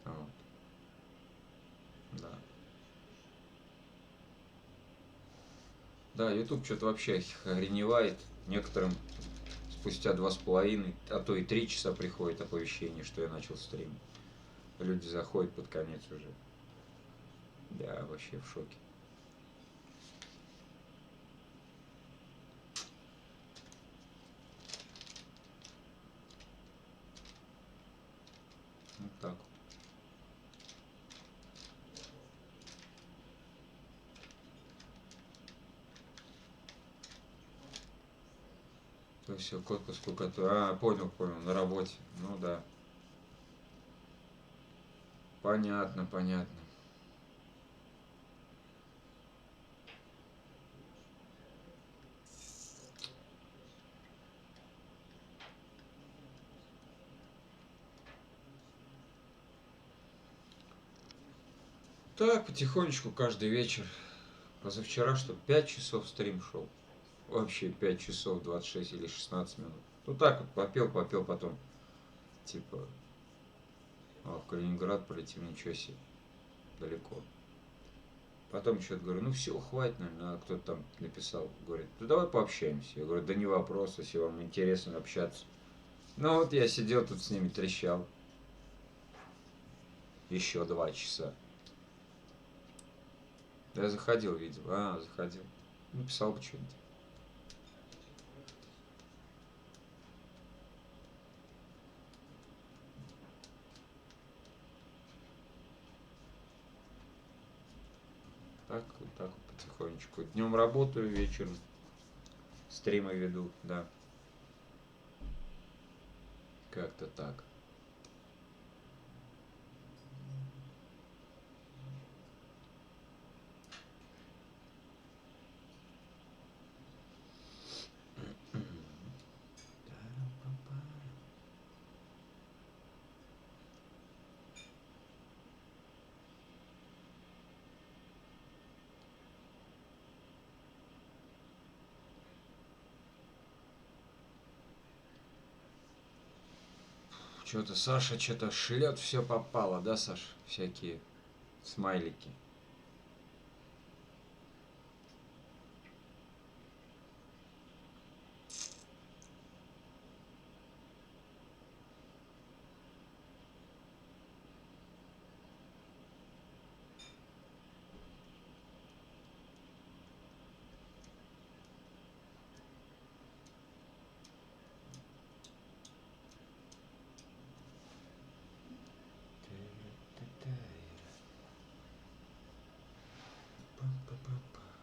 Вот. Да. Да, YouTube что-то вообще охреневает. Некоторым спустя 2,5, а то и 3 часа приходит оповещение, что я начал стрим. Люди заходят под конец уже. Да, вообще в шоке. Вот так вот. То все, котку сколько-то. А, понял, на работе. Ну да. Понятно, понятно. Так, потихонечку каждый вечер. Позавчера, что 5 часов стрим шел. Вообще 5 часов 26 или 16 минут. Ну так вот, попел, потом. Типа, в Калининград полетим, ничего себе. Далеко. Потом что-то говорю, ну все, хватит, наверное. А кто-то там написал, говорит, ну давай пообщаемся. Я говорю, да не вопрос, если вам интересно общаться. Ну вот я сидел тут с ними, трещал. Еще 2 часа. Я заходил, видел. Заходил. Написал бы что-нибудь. Так вот потихонечку. Днем работаю, вечером стримы веду, да. Как-то так. Что-то Саша что-то шлет, все попало, да, Саш? Всякие смайлики.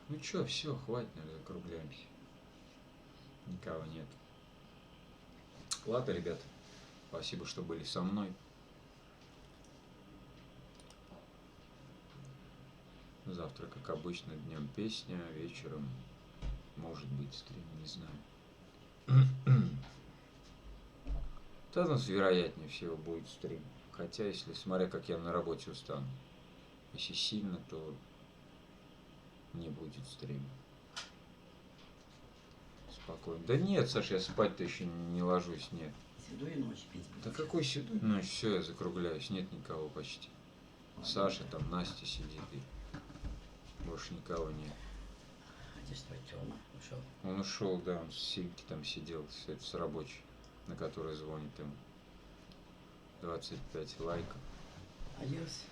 Ну чё, все, хватит, наверное, закругляемся. Никого нет. Ладно, ребята, спасибо, что были со мной. Завтра, как обычно, днем песня, вечером может быть стрим, не знаю. Да, у нас вероятнее всего будет стрим. Хотя, если смотря, как я на работе устану. Если сильно, то не будет стрима. Спокойно. Да нет, Саша, я спать-то еще не ложусь, нет. Седую ночь пить Да будете? какой седой ночь, все, я закругляюсь, нет никого почти. Саша, там Настя сидит и больше никого нет. Где ж твой Тёма ушел? Он ушел, да, он с Сильки там сидел, с рабочей, на которой звонит ему. 25 лайков. Адьос.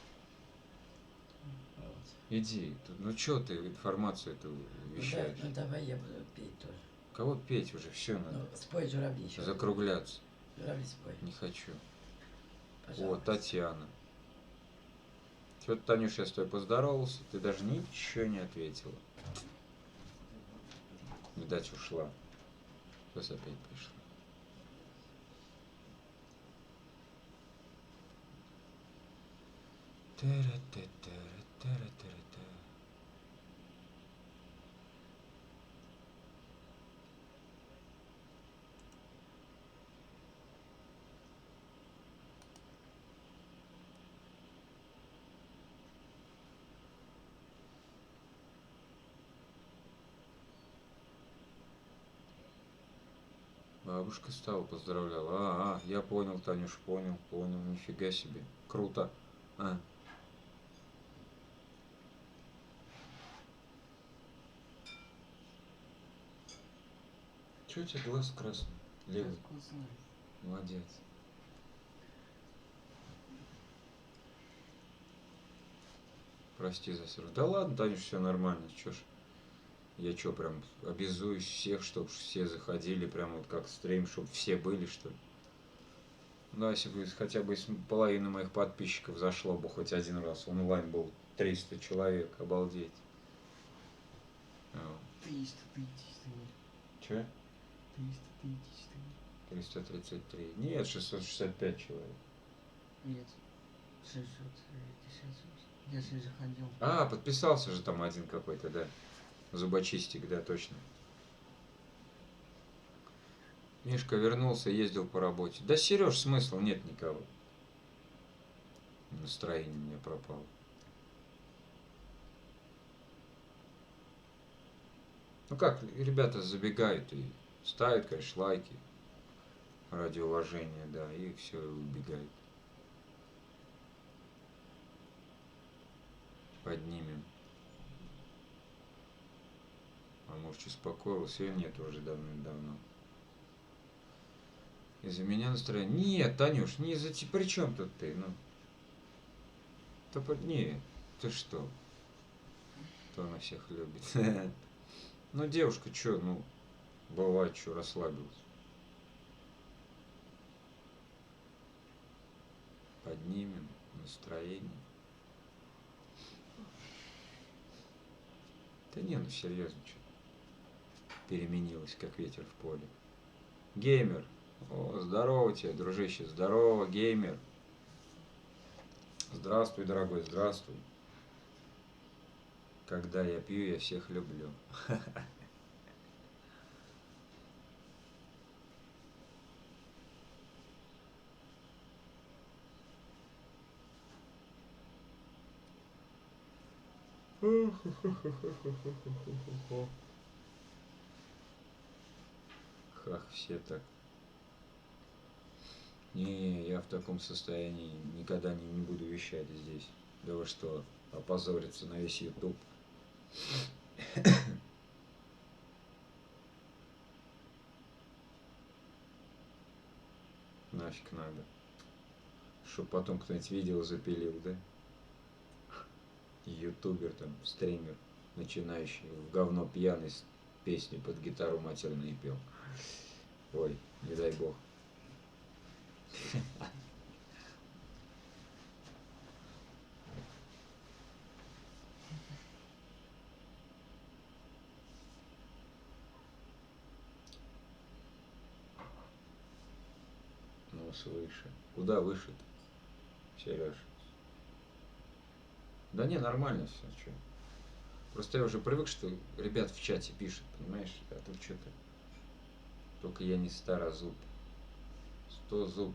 Вот. Иди, ну что ты информацию эту вещаешь? Ну давай я буду петь тоже. Кого петь уже, все надо. Ну, спой журавли еще. Закругляться. Журавли спой. Не хочу. О, Пожалуйста. Татьяна. Что-то, Танюш, я с тобой поздоровался, ты даже ничего не ответила. Видать, ушла. Сейчас опять пришла. Тара-та-тара-тара-тара-та. Бабушка стала, поздравляла. Я понял, Танюш, понял, нифига себе. Круто. Чё у тебя глаз красный? Левый. Молодец. Прости за срок. Да ладно, Танюш, все нормально. Чё ж. Я чё, прям обязуюсь всех, чтобы все заходили, прям вот как стрим, чтобы все были, что ли? Да, если бы хотя бы половина моих подписчиков зашло бы хоть один раз. Онлайн был 300 человек, обалдеть. 333. Че? 333. 333. Нет, 665 человек. Нет. 668. Я же заходил. Подписался же там один какой-то, да. Зубочистик, да, точно. Мишка вернулся, ездил по работе. Да, Сереж, смысла нет никого. Настроение у меня пропало. Ну как, ребята забегают и ставят, конечно, лайки ради уважения, да, и все, и убегают. Поднимем. А может, успокоился? Ее нет уже давным-давно. Из-за меня настроение. Нет, Танюш, не из-за тебя. При чем тут ты? Ну. Не, ты что? То она всех любит. Ну, девушка, что, ну, бывает, что, расслабилась. Поднимем настроение. Да не, ну серьезно, что переменилось, как ветер в поле. Геймер. О, здорово тебе, дружище, здорово, геймер. Здравствуй, дорогой, здравствуй. Когда я пью, я всех люблю. Хах, все так. Не, я в таком состоянии никогда не буду вещать здесь. Да вы что, опозориться на весь YouTube. Нафиг надо. Чтоб потом кто-нибудь видео запилил, да? Ютубер там, стример, начинающий, в говно пьяный, с песней под гитару матерные пел. Ой, не дай бог. Нос выше. Куда выше-то, Сереж? Да не, нормально все, что. Просто я уже привык, что ребят в чате пишут, понимаешь? А тут что-то. Только я не старозуб. 100 зуб.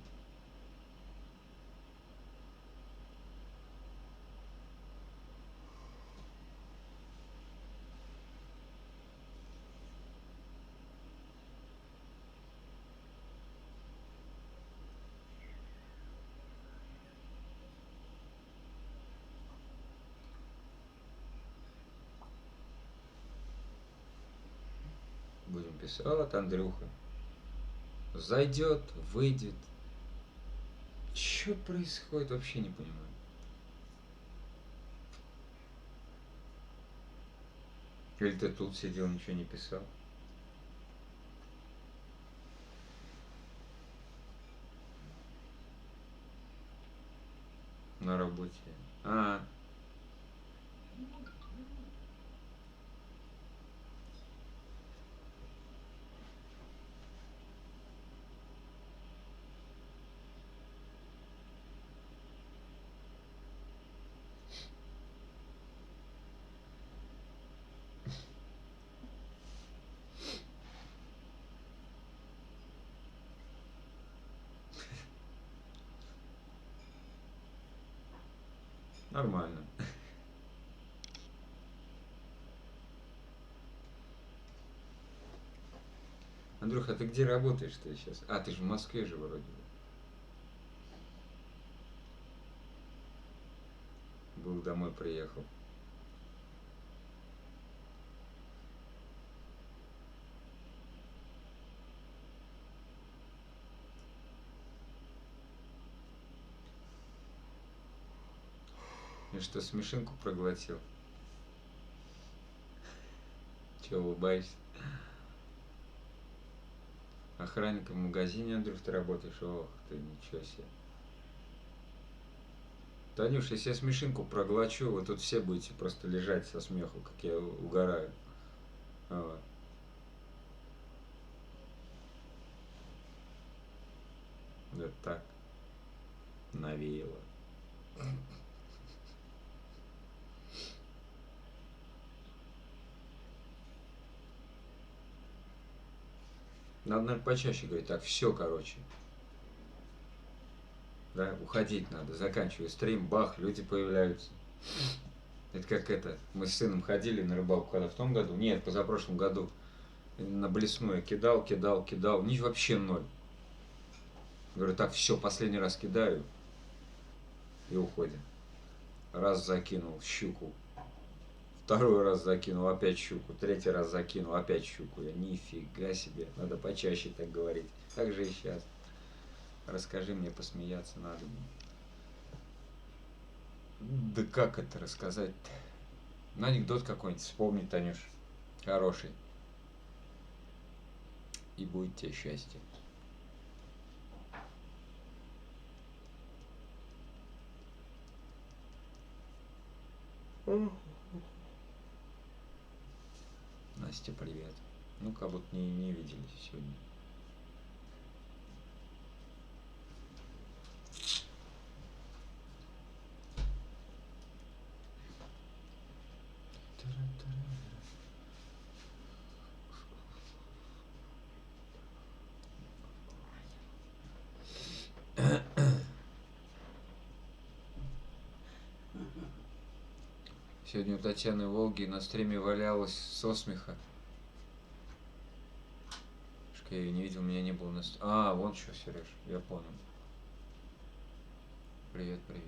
Будем писать. Вот Андрюха. Зайдет, выйдет. Что происходит, вообще не понимаю. Или ты тут сидел, ничего не писал? На работе. А. Нормально. Андрюха, ты где работаешь ты сейчас? А, ты же в Москве же вроде бы. Был домой, приехал. Я что, смешинку проглотил? Че, улыбаешься? Охранником в магазине, Андрюх, ты работаешь? Ох ты, ничего себе. Танюш, если я смешинку проглочу, вы тут все будете просто лежать со смеху, как я угораю. Вот. Да так. Навеяло. Надо, наверное, почаще говорить. Так, все, короче. Да, уходить надо, заканчивай стрим, бах, люди появляются. Это как это, мы с сыном ходили на рыбалку, когда в том году, нет, позапрошлом году, на блесное кидал, ничего, вообще ноль. Говорю, так, все, последний раз кидаю и уходим. Раз закинул щуку, второй раз закинул, опять щуку, третий раз закинул, опять щуку. Я нифига себе, надо почаще так говорить. Так же и сейчас. Расскажи мне, посмеяться надо. Да как это рассказать-то? Ну, анекдот какой-нибудь вспомни, Танюш. Хороший. И будет тебе счастье. Настя, привет. Ну, как будто не виделись сегодня. Сегодня у Татьяны Волги на стриме валялась со смеха. Я ее не видел, меня не было на стриме. А, вон что, Сереж, я понял. Привет, привет.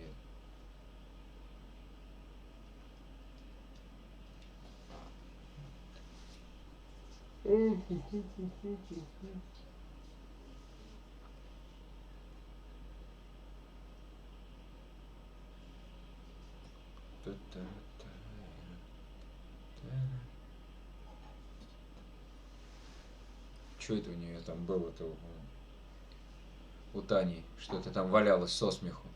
Что это у нее там было-то у Тани? Что-то там валялось со смеху.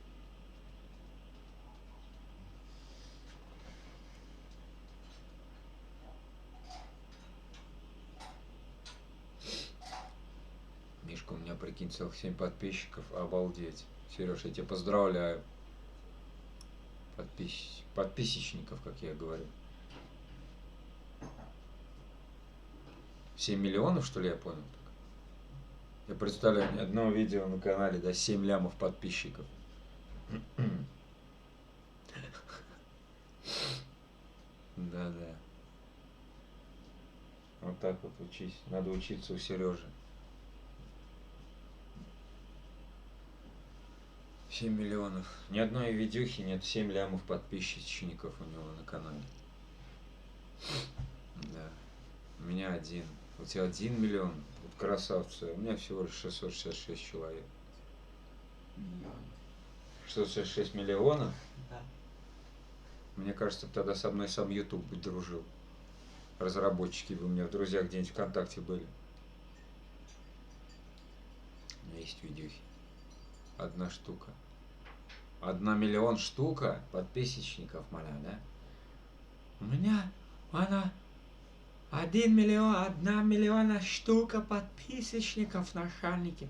Мишка, у меня, прикинь, целых 7 подписчиков. Обалдеть. Сереж, я тебя поздравляю. Подписчиков, как я говорю. 7 миллионов, что ли, я понял? Я представляю, ни одного видео на канале, да, 7 лямов подписчиков. Да-да. Вот так вот учись. Надо учиться у Сережи. 7 миллионов. Ни одной видюхи нет, 7 лямов подписчиков у него на канале. Да. У меня один. У тебя 1 миллион. Вот красавцы. У меня всего лишь 666 человек. Миллион. 666 миллионов? Да. Мне кажется, тогда со мной сам YouTube бы дружил. Разработчики бы у меня в друзьях где-нибудь ВКонтакте были. У меня есть видюхи. 1 штука. 1 миллион штука подписчиков моя, да? У меня она 1 миллион, 1 миллиона штука подписчиков на шарнике.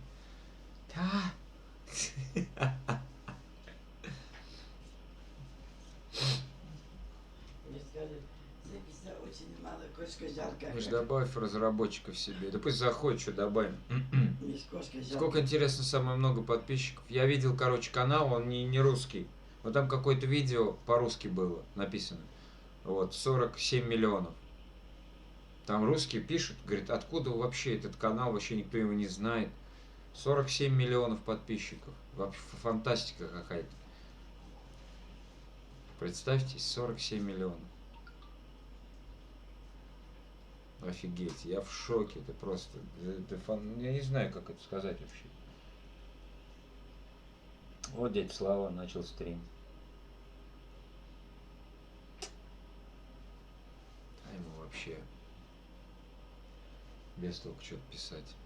Да. Мне сказали, записано очень мало, кошка жалко. Миш, добавь разработчиков себе. Да пусть заходит, что добавим. Миш, кошка жалко. Сколько, интересно, самое много подписчиков. Я видел, короче, канал, он не русский. Но там какое-то видео по-русски было написано. Вот, 47 миллионов. Там русские пишут, говорит, откуда вообще этот канал, вообще никто его не знает. 47 миллионов подписчиков. Вообще фантастика какая-то. Представьте, 47 миллионов. Офигеть, я в шоке, это просто, я не знаю, как это сказать вообще. Вот дядя Слава начал стрим. А ему вообще без толку что-то писать.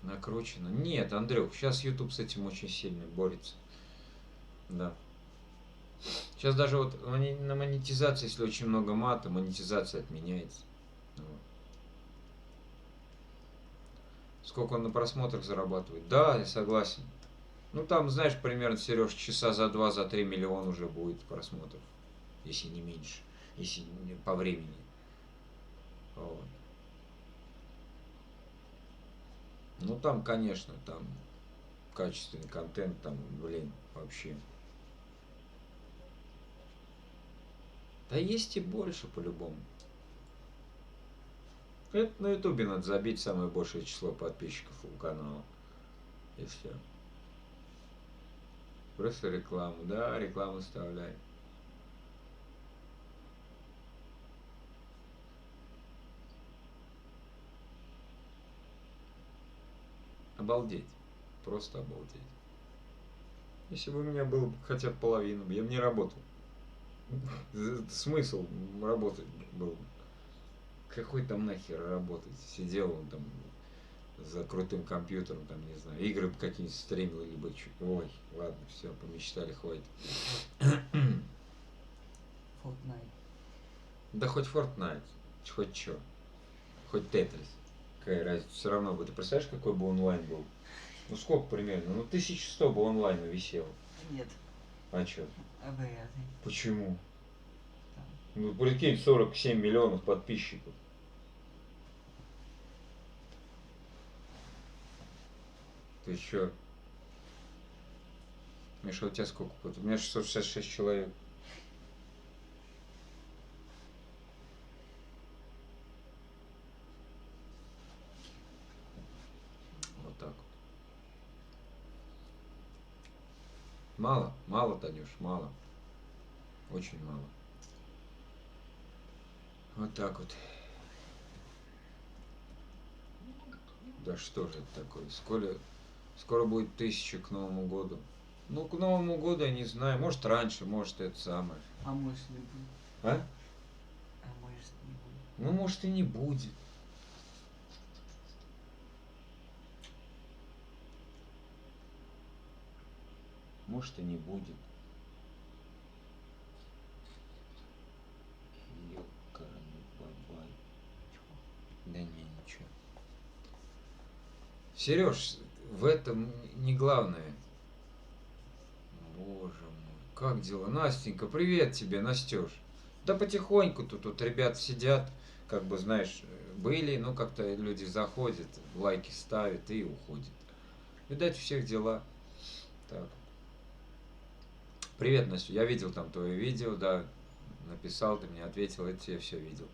Накручено. Нет, Андрюх, сейчас YouTube с этим очень сильно борется. Да. Сейчас даже вот на монетизации, если очень много мата, монетизация отменяется. Вот. Сколько он на просмотрах зарабатывает? Да, я согласен. Ну там, знаешь, примерно, Сереж, часа за 2, за 3 миллиона уже будет просмотров. Если не меньше. Если не по времени. Вот. Ну там, конечно, там качественный контент, там, блин, вообще. Да есть и больше по-любому. Это на ютубе надо забить самое большее число подписчиков у канала. И все. Просто рекламу. Да, рекламу вставляй. Обалдеть. Просто обалдеть. Если бы у меня было хотя бы половина, я бы не работал. Смысл работать был. Какой там нахер работать? Сидел он там за крутым компьютером, там, не знаю, игры какие-нибудь стримил, либо чуть. Ой, ладно, все, помечтали, хватит. Fortnite. Да хоть Fortnite, хоть чё. Хоть Тетрис. Какая разница, все равно бы. Ты представляешь, какой бы онлайн был? Ну сколько примерно? Ну 1100 бы онлайна висело. Нет. А чё? Вряд ли. Почему? Там. Ну прикинь, 47 миллионов подписчиков. Ты чё? Миша, у тебя сколько? У меня 666 человек. Вот так вот. Мало? Мало, Танюш, мало. Очень мало. Вот так вот. Да что же это такое? Скоро будет 1000 к Новому году. Ну, к Новому году я не знаю. Может раньше, может это самое. А может не будет. А? А может не будет. Ну, может и не будет. Может и не будет. Ёкарный-бабай. Да не, ничего. Сереж, в этом не главное. Боже мой, как дела? Настенька, привет тебе, Настеж. Да потихоньку тут ребят сидят, как бы, знаешь, были, ну как-то люди заходят, лайки ставят и уходят. Видать, у всех дела. Так. Привет, Настя, я видел там твое видео, да, написал, ты мне ответил, это я все видел.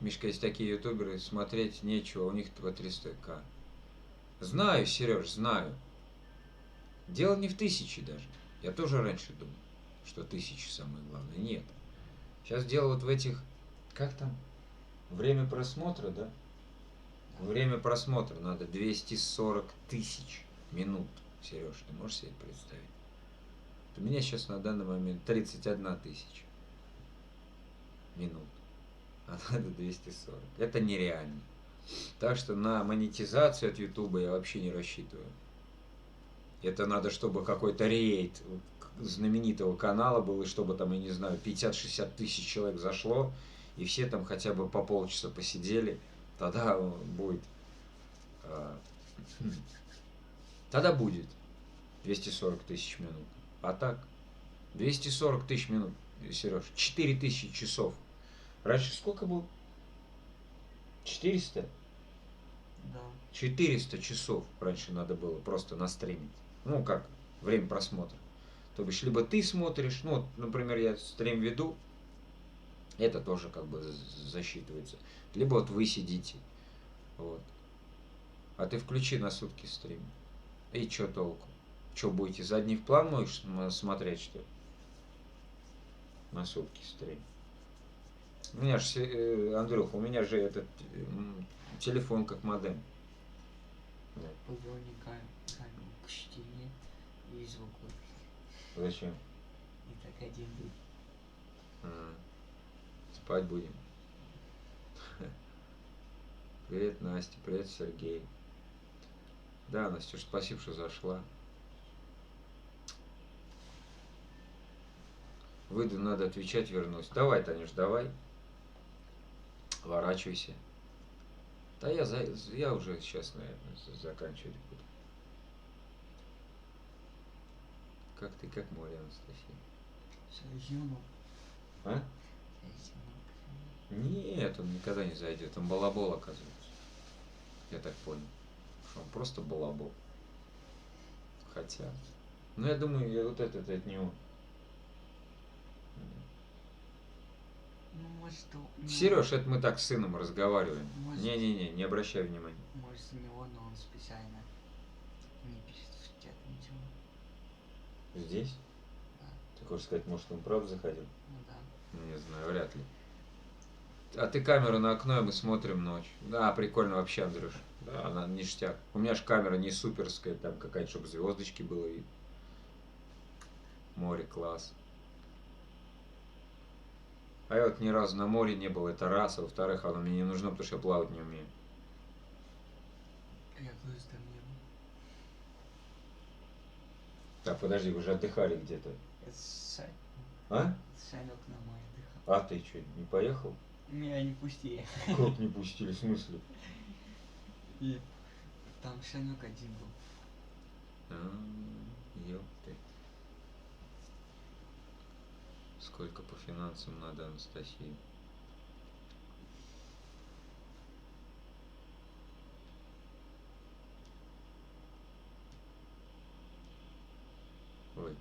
Мишка, есть такие ютуберы, смотреть нечего, у них по 300к. Знаю, Сереж, знаю. Дело не в 1000 даже. Я тоже раньше думал, что 1000 самое главное. Нет. Сейчас дело вот в этих... Как там? Время просмотра, да? Время просмотра надо 240 000 минут. Сереж, ты можешь себе это представить? У меня сейчас на данный момент 31 000 минут. А надо 240. Это нереально. Так что на монетизацию от Ютуба я вообще не рассчитываю. Это надо, чтобы какой-то рейд знаменитого канала был, и чтобы там, я не знаю, 50-60 тысяч человек зашло, и все там хотя бы по полчаса посидели, тогда будет... Тогда будет 240 000 минут. А так, 240 000 минут, Сереж, 4000 часов. Раньше сколько было? 400? Да. 400 часов раньше надо было просто настримить. Ну, как время просмотра. То бишь, либо ты смотришь, ну, вот, например, я стрим веду, это тоже как бы засчитывается. Либо вот вы сидите, вот. А ты включи на сутки стрим. И чё толку? Чё, будете задний в план можешь смотреть, что ли? На сутки стрим. У меня же, Андрюх, у меня же этот телефон как модем. Поверни камеру к стене и звук выключи. Зачем? И так один будет. Спать будем. Привет, Настя, привет, Сергей. Да, Настюш, спасибо, что зашла. Выйду, надо отвечать, вернусь. Давай, Танюш, давай. Ворачивайся. Да я уже сейчас, наверное, заканчивать буду. Как ты, как море, Анастасия? Зайдем. А? Нет, он никогда не зайдет. Он балабол, оказывается. Я так понял. Что он просто балабол. Хотя. Ну, я думаю, вот это не он. Ну, может, Сереж, это мы так с сыном разговариваем. Может. Не-не-не, не обращай внимания. Может, у него, но он специально не пишет в чат ничего. Здесь? Да. Ты хочешь сказать, может, он правда заходил? Ну да. Ну, не знаю, вряд ли. А ты камеру на окно, и мы смотрим ночь. Да, прикольно вообще, Андрюш. Да, она ништяк. У меня же камера не суперская, там какая-то, чтобы звездочки было видно. Море, класс. А я вот ни разу на море не был, это раз. А во-вторых, оно мне не нужно, потому что я плавать не умею. Я тоже там не был. Так, подожди, вы же отдыхали где-то. Это А? Санек на море отдыхал. А ты что, не поехал? Меня не пустили. Как не пустили, в смысле? И там Санек один был. Ёпты. Сколько по финансам надо, Анастасии? Ой.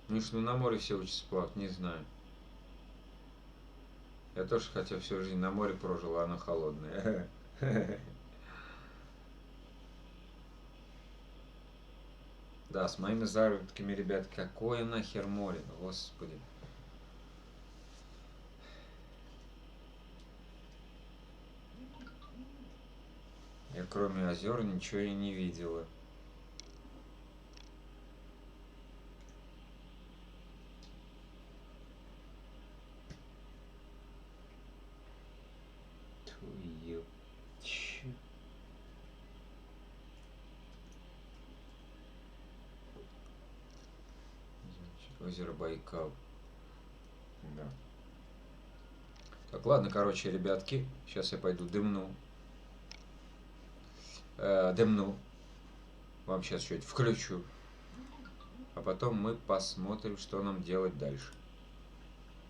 Миш, ну на море все учатся плавать, не знаю. Я тоже, хотя всю жизнь на море прожил, а оно холодное. Да, с моими заработками, ребят, какое нахер море, господи. Я кроме озер ничего и не видела. Твою чё? Озеро Байкал. Да. Так, ладно, короче, ребятки, сейчас я пойду дымну. Дымну. Вам сейчас что-нибудь включу. А потом мы посмотрим, что нам делать дальше.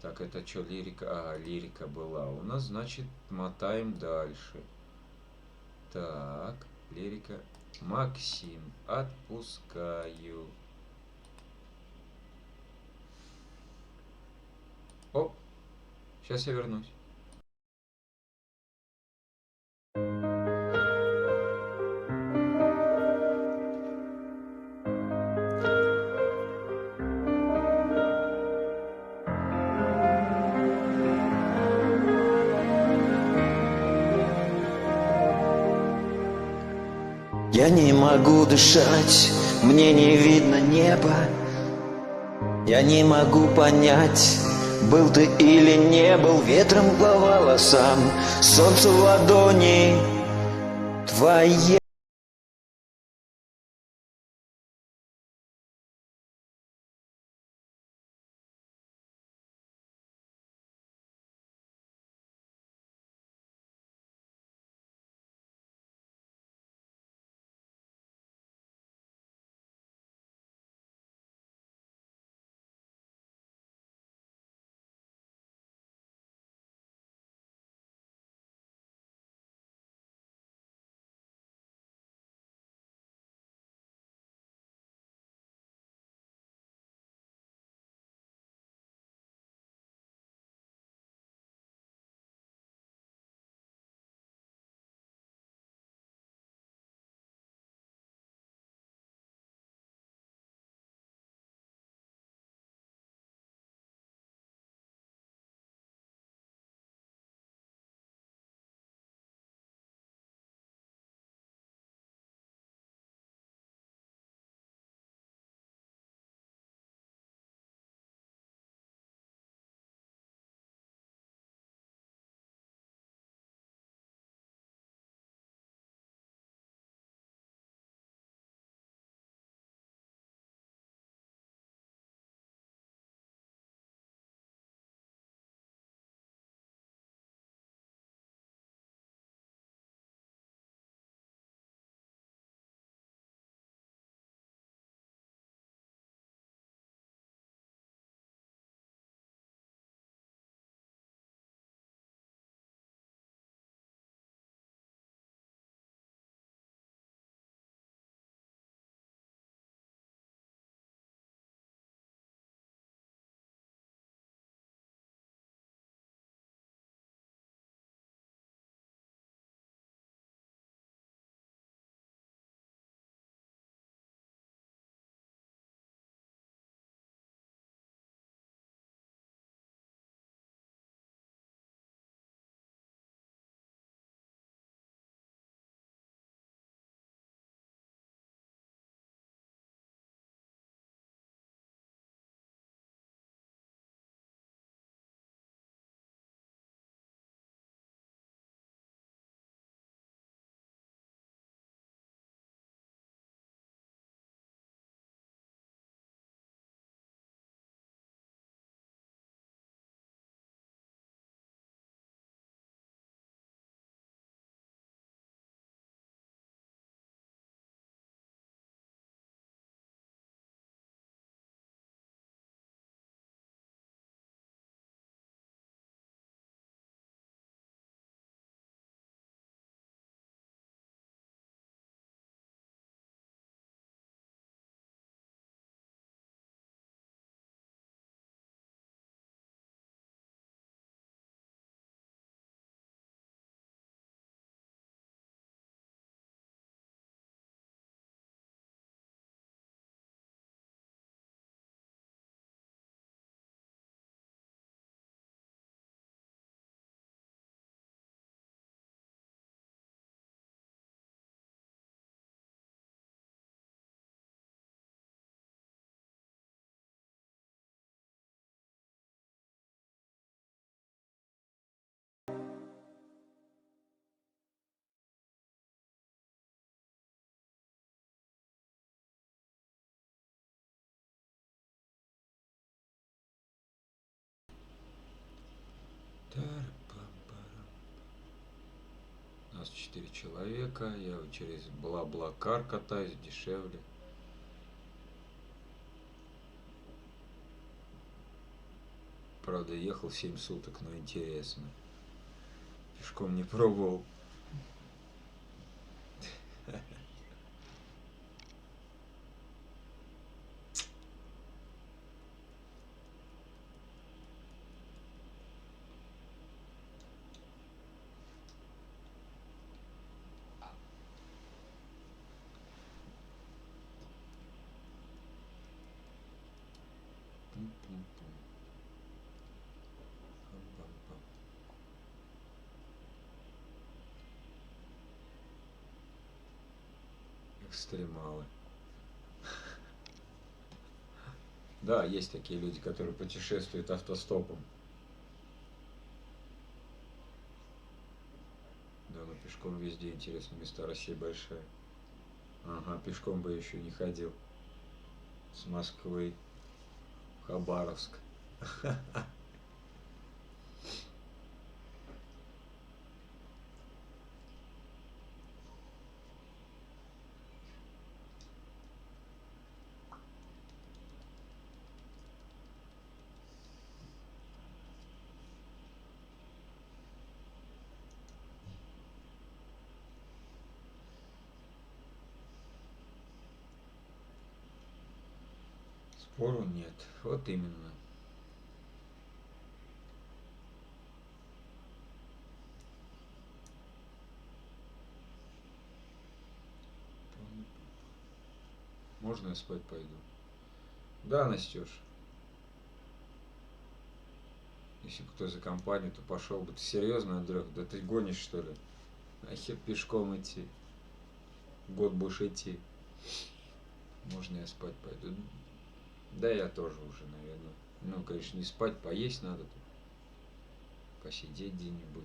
Так, это что, лирика? А, лирика была. У нас, значит, мотаем дальше. Так, лирика. Максим, отпускаю. Оп, сейчас я вернусь. Я не могу дышать, мне не видно неба. Я не могу понять, был ты или не был. Ветром по волосам, солнце в ладони твоей. Нас 4 человека. Я вот через Бла-Бла-Кар катаюсь, дешевле. Правда, ехал 7 суток, но интересно. Пешком не пробовал. Пум-пум-пум. Пам-пам-пам. Экстремалы. Да, есть такие люди, которые путешествуют автостопом. Да, но пешком везде интересные места, Россия большая. Ага, пешком бы еще не ходил. С Москвы в Хабаровск. Спору нет. Вот именно. Можно я спать пойду? Да, Настюш. Если бы кто за компанию, то пошел бы. Ты серьезно, Андрюх? Да ты гонишь, что ли? А хер пешком идти. Год будешь идти. Можно я спать пойду? Да, я тоже уже, наверное. Ну, конечно, не спать, поесть надо тут. Посидеть где-нибудь.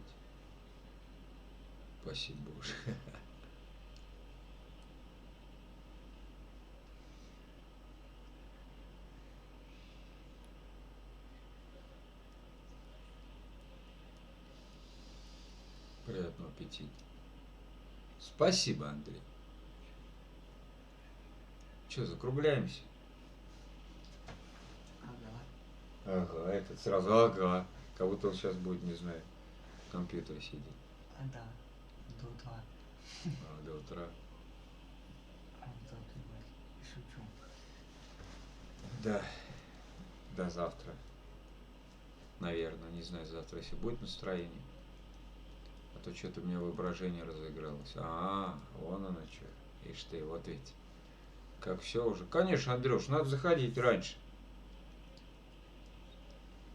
Спасибо Боже. Приятного аппетита. Спасибо, Андрей. Че, закругляемся? Ага. Ага, этот сразу ага. Как будто он сейчас будет, не знаю, в компьютере сидеть. Да. До утра. А, до утра. Да, ты говоришь. Шучу. Да. До завтра. Наверное, не знаю, завтра, если будет настроение. А то что-то у меня воображение разыгралось. А, вон оно что. Ишь ты, вот ведь. Как все уже. Конечно, Андрюш, надо заходить раньше.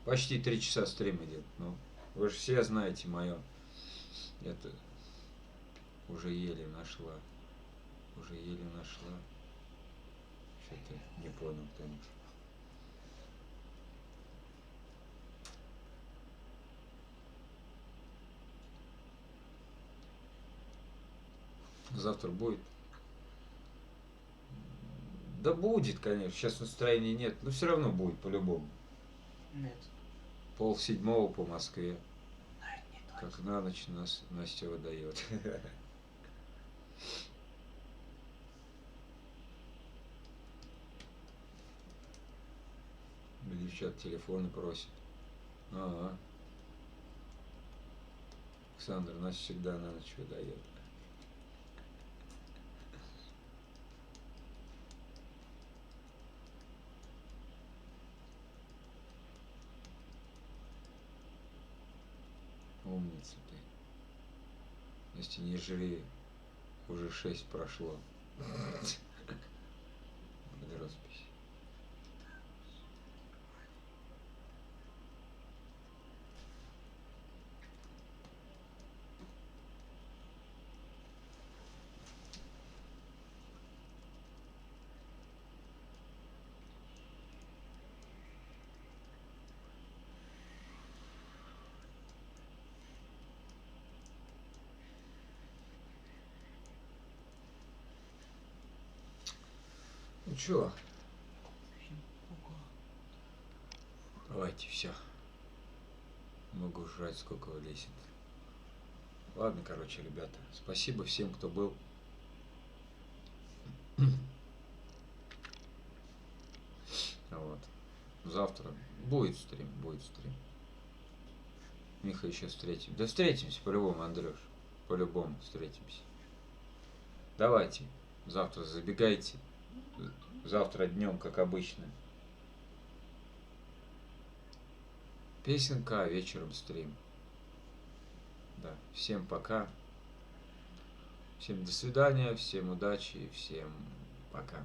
Почти 3 часа стрим идет. Ну, вы же все знаете мое. Это уже еле нашла. Уже еле нашла. Что-то не понял, конечно. Завтра будет? Да будет, конечно. Сейчас настроения нет. Но все равно будет по-любому. Нет. 6:30 по Москве. Но это не точно. Как на ночь нас Настя выдает. Девчат телефоны просят. Ага. Александр нас всегда на ночь выдает. Умница ты. Настя, не жри. Уже 6 прошло. Под роспись. Ну чё? Давайте, все. Могу жрать, сколько влезет. Ладно, короче, ребята. Спасибо всем, кто был. Вот. Завтра будет стрим, будет стрим. Миха, еще встретим. Да встретимся по-любому, Андрюш. По-любому встретимся. Давайте. Завтра забегайте. Завтра днем, как обычно. Песенка, а вечером стрим. Да. Всем пока. Всем до свидания, всем удачи, всем пока.